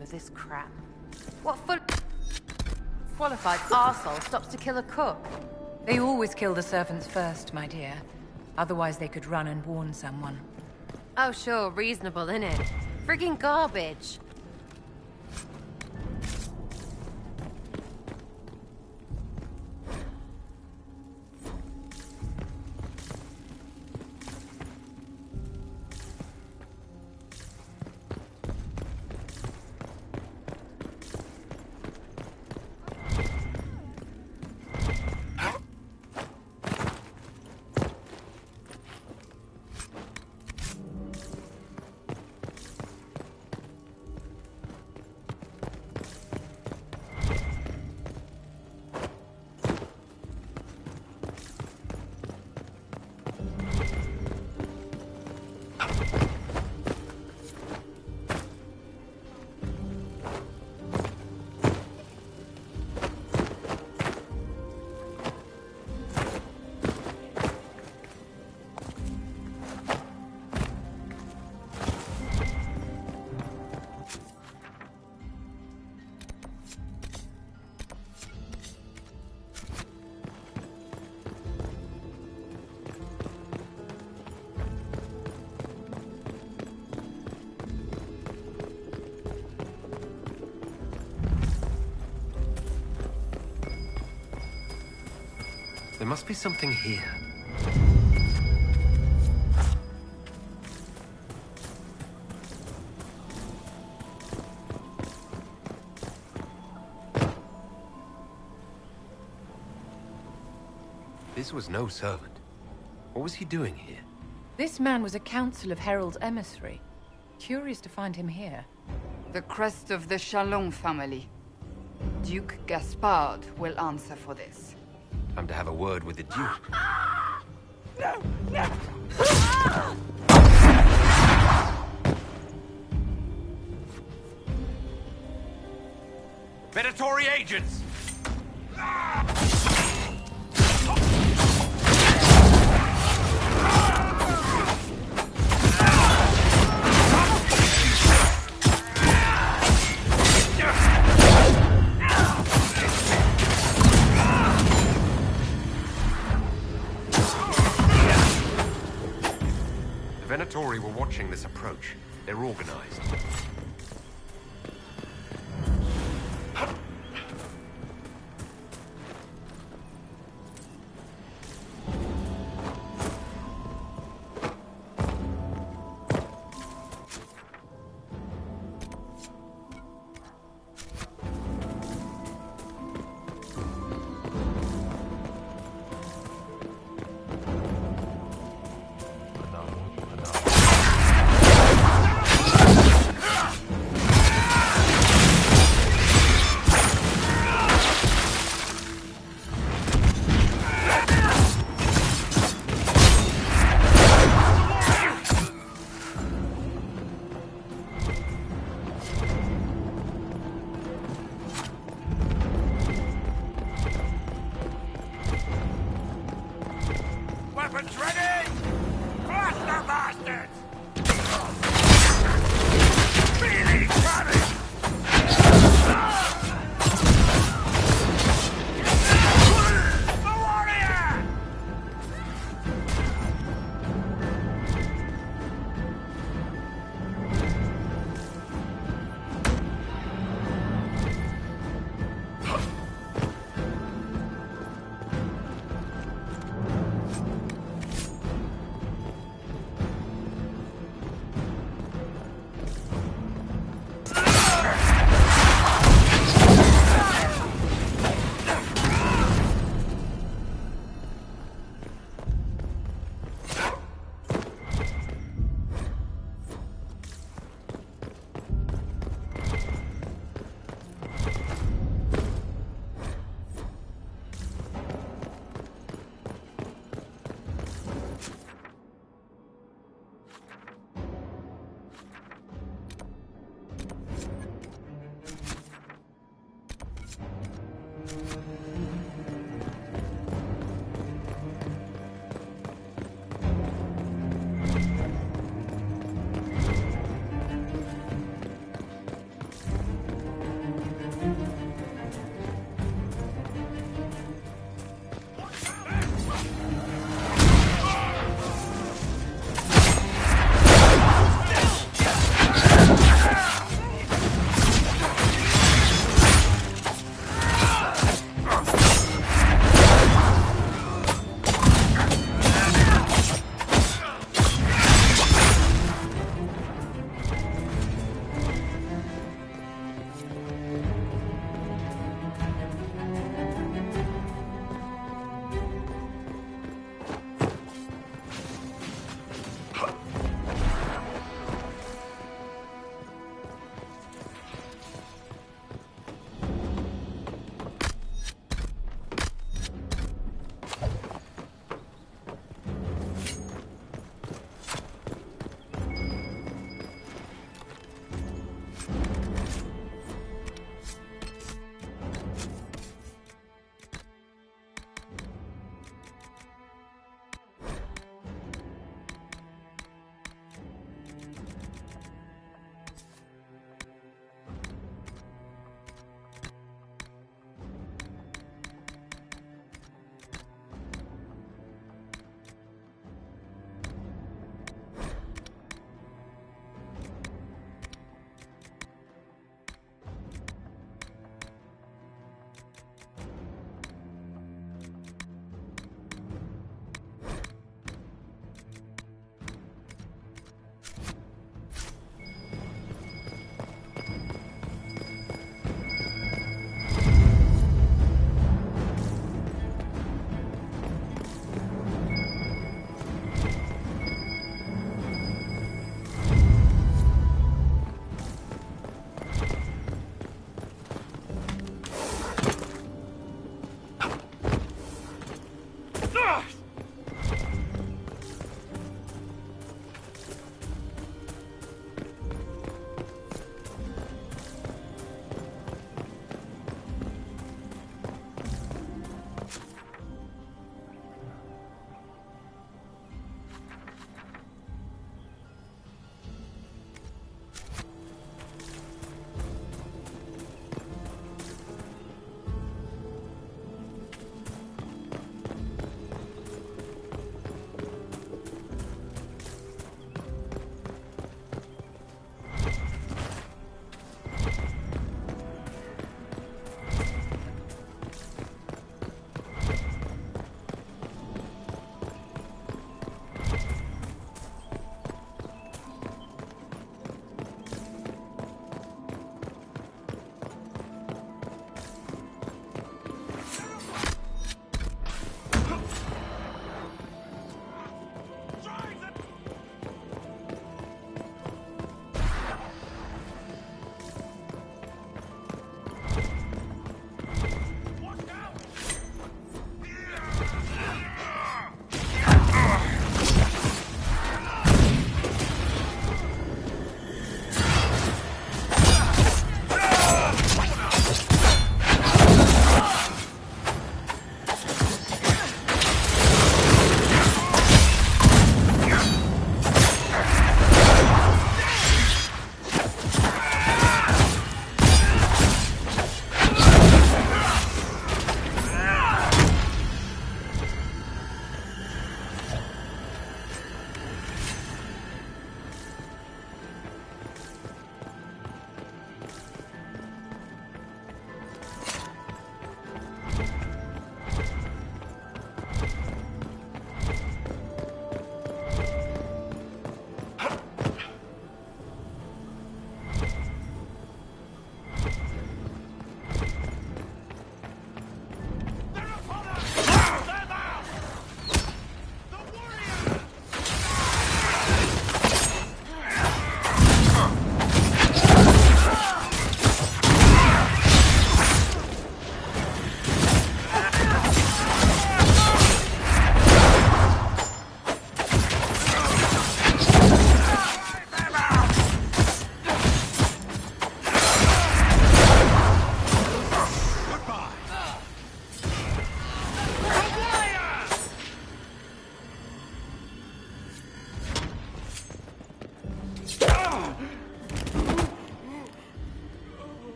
for this crap. What qualified arsehole stops to kill a cook? They always kill the servants first, my dear. Otherwise they could run and warn someone. Oh sure, reasonable, innit? Friggin' garbage. There must be something here. This was no servant. What was he doing here? This man was a council of Herald's emissary. Curious to find him here. The crest of the Chalon family. Duke Gaspard will answer for this. Time to have a word with the Duke. No! No! Predatory agents! The Venatori were watching this approach. They're organized.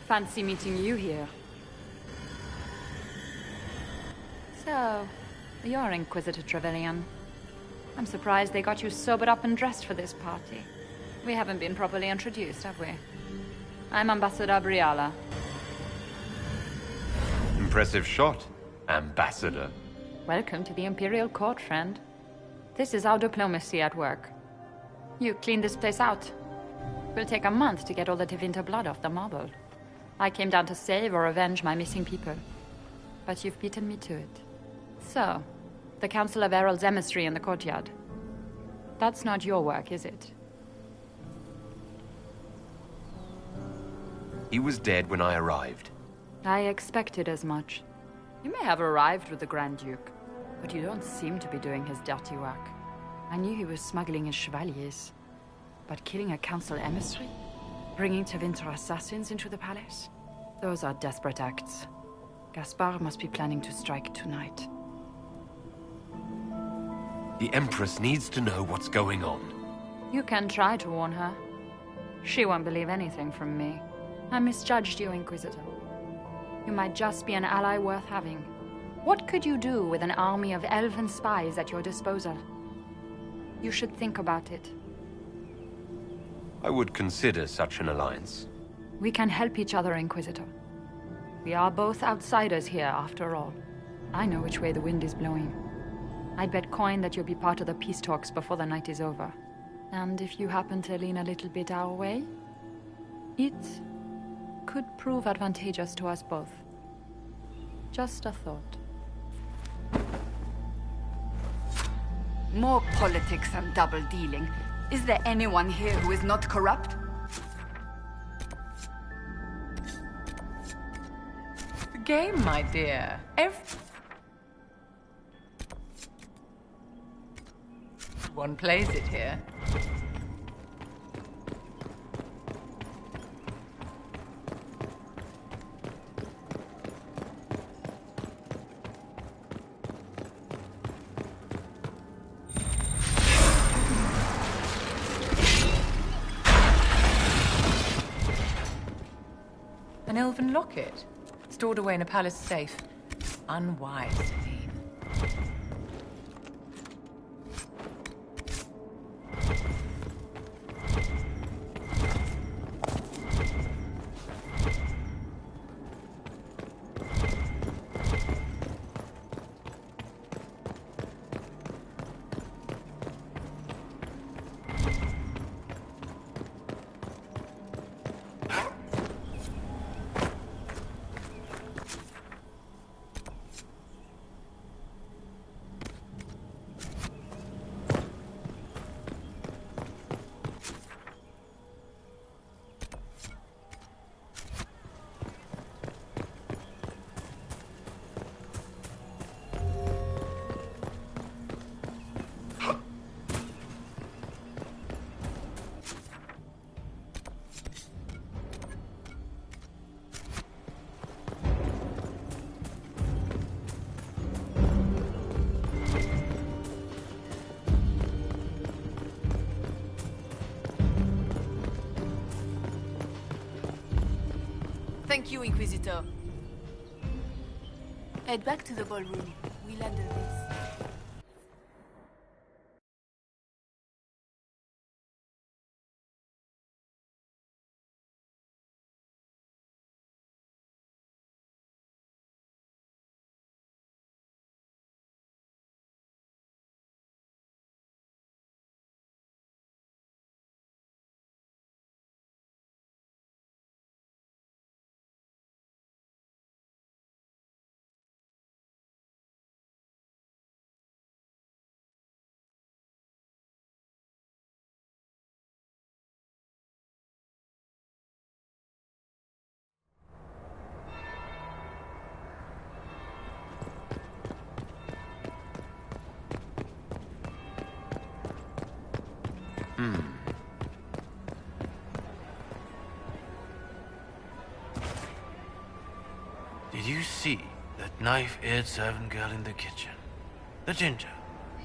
Fancy meeting you here. So, you're Inquisitor Trevelyan. I'm surprised they got you sobered up and dressed for this party. We haven't been properly introduced, have we? I'm Ambassador Briala. Impressive shot, Ambassador. Welcome to the Imperial Court, friend. This is our diplomacy at work. You clean this place out. Will take a month to get all the Tevinter blood off the marble. I came down to save or avenge my missing people. But you've beaten me to it. So, the Council of Herald's emissary in the courtyard. That's not your work, is it? He was dead when I arrived. I expected as much. You may have arrived with the Grand Duke, but you don't seem to be doing his dirty work. I knew he was smuggling his chevaliers. But killing a council emissary? Bringing Tevinter assassins into the palace? Those are desperate acts. Gaspard must be planning to strike tonight. The Empress needs to know what's going on. You can try to warn her. She won't believe anything from me. I misjudged you, Inquisitor. You might just be an ally worth having. What could you do with an army of elven spies at your disposal? You should think about it. I would consider such an alliance. We can help each other, Inquisitor. We are both outsiders here, after all. I know which way the wind is blowing. I'd bet coin that you'll be part of the peace talks before the night is over. And if you happen to lean a little bit our way, it could prove advantageous to us both. Just a thought. More politics and double-dealing. Is there anyone here who is not corrupt? The game, my dear. Everyone plays it here. An elven locket, stored away in a palace safe. Unwise, Sabine. Thank you, Inquisitor. Head back to the ballroom. We'll handle this. Did you see that knife-edged servant girl in the kitchen? The ginger.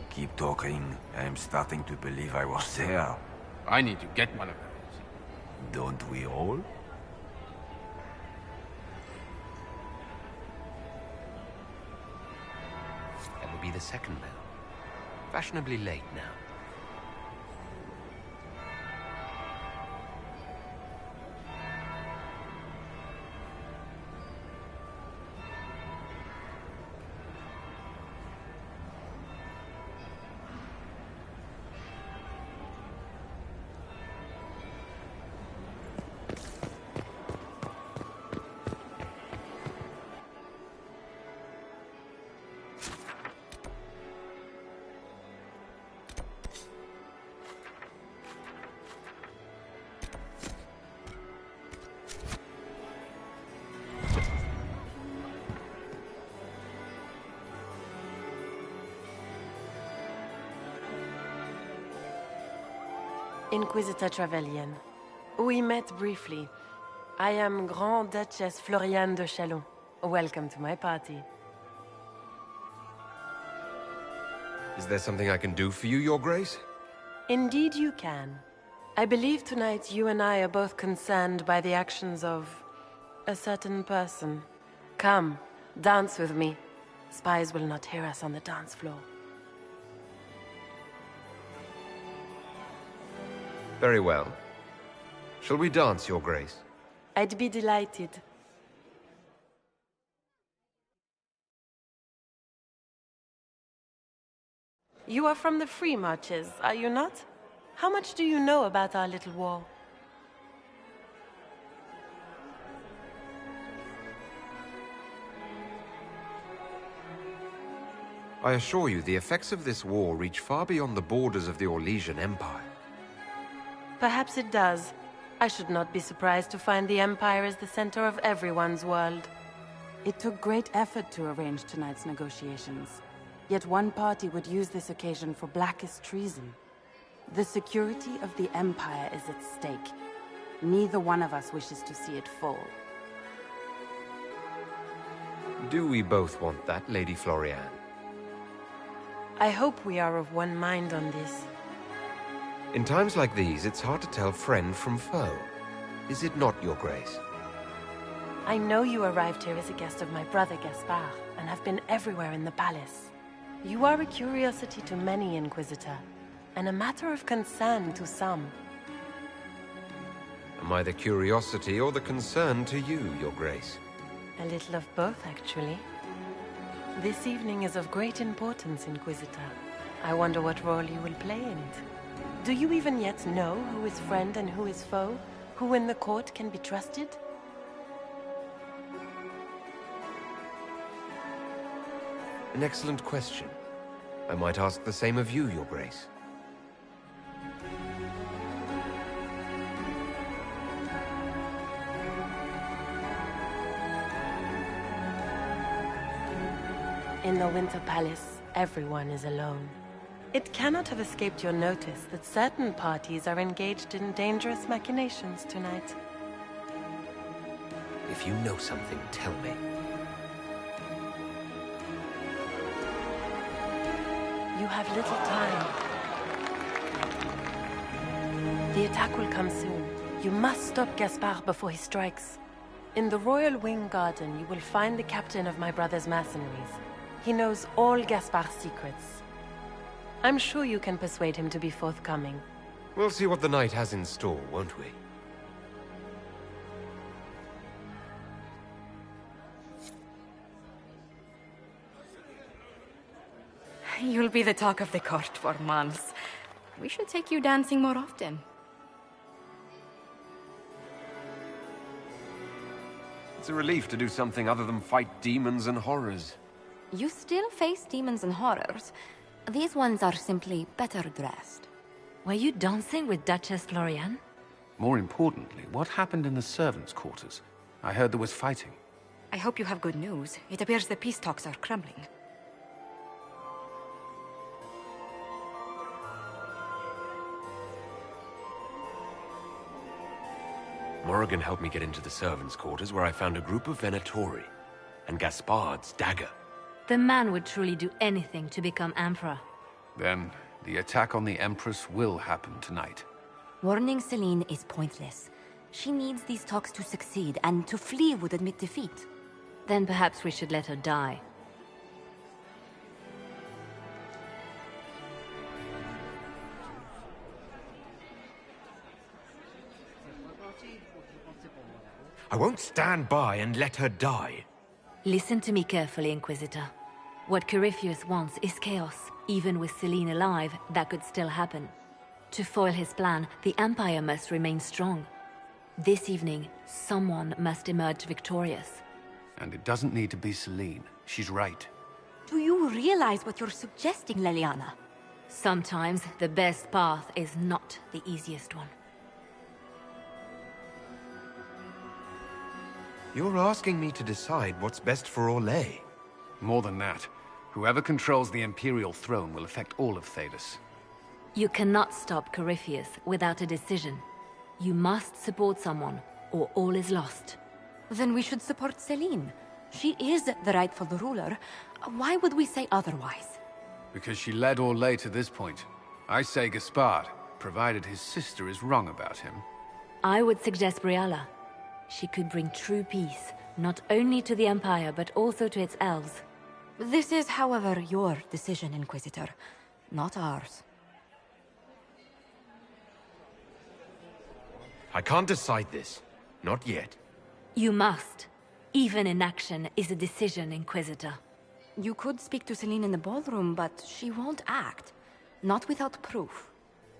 Keep talking. I'm starting to believe I was there. I need to get one of those. Don't we all? a second now. Fashionably late now. Inquisitor Trevelyan. We met briefly. I am Grand Duchess Floriane de Chalon. Welcome to my party. Is there something I can do for you, Your Grace? Indeed you can. I believe tonight you and I are both concerned by the actions of a certain person. Come, dance with me. Spies will not hear us on the dance floor. Very well. Shall we dance, Your Grace? I'd be delighted. You are from the Free Marches, are you not? How much do you know about our little war? I assure you, the effects of this war reach far beyond the borders of the Orlesian Empire. Perhaps it does. I should not be surprised to find the Empire is the center of everyone's world. It took great effort to arrange tonight's negotiations. Yet one party would use this occasion for blackest treason. The security of the Empire is at stake. Neither one of us wishes to see it fall. Do we both want that, Lady Floriane? I hope we are of one mind on this. In times like these, it's hard to tell friend from foe. Is it not, Your Grace? I know you arrived here as a guest of my brother Gaspard, and have been everywhere in the palace. You are a curiosity to many, Inquisitor, and a matter of concern to some. Am I the curiosity or the concern to you, Your Grace? A little of both, actually. This evening is of great importance, Inquisitor. I wonder what role you will play in it. Do you even yet know who is friend and who is foe? Who in the court can be trusted? An excellent question. I might ask the same of you, Your Grace. In the Winter Palace, everyone is alone. It cannot have escaped your notice that certain parties are engaged in dangerous machinations tonight. If you know something, tell me. You have little time. The attack will come soon. You must stop Gaspard before he strikes. In the Royal Wing Garden, you will find the captain of my brother's mercenaries. He knows all Gaspard's secrets. I'm sure you can persuade him to be forthcoming. We'll see what the night has in store, won't we? You'll be the talk of the court for months. We should take you dancing more often. It's a relief to do something other than fight demons and horrors. You still face demons and horrors. These ones are simply better dressed. Were you dancing with Duchess Floriane? More importantly, what happened in the servants' quarters? I heard there was fighting. I hope you have good news. It appears the peace talks are crumbling. Morrigan helped me get into the servants' quarters where I found a group of Venatori and Gaspard's dagger. The man would truly do anything to become Emperor. Then, the attack on the Empress will happen tonight. Warning Celine is pointless. She needs these talks to succeed, and to flee would admit defeat. Then perhaps we should let her die. I won't stand by and let her die. Listen to me carefully, Inquisitor. What Corypheus wants is chaos. Even with Selene alive, that could still happen. To foil his plan, the Empire must remain strong. This evening, someone must emerge victorious. And it doesn't need to be Selene. She's right. Do you realize what you're suggesting, Leliana? Sometimes the best path is not the easiest one. You're asking me to decide what's best for Orlais. More than that. Whoever controls the Imperial throne will affect all of Thedas. You cannot stop Corypheus without a decision. You must support someone, or all is lost. Then we should support Selene. She is the rightful ruler. Why would we say otherwise? Because she led Orlais to this point. I say Gaspard, provided his sister is wrong about him. I would suggest Briala. She could bring true peace, not only to the Empire, but also to its elves. This is, however, your decision, Inquisitor, not ours. I can't decide this. Not yet. You must. Even inaction is a decision, Inquisitor. You could speak to Selene in the ballroom, but she won't act. Not without proof.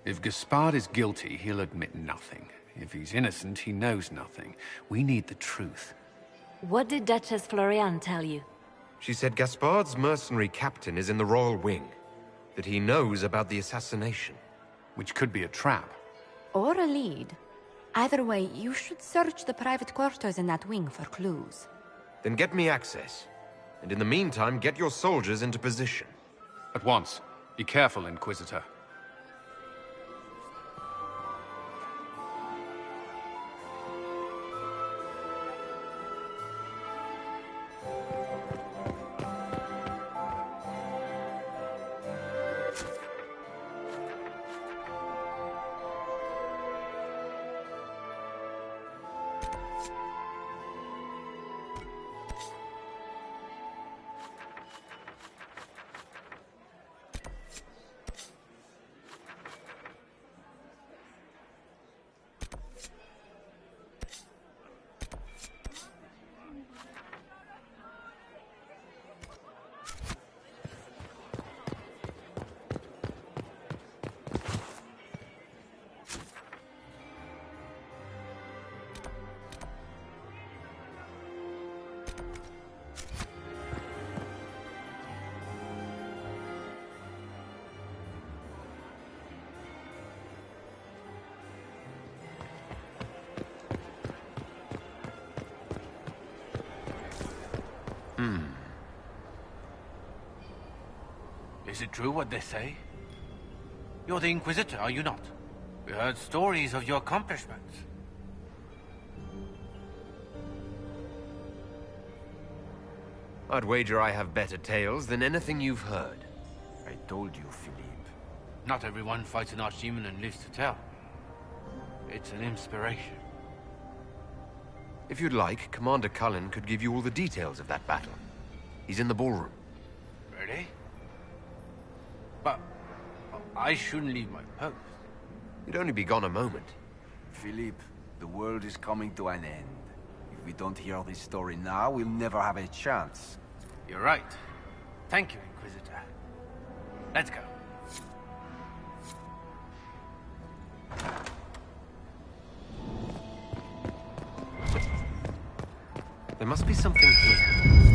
If Gaspard is guilty, he'll admit nothing. If he's innocent, he knows nothing. We need the truth. What did Duchess Florian tell you? She said Gaspard's mercenary captain is in the Royal Wing. That he knows about the assassination. Which could be a trap. Or a lead. Either way, you should search the private quarters in that wing for clues. Then get me access. And in the meantime, get your soldiers into position. At once. Be careful, Inquisitor. Is it true what they say? You're the Inquisitor, are you not? We heard stories of your accomplishments. I'd wager I have better tales than anything you've heard. I told you, Philippe. Not everyone fights an archdemon and lives to tell. It's an inspiration. If you'd like, Commander Cullen could give you all the details of that battle. He's in the ballroom. Really? But I shouldn't leave my post. You'd only be gone a moment. Philippe, the world is coming to an end. If we don't hear this story now, we'll never have a chance. You're right. Thank you, Inquisitor. Let's go. There must be something here.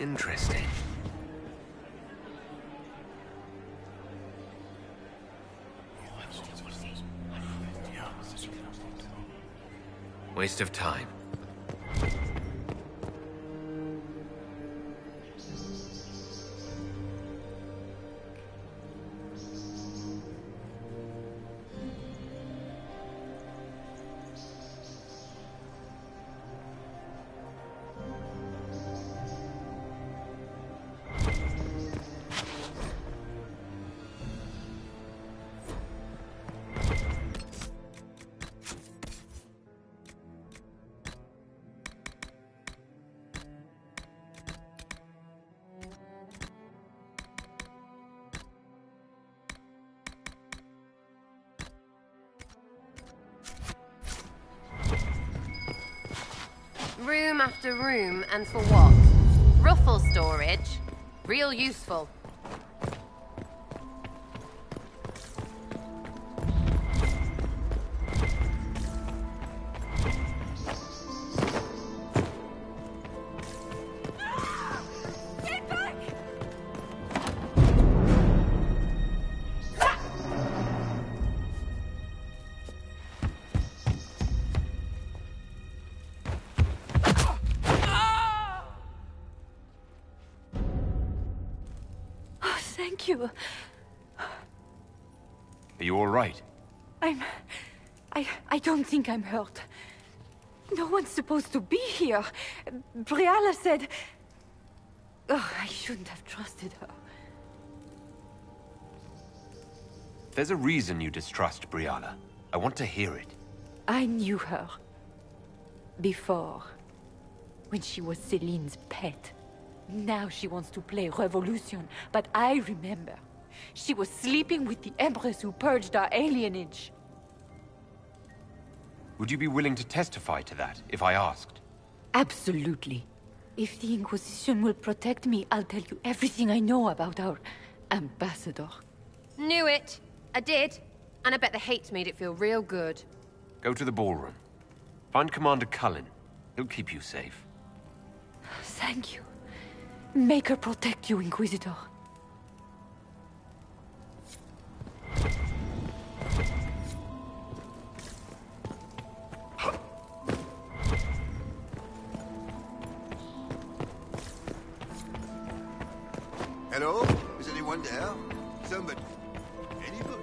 Interesting. Waste of time. Room after room, and for what? Ruffle storage. Real useful. Thank you. Are you all right? I don't think I'm hurt. No one's supposed to be here. Briala said... Oh, I shouldn't have trusted her. There's a reason you distrust Briala. I want to hear it. I knew her. Before. When she was Celine's pet. Now she wants to play revolution, but I remember. She was sleeping with the Empress who purged our alienage. Would you be willing to testify to that, if I asked? Absolutely. If the Inquisition will protect me, I'll tell you everything I know about our ambassador. Knew it. I did. And I bet the hate made it feel real good. Go to the ballroom. Find Commander Cullen. He'll keep you safe. Thank you. Make her protect you, Inquisitor. Hello? Is anyone there? Somebody. Anybody?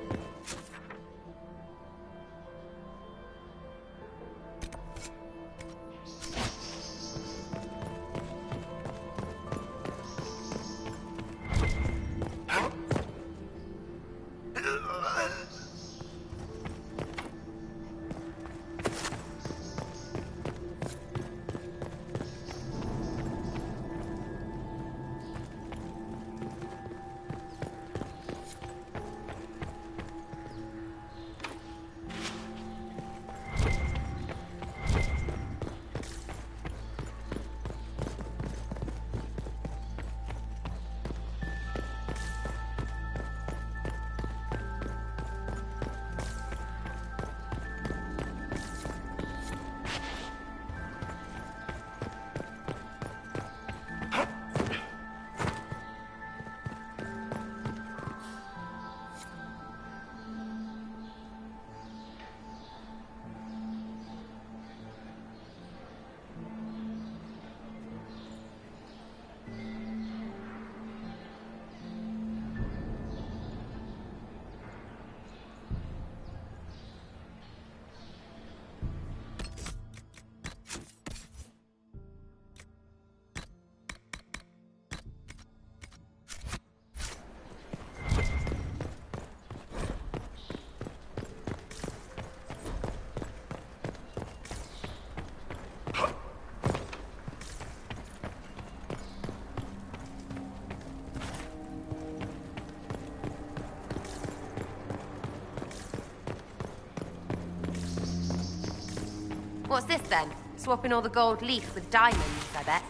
What's this then? Swapping all the gold leaf with diamonds, I bet.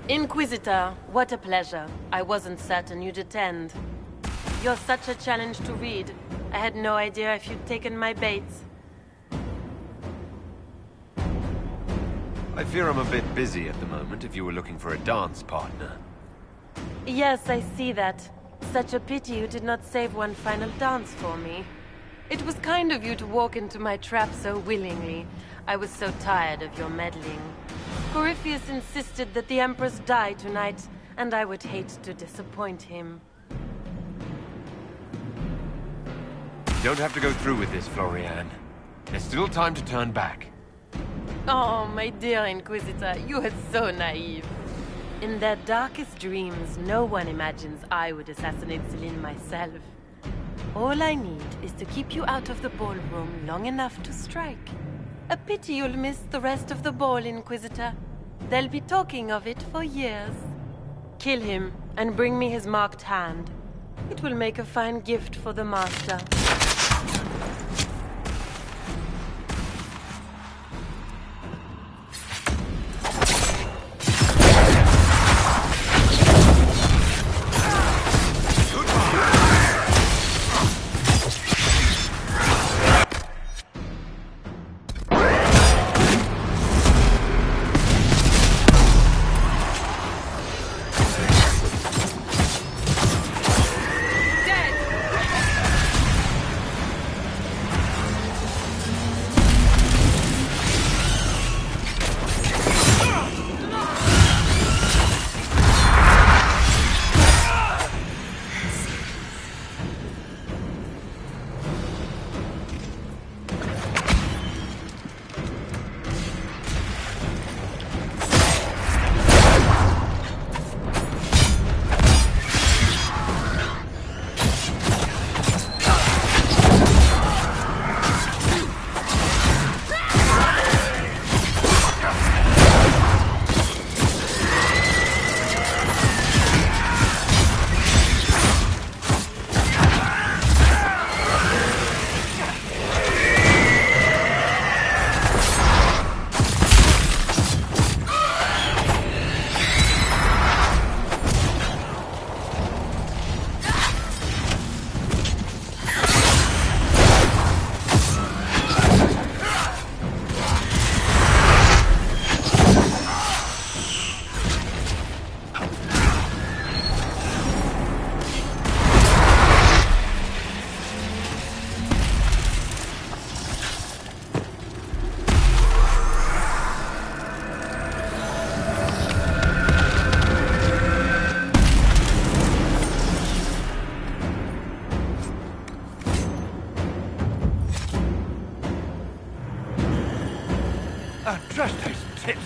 Inquisitor, what a pleasure. I wasn't certain you'd attend. You're such a challenge to read. I had no idea if you'd taken my bait. I fear I'm a bit busy at the moment if you were looking for a dance partner. Yes, I see that. Such a pity you did not save one final dance for me. It was kind of you to walk into my trap so willingly. I was so tired of your meddling. Corypheus insisted that the Empress die tonight, and I would hate to disappoint him. You don't have to go through with this, Florian. There's still time to turn back. Oh, my dear Inquisitor, you are so naive. In their darkest dreams, no one imagines I would assassinate Celine myself. All I need is to keep you out of the ballroom long enough to strike. A pity you'll miss the rest of the ball, Inquisitor. They'll be talking of it for years. Kill him, and bring me his marked hand. It will make a fine gift for the Master.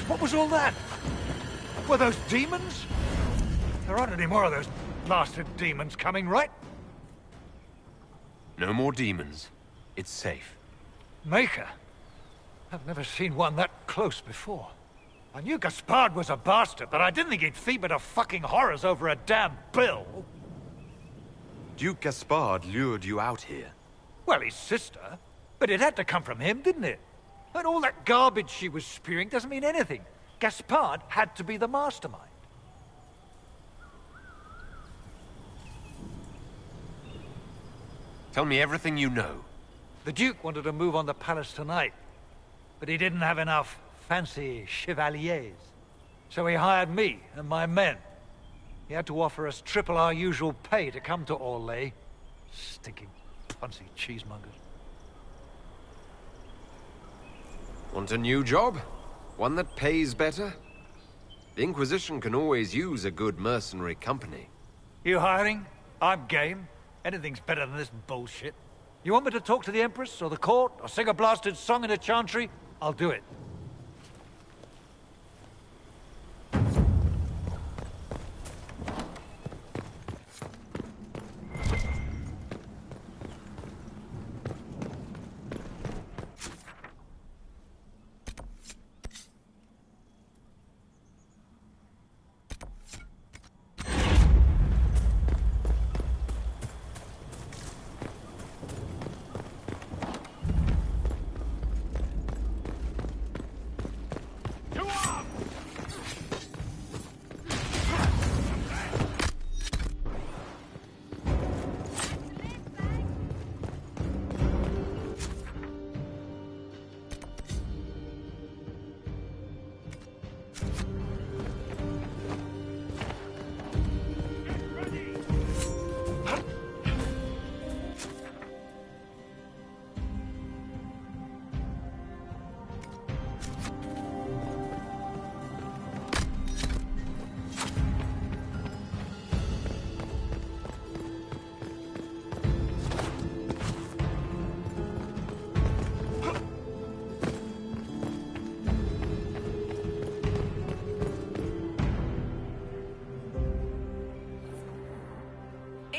What was all that? Were those demons? There aren't any more of those blasted demons coming, right? No more demons. It's safe. Maker? I've never seen one that close before. I knew Gaspard was a bastard, but I didn't think he'd feed to fucking horrors over a damn bill. Duke Gaspard lured you out here. Well, his sister. But it had to come from him, didn't it? And all that garbage she was spewing doesn't mean anything. Gaspard had to be the mastermind. Tell me everything you know. The Duke wanted to move on the palace tonight, but he didn't have enough fancy chevaliers. So he hired me and my men. He had to offer us triple our usual pay to come to Orlais. Stinking punsy cheesemongers. Want a new job? One that pays better? The Inquisition can always use a good mercenary company. You hiring? I'm game. Anything's better than this bullshit. You want me to talk to the Empress, or the court, or sing a blasted song in a chantry? I'll do it.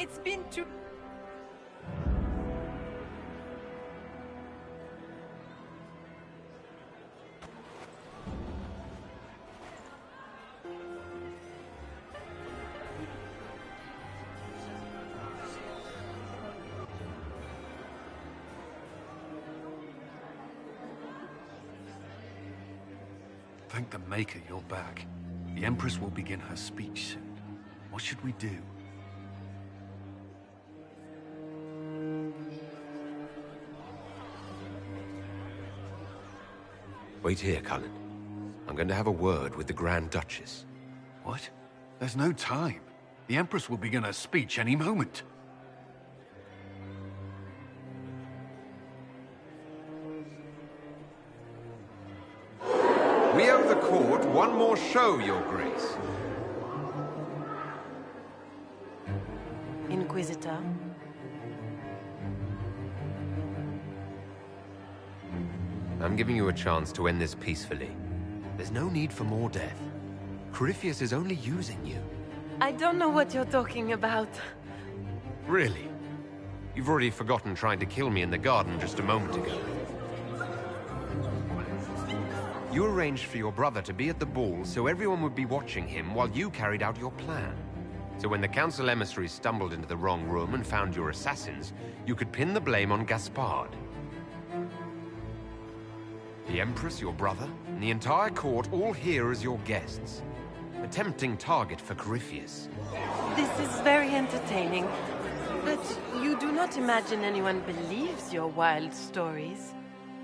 It's been too... Thank the Maker you're back. The Empress will begin her speech soon. What should we do? Wait here, Cullen. I'm going to have a word with the Grand Duchess. What? There's no time. The Empress will begin her speech any moment. We owe the court one more show, Your Grace. Inquisitor. I'm giving you a chance to end this peacefully. There's no need for more death. Corypheus is only using you. I don't know what you're talking about. Really? You've already forgotten trying to kill me in the garden just a moment ago. You arranged for your brother to be at the ball so everyone would be watching him while you carried out your plan. So when the council emissaries stumbled into the wrong room and found your assassins, you could pin the blame on Gaspard. The Empress, your brother, and the entire court all here as your guests. A tempting target for Corypheus. This is very entertaining. But you do not imagine anyone believes your wild stories?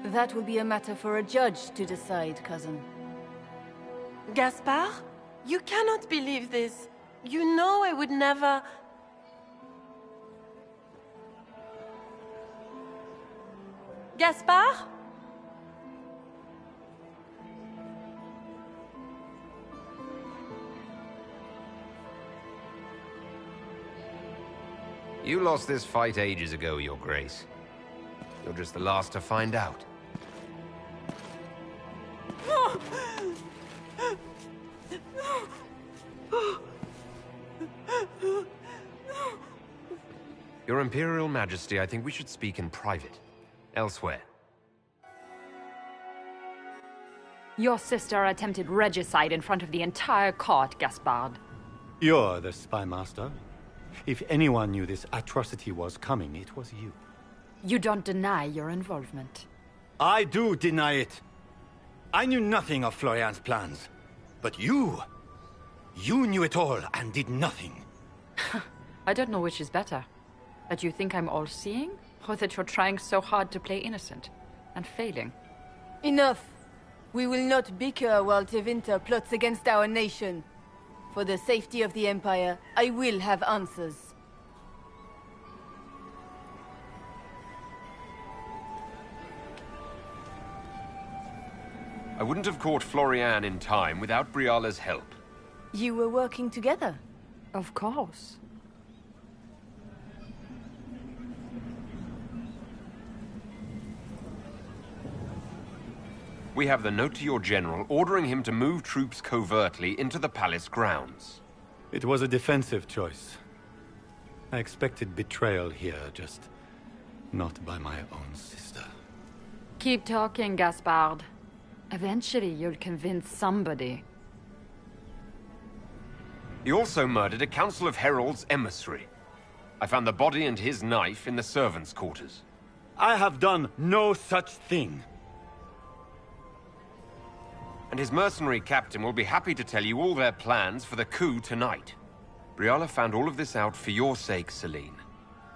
That will be a matter for a judge to decide, cousin. Gaspard? You cannot believe this. You know I would never... Gaspard? You lost this fight ages ago, Your Grace. You're just the last to find out. Your Imperial Majesty, I think we should speak in private. Elsewhere. Your sister attempted regicide in front of the entire court, Gaspard. You're the spy master. If anyone knew this atrocity was coming, it was you. You don't deny your involvement. I do deny it. I knew nothing of Florian's plans. But you knew it all and did nothing. I don't know which is better. That you think I'm all-seeing, or that you're trying so hard to play innocent, and failing. Enough! We will not bicker while Tevinter plots against our nation. For the safety of the Empire, I will have answers. I wouldn't have caught Florian in time without Briala's help. You were working together? Of course. We have the note to your general ordering him to move troops covertly into the palace grounds. It was a defensive choice. I expected betrayal here, just not by my own sister. Keep talking, Gaspard. Eventually, you'll convince somebody. He also murdered a Council of Heralds emissary. I found the body and his knife in the servants' quarters. I have done no such thing. And his mercenary captain will be happy to tell you all their plans for the coup tonight. Briala found all of this out for your sake, Celine.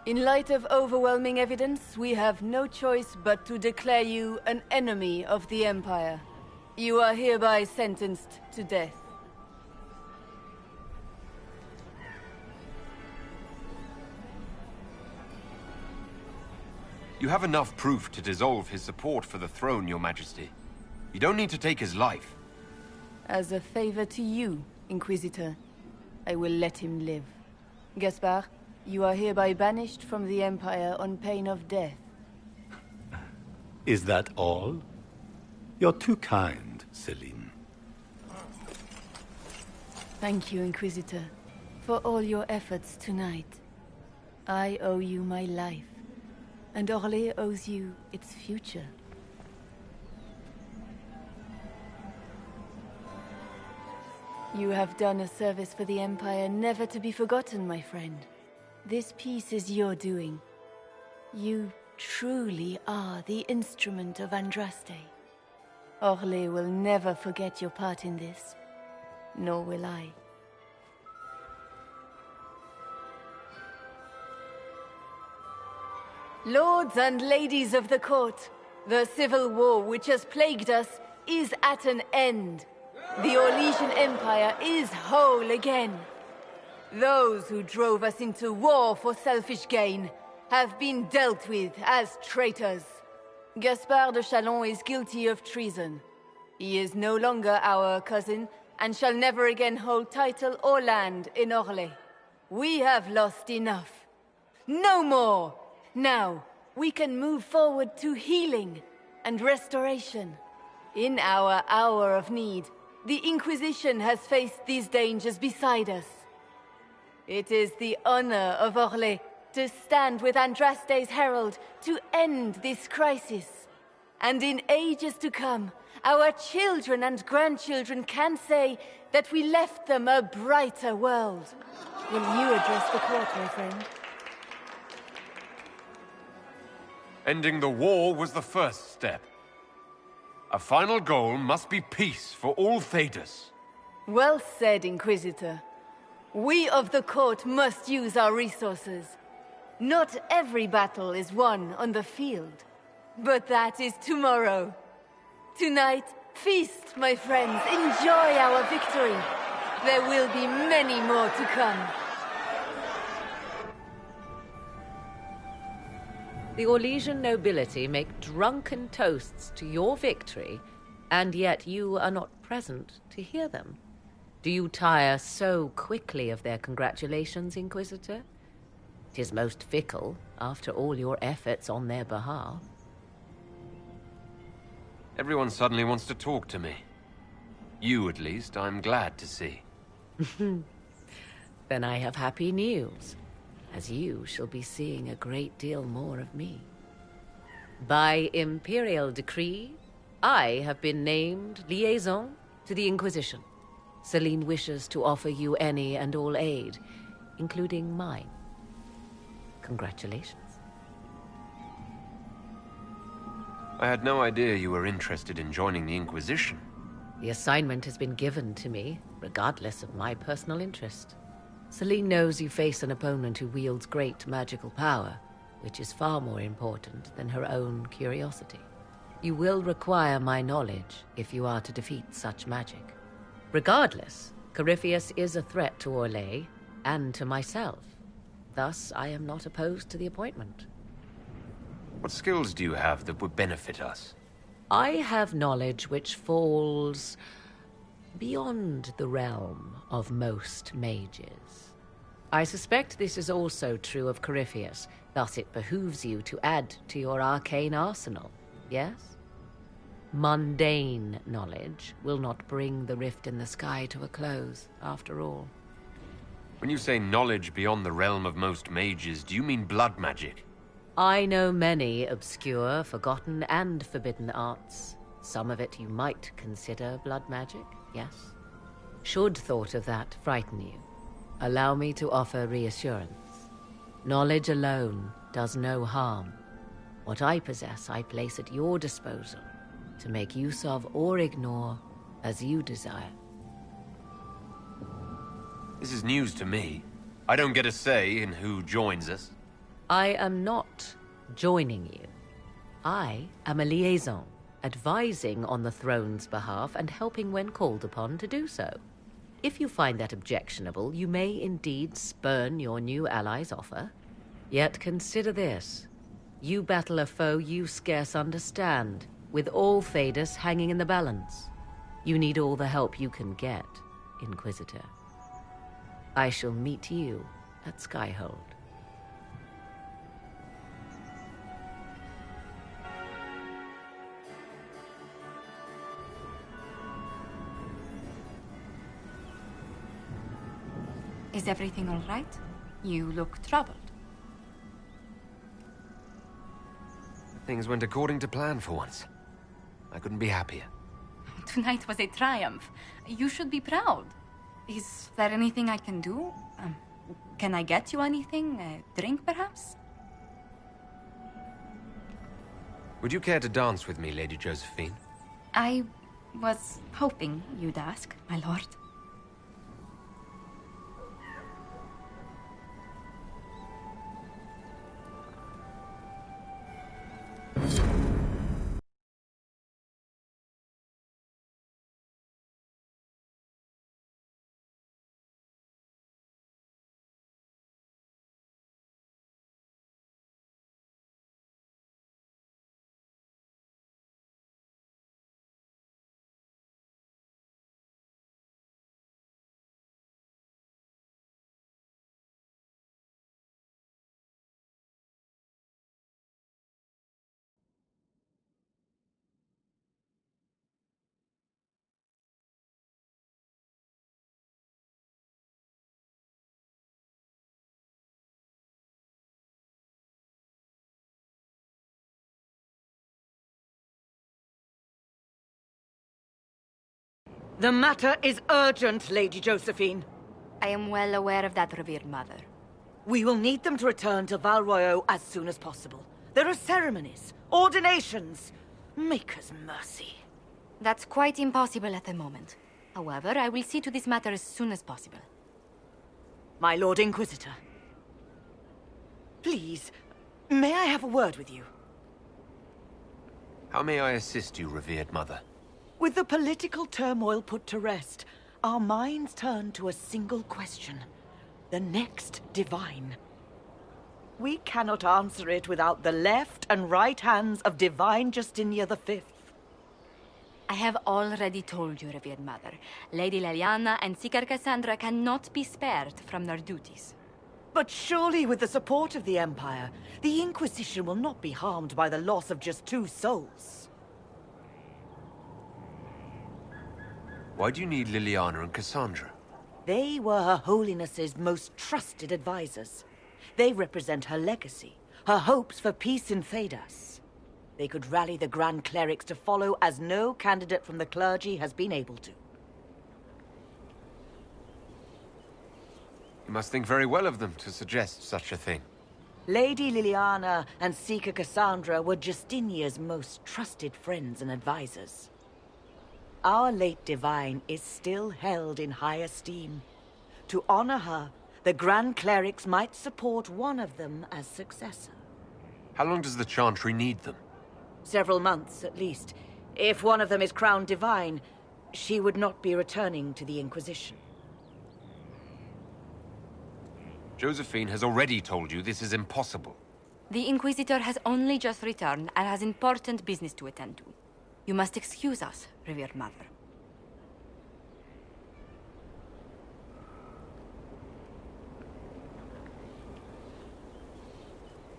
In light of overwhelming evidence, we have no choice but to declare you an enemy of the Empire. You are hereby sentenced to death. You have enough proof to dissolve his support for the throne, Your Majesty. You don't need to take his life. As a favor to you, Inquisitor, I will let him live. Gaspard, you are hereby banished from the Empire on pain of death. Is that all? You're too kind, Celine. Thank you, Inquisitor, for all your efforts tonight. I owe you my life, and Orlais owes you its future. You have done a service for the Empire never to be forgotten, my friend. This piece is your doing. You truly are the instrument of Andraste. Orlais will never forget your part in this, nor will I. Lords and ladies of the court, the civil war which has plagued us is at an end. The Orlesian Empire is whole again. Those who drove us into war for selfish gain have been dealt with as traitors. Gaspard de Chalon is guilty of treason. He is no longer our cousin and shall never again hold title or land in Orlais. We have lost enough. No more! Now, we can move forward to healing and restoration. In our hour of need, the Inquisition has faced these dangers beside us. It is the honor of Orlais to stand with Andraste's herald to end this crisis. And in ages to come, our children and grandchildren can say that we left them a brighter world. Will you address the court, my friend? Ending the war was the first step. A final goal must be peace for all Thedas. Well said, Inquisitor. We of the court must use our resources. Not every battle is won on the field, but that is tomorrow. Tonight, feast, my friends. Enjoy our victory. There will be many more to come. The Orlesian nobility make drunken toasts to your victory, and yet you are not present to hear them. Do you tire so quickly of their congratulations, Inquisitor? 'Tis most fickle, after all your efforts on their behalf. Everyone suddenly wants to talk to me. You, at least, I'm glad to see. Then I have happy news, as you shall be seeing a great deal more of me. By imperial decree, I have been named liaison to the Inquisition. Celine wishes to offer you any and all aid, including mine. Congratulations. I had no idea you were interested in joining the Inquisition. The assignment has been given to me, regardless of my personal interest. Celine knows you face an opponent who wields great magical power, which is far more important than her own curiosity. You will require my knowledge if you are to defeat such magic. Regardless, Corypheus is a threat to Orlais and to myself. Thus, I am not opposed to the appointment. What skills do you have that would benefit us? I have knowledge which falls beyond the realm of most mages. I suspect this is also true of Corypheus, thus it behooves you to add to your arcane arsenal, yes? Mundane knowledge will not bring the rift in the sky to a close, after all. When you say knowledge beyond the realm of most mages, do you mean blood magic? I know many obscure, forgotten, and forbidden arts. Some of it you might consider blood magic, yes? Should thought of that frighten you, allow me to offer reassurance. Knowledge alone does no harm. What I possess I place at your disposal, to make use of or ignore as you desire. This is news to me. I don't get a say in who joins us. I am not joining you. I am a liaison, advising on the throne's behalf and helping when called upon to do so. If you find that objectionable, you may indeed spurn your new ally's offer. Yet consider this. You battle a foe you scarce understand, with all Thedas hanging in the balance. You need all the help you can get, Inquisitor. I shall meet you at Skyhold. Is everything all right? You look troubled. Things went according to plan for once. I couldn't be happier. Tonight was a triumph. You should be proud. Is there anything I can do? Can I get you anything? A drink, perhaps? Would you care to dance with me, Lady Josephine? I was hoping you'd ask, my lord. The matter is urgent, Lady Josephine. I am well aware of that, revered mother. We will need them to return to Val Royeaux as soon as possible. There are ceremonies, ordinations. Maker's mercy. That's quite impossible at the moment. However, I will see to this matter as soon as possible. My Lord Inquisitor. Please, may I have a word with you? How may I assist you, revered mother? With the political turmoil put to rest, our minds turn to a single question. The next divine. We cannot answer it without the left and right hands of Divine Justinia V. I have already told you, revered mother. Lady Leliana and Seeker Cassandra cannot be spared from their duties. But surely with the support of the Empire, the Inquisition will not be harmed by the loss of just 2 souls. Why do you need Liliana and Cassandra? They were Her Holiness's most trusted advisors. They represent her legacy, her hopes for peace in Thedas. They could rally the Grand Clerics to follow as no candidate from the clergy has been able to. You must think very well of them to suggest such a thing. Lady Liliana and Seeker Cassandra were Justinia's most trusted friends and advisors. Our late divine is still held in high esteem. To honor her, the Grand Clerics might support one of them as successor. How long does the Chantry need them? Several months, at least. If one of them is crowned divine, she would not be returning to the Inquisition. Josephine has already told you this is impossible. The Inquisitor has only just returned and has important business to attend to. You must excuse us, revered mother.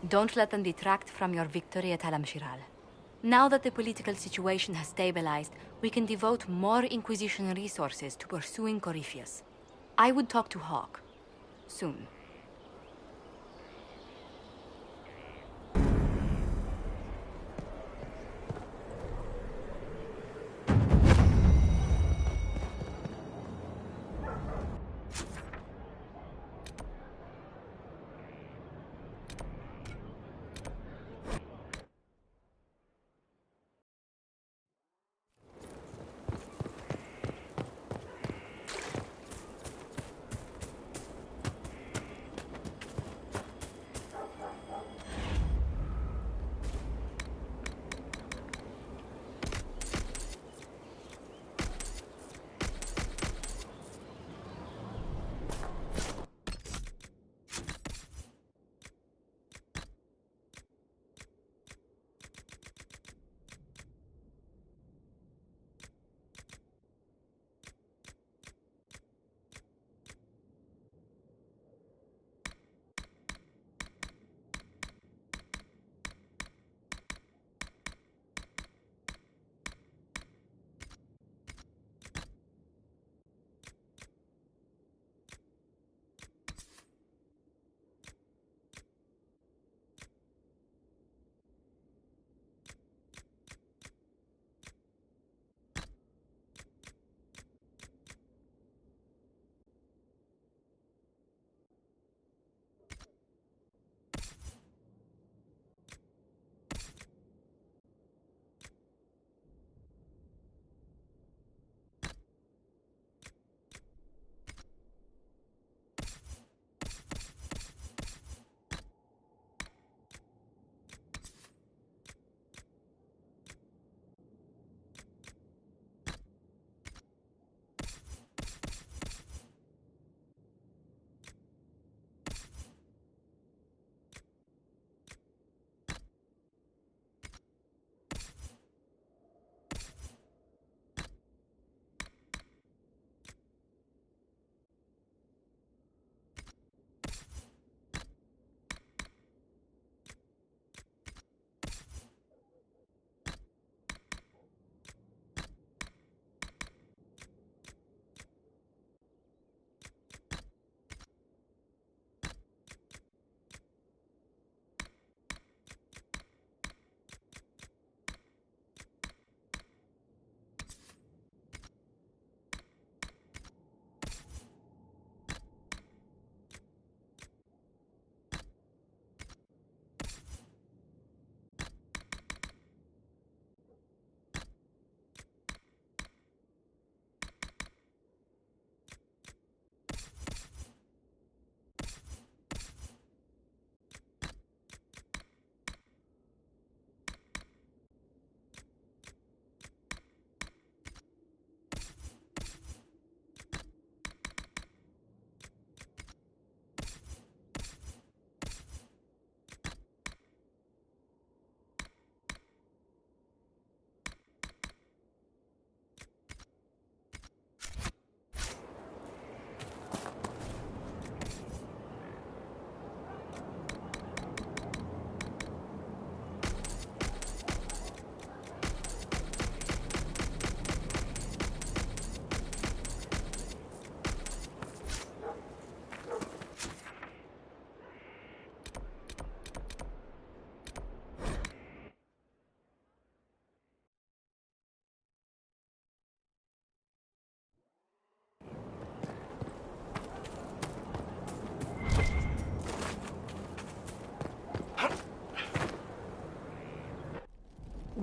Don't let them detract from your victory at Alam-Shiral. Now that the political situation has stabilized, we can devote more Inquisition resources to pursuing Corypheus. I would talk to Hawke. Soon.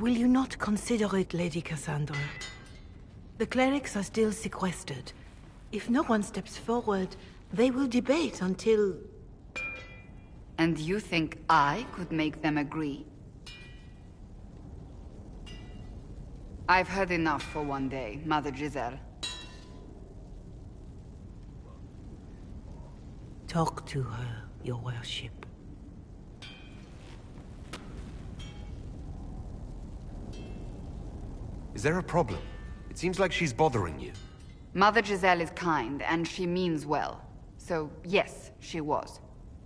Will you not consider it, Lady Cassandra? The clerics are still sequestered. If no one steps forward, they will debate until... And you think I could make them agree? I've heard enough for one day, Mother Giselle. Talk to her, your worship. Is there a problem? It seems like she's bothering you. Mother Giselle is kind, and she means well. So, yes, she was.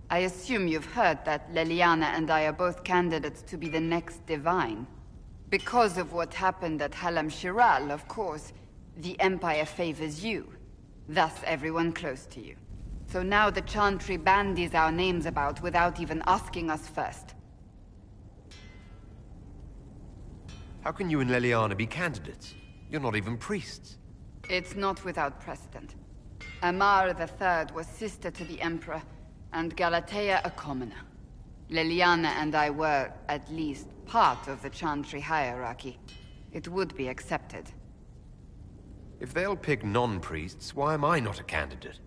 I assume you've heard that Leliana and I are both candidates to be the next Divine. Because of what happened at Halam Shiral, of course, the Empire favors you. Thus, everyone close to you. So now the Chantry bandies our names about without even asking us first. How can you and Leliana be candidates? You're not even priests. It's not without precedent. Amar III was sister to the Emperor, and Galatea a commoner. Leliana and I were, at least, part of the Chantry hierarchy. It would be accepted. If they'll pick non-priests, why am I not a candidate?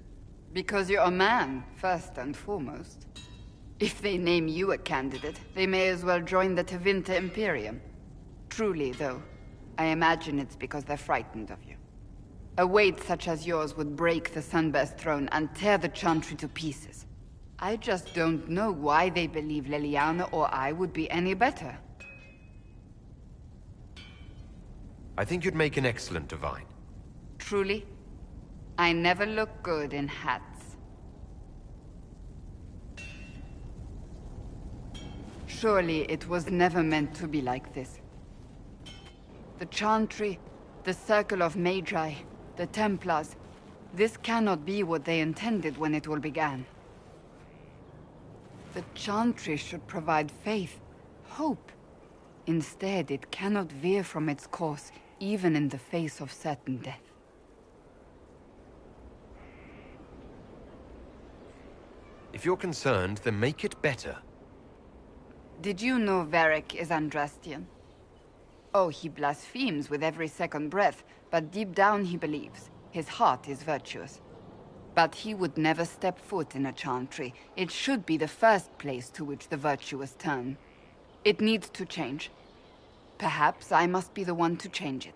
Because you're a man, first and foremost. If they name you a candidate, they may as well join the Tevinter Imperium. Truly, though, I imagine it's because they're frightened of you. A weight such as yours would break the Sunburst throne and tear the Chantry to pieces. I just don't know why they believe Leliana or I would be any better. I think you'd make an excellent Divine. Truly? I never look good in hats. Surely it was never meant to be like this. The Chantry, the Circle of Magi, the Templars. This cannot be what they intended when it all began. The Chantry should provide faith, hope. Instead, it cannot veer from its course, even in the face of certain death. If you're concerned, then make it better. Did you know Varric is Andrastian? Oh, he blasphemes with every second breath, but deep down he believes. His heart is virtuous. But he would never step foot in a Chantry. It should be the first place to which the virtuous turn. It needs to change. Perhaps I must be the one to change it.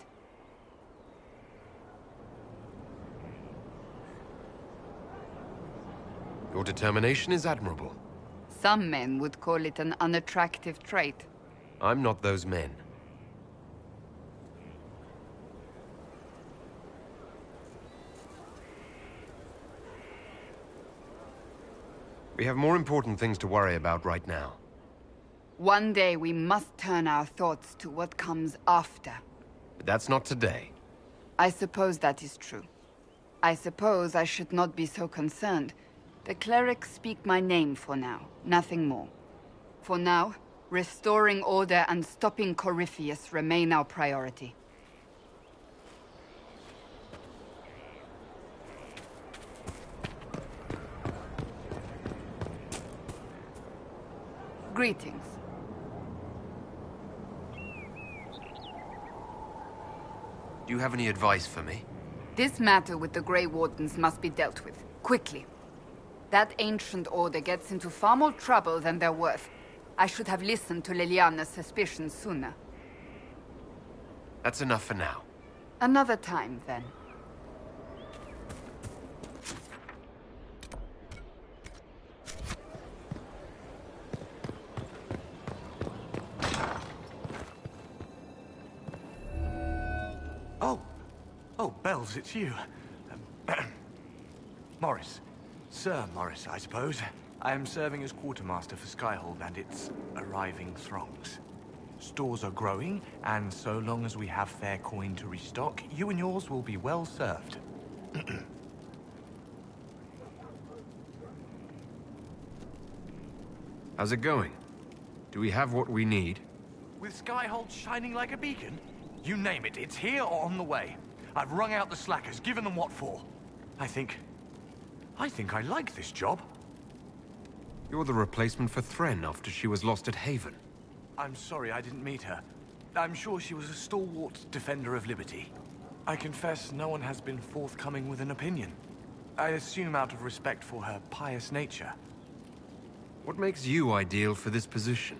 Your determination is admirable. Some men would call it an unattractive trait. I'm not those men. We have more important things to worry about right now. One day we must turn our thoughts to what comes after. But that's not today. I suppose that is true. I suppose I should not be so concerned. The clerics speak my name for now, nothing more. For now, restoring order and stopping Corypheus remain our priority. Greetings. Do you have any advice for me? This matter with the Grey Wardens must be dealt with, quickly. That ancient order gets into far more trouble than they're worth. I should have listened to Leliana's suspicions sooner. That's enough for now. Another time, then. Oh, Bells, it's you. Morris. Sir Morris, I suppose. I am serving as quartermaster for Skyhold and its arriving throngs. Stores are growing, and so long as we have fair coin to restock, you and yours will be well served. How's it going? Do we have what we need? With Skyhold shining like a beacon? You name it, it's here or on the way. I've wrung out the slackers, given them what for. I think I like this job. You're the replacement for Thren after she was lost at Haven. I'm sorry I didn't meet her. I'm sure she was a stalwart defender of liberty. I confess no one has been forthcoming with an opinion. I assume out of respect for her pious nature. What makes you ideal for this position?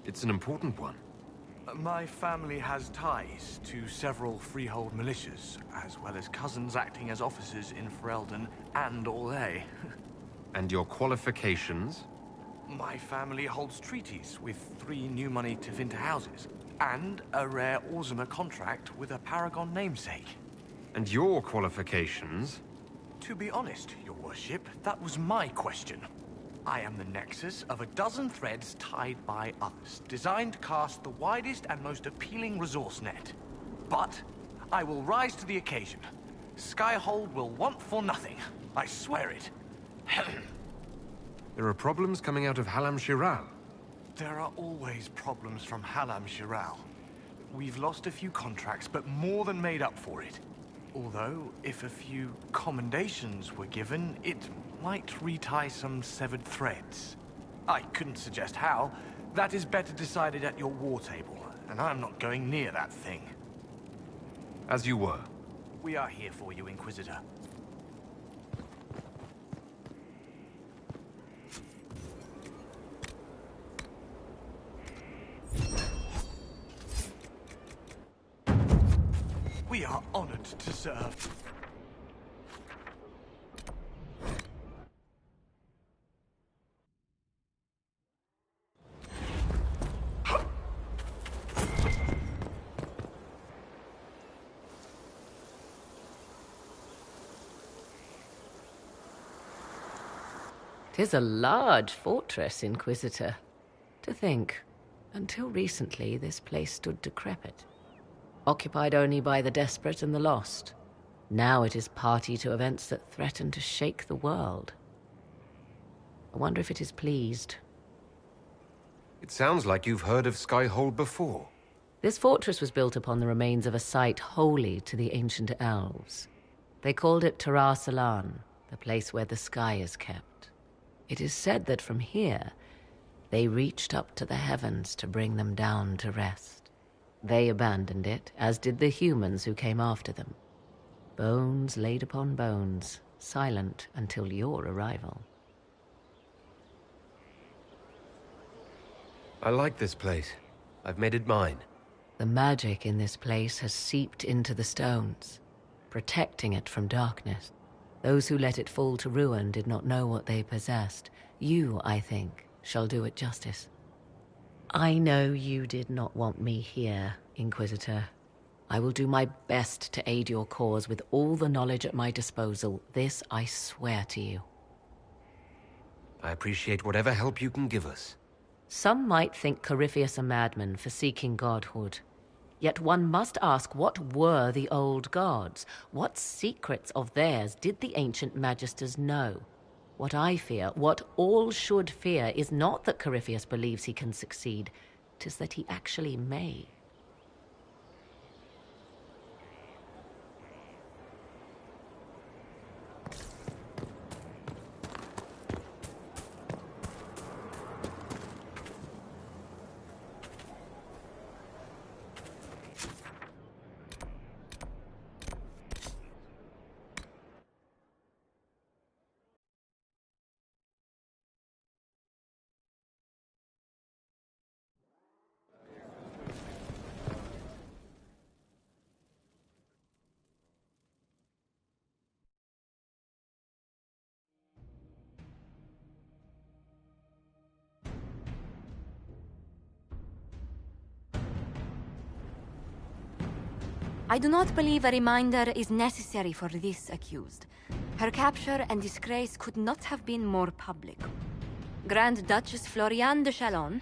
It's an important one. My family has ties to several freehold militias, as well as cousins acting as officers in Ferelden and Orlais. And your qualifications? My family holds treaties with 3 new money Tevinter houses, and a rare Orzuma contract with a Paragon namesake. And your qualifications? To be honest, your worship, that was my question. I am the nexus of a dozen threads tied by others, designed to cast the widest and most appealing resource net. But I will rise to the occasion. Skyhold will want for nothing. I swear it. There are problems coming out of Halam Shiral. There are always problems from Halam Shiral. We've lost a few contracts, but more than made up for it. Although, if a few commendations were given, it might retie some severed threads. I couldn't suggest how. That is better decided at your war table, and I'm not going near that thing. As you were. We are here for you, Inquisitor. We are honored to serve. "'Tis a large fortress, Inquisitor. To think, until recently this place stood decrepit, occupied only by the desperate and the lost. Now it is party to events that threaten to shake the world. I wonder if it is pleased." It sounds like you've heard of Skyhold before. This fortress was built upon the remains of a site holy to the ancient elves. They called it Tarar Salan, the place where the sky is kept. It is said that from here, they reached up to the heavens to bring them down to rest. They abandoned it, as did the humans who came after them. Bones laid upon bones, silent until your arrival. I like this place. I've made it mine. The magic in this place has seeped into the stones, protecting it from darkness. Those who let it fall to ruin did not know what they possessed. You, I think, shall do it justice. I know you did not want me here, Inquisitor. I will do my best to aid your cause with all the knowledge at my disposal. This I swear to you. I appreciate whatever help you can give us. Some might think Corypheus a madman for seeking godhood. Yet one must ask, what were the old gods? What secrets of theirs did the ancient magisters know? What I fear, what all should fear, is not that Corypheus believes he can succeed. 'Tis that he actually may. I do not believe a reminder is necessary for this accused. Her capture and disgrace could not have been more public. Grand Duchess Floriane de Chalon,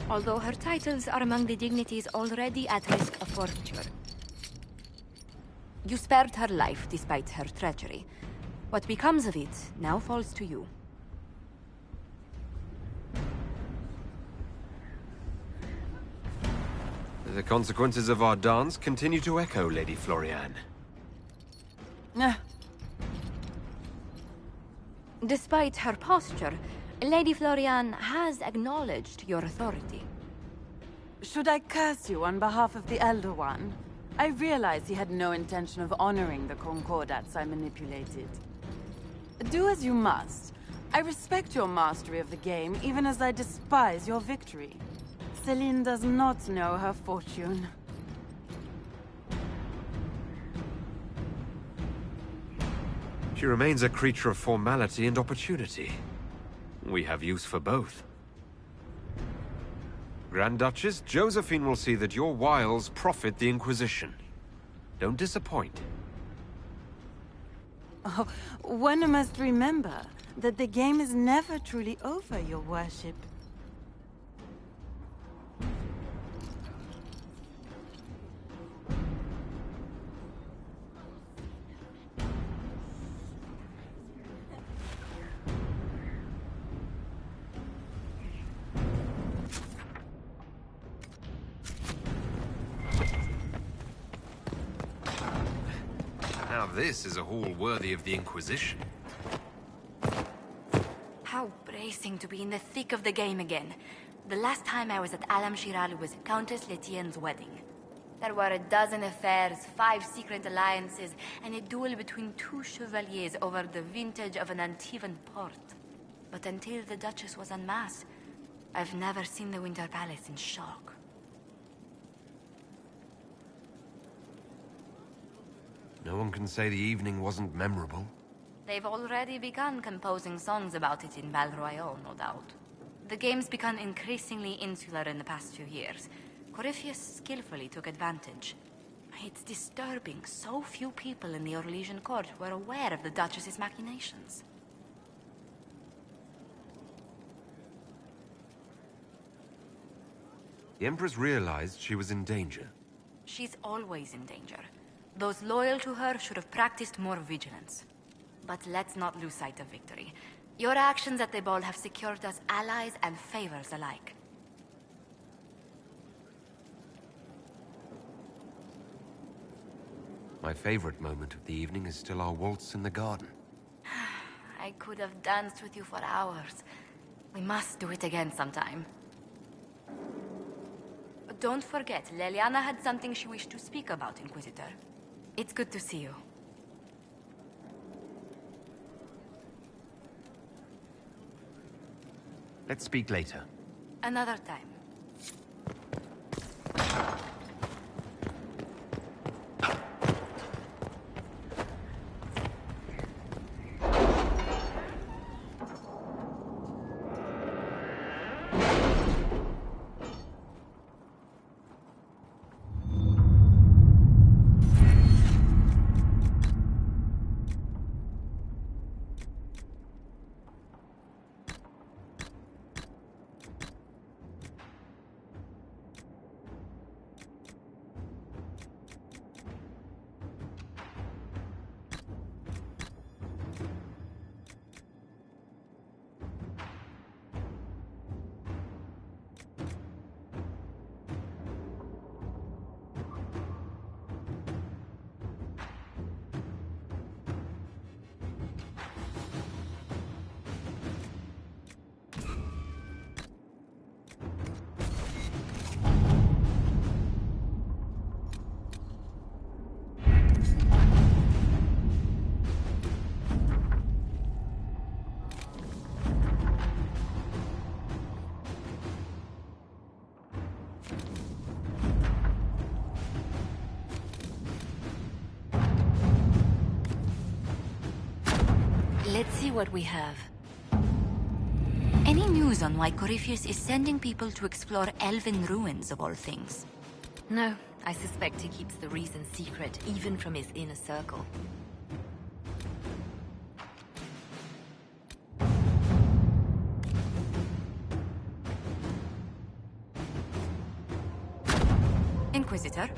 although her titles are among the dignities already at risk of forfeiture. You spared her life despite her treachery. What becomes of it now falls to you. The consequences of our dance continue to echo, Lady Floriane. Despite her posture, Lady Floriane has acknowledged your authority. Should I curse you on behalf of the Elder One? I realize he had no intention of honoring the concordats I manipulated. Do as you must. I respect your mastery of the game, even as I despise your victory. Celine does not know her fortune. She remains a creature of formality and opportunity. We have use for both. Grand Duchess, Josephine will see that your wiles profit the Inquisition. Don't disappoint. Oh, one must remember that the game is never truly over, Your Worship. Now this is a hall worthy of the Inquisition. How bracing to be in the thick of the game again. The last time I was at Alam Shiral was Countess Letienne's wedding. There were a dozen affairs, 5 secret alliances, and a duel between 2 chevaliers over the vintage of an Antivan port. But until the Duchess was en masse, I've never seen the Winter Palace in shock. No one can say the evening wasn't memorable. They've already begun composing songs about it in Val Royale, no doubt. The game's become increasingly insular in the past few years. Corypheus skillfully took advantage. It's disturbing so few people in the Orlesian court were aware of the Duchess's machinations. The Empress realized she was in danger. She's always in danger. Those loyal to her should have practiced more vigilance. But let's not lose sight of victory. Your actions at the ball have secured us allies and favors alike. My favorite moment of the evening is still our waltz in the garden. I could have danced with you for hours. We must do it again sometime. Don't forget, Leliana had something she wished to speak about, Inquisitor. It's good to see you. Let's speak later. Another time. Let's see what we have. Any news on why Corypheus is sending people to explore elven ruins, of all things? No, I suspect he keeps the reason secret, even from his inner circle. Inquisitor?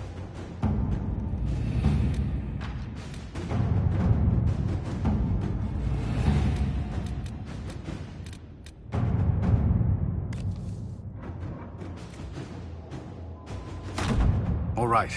All right.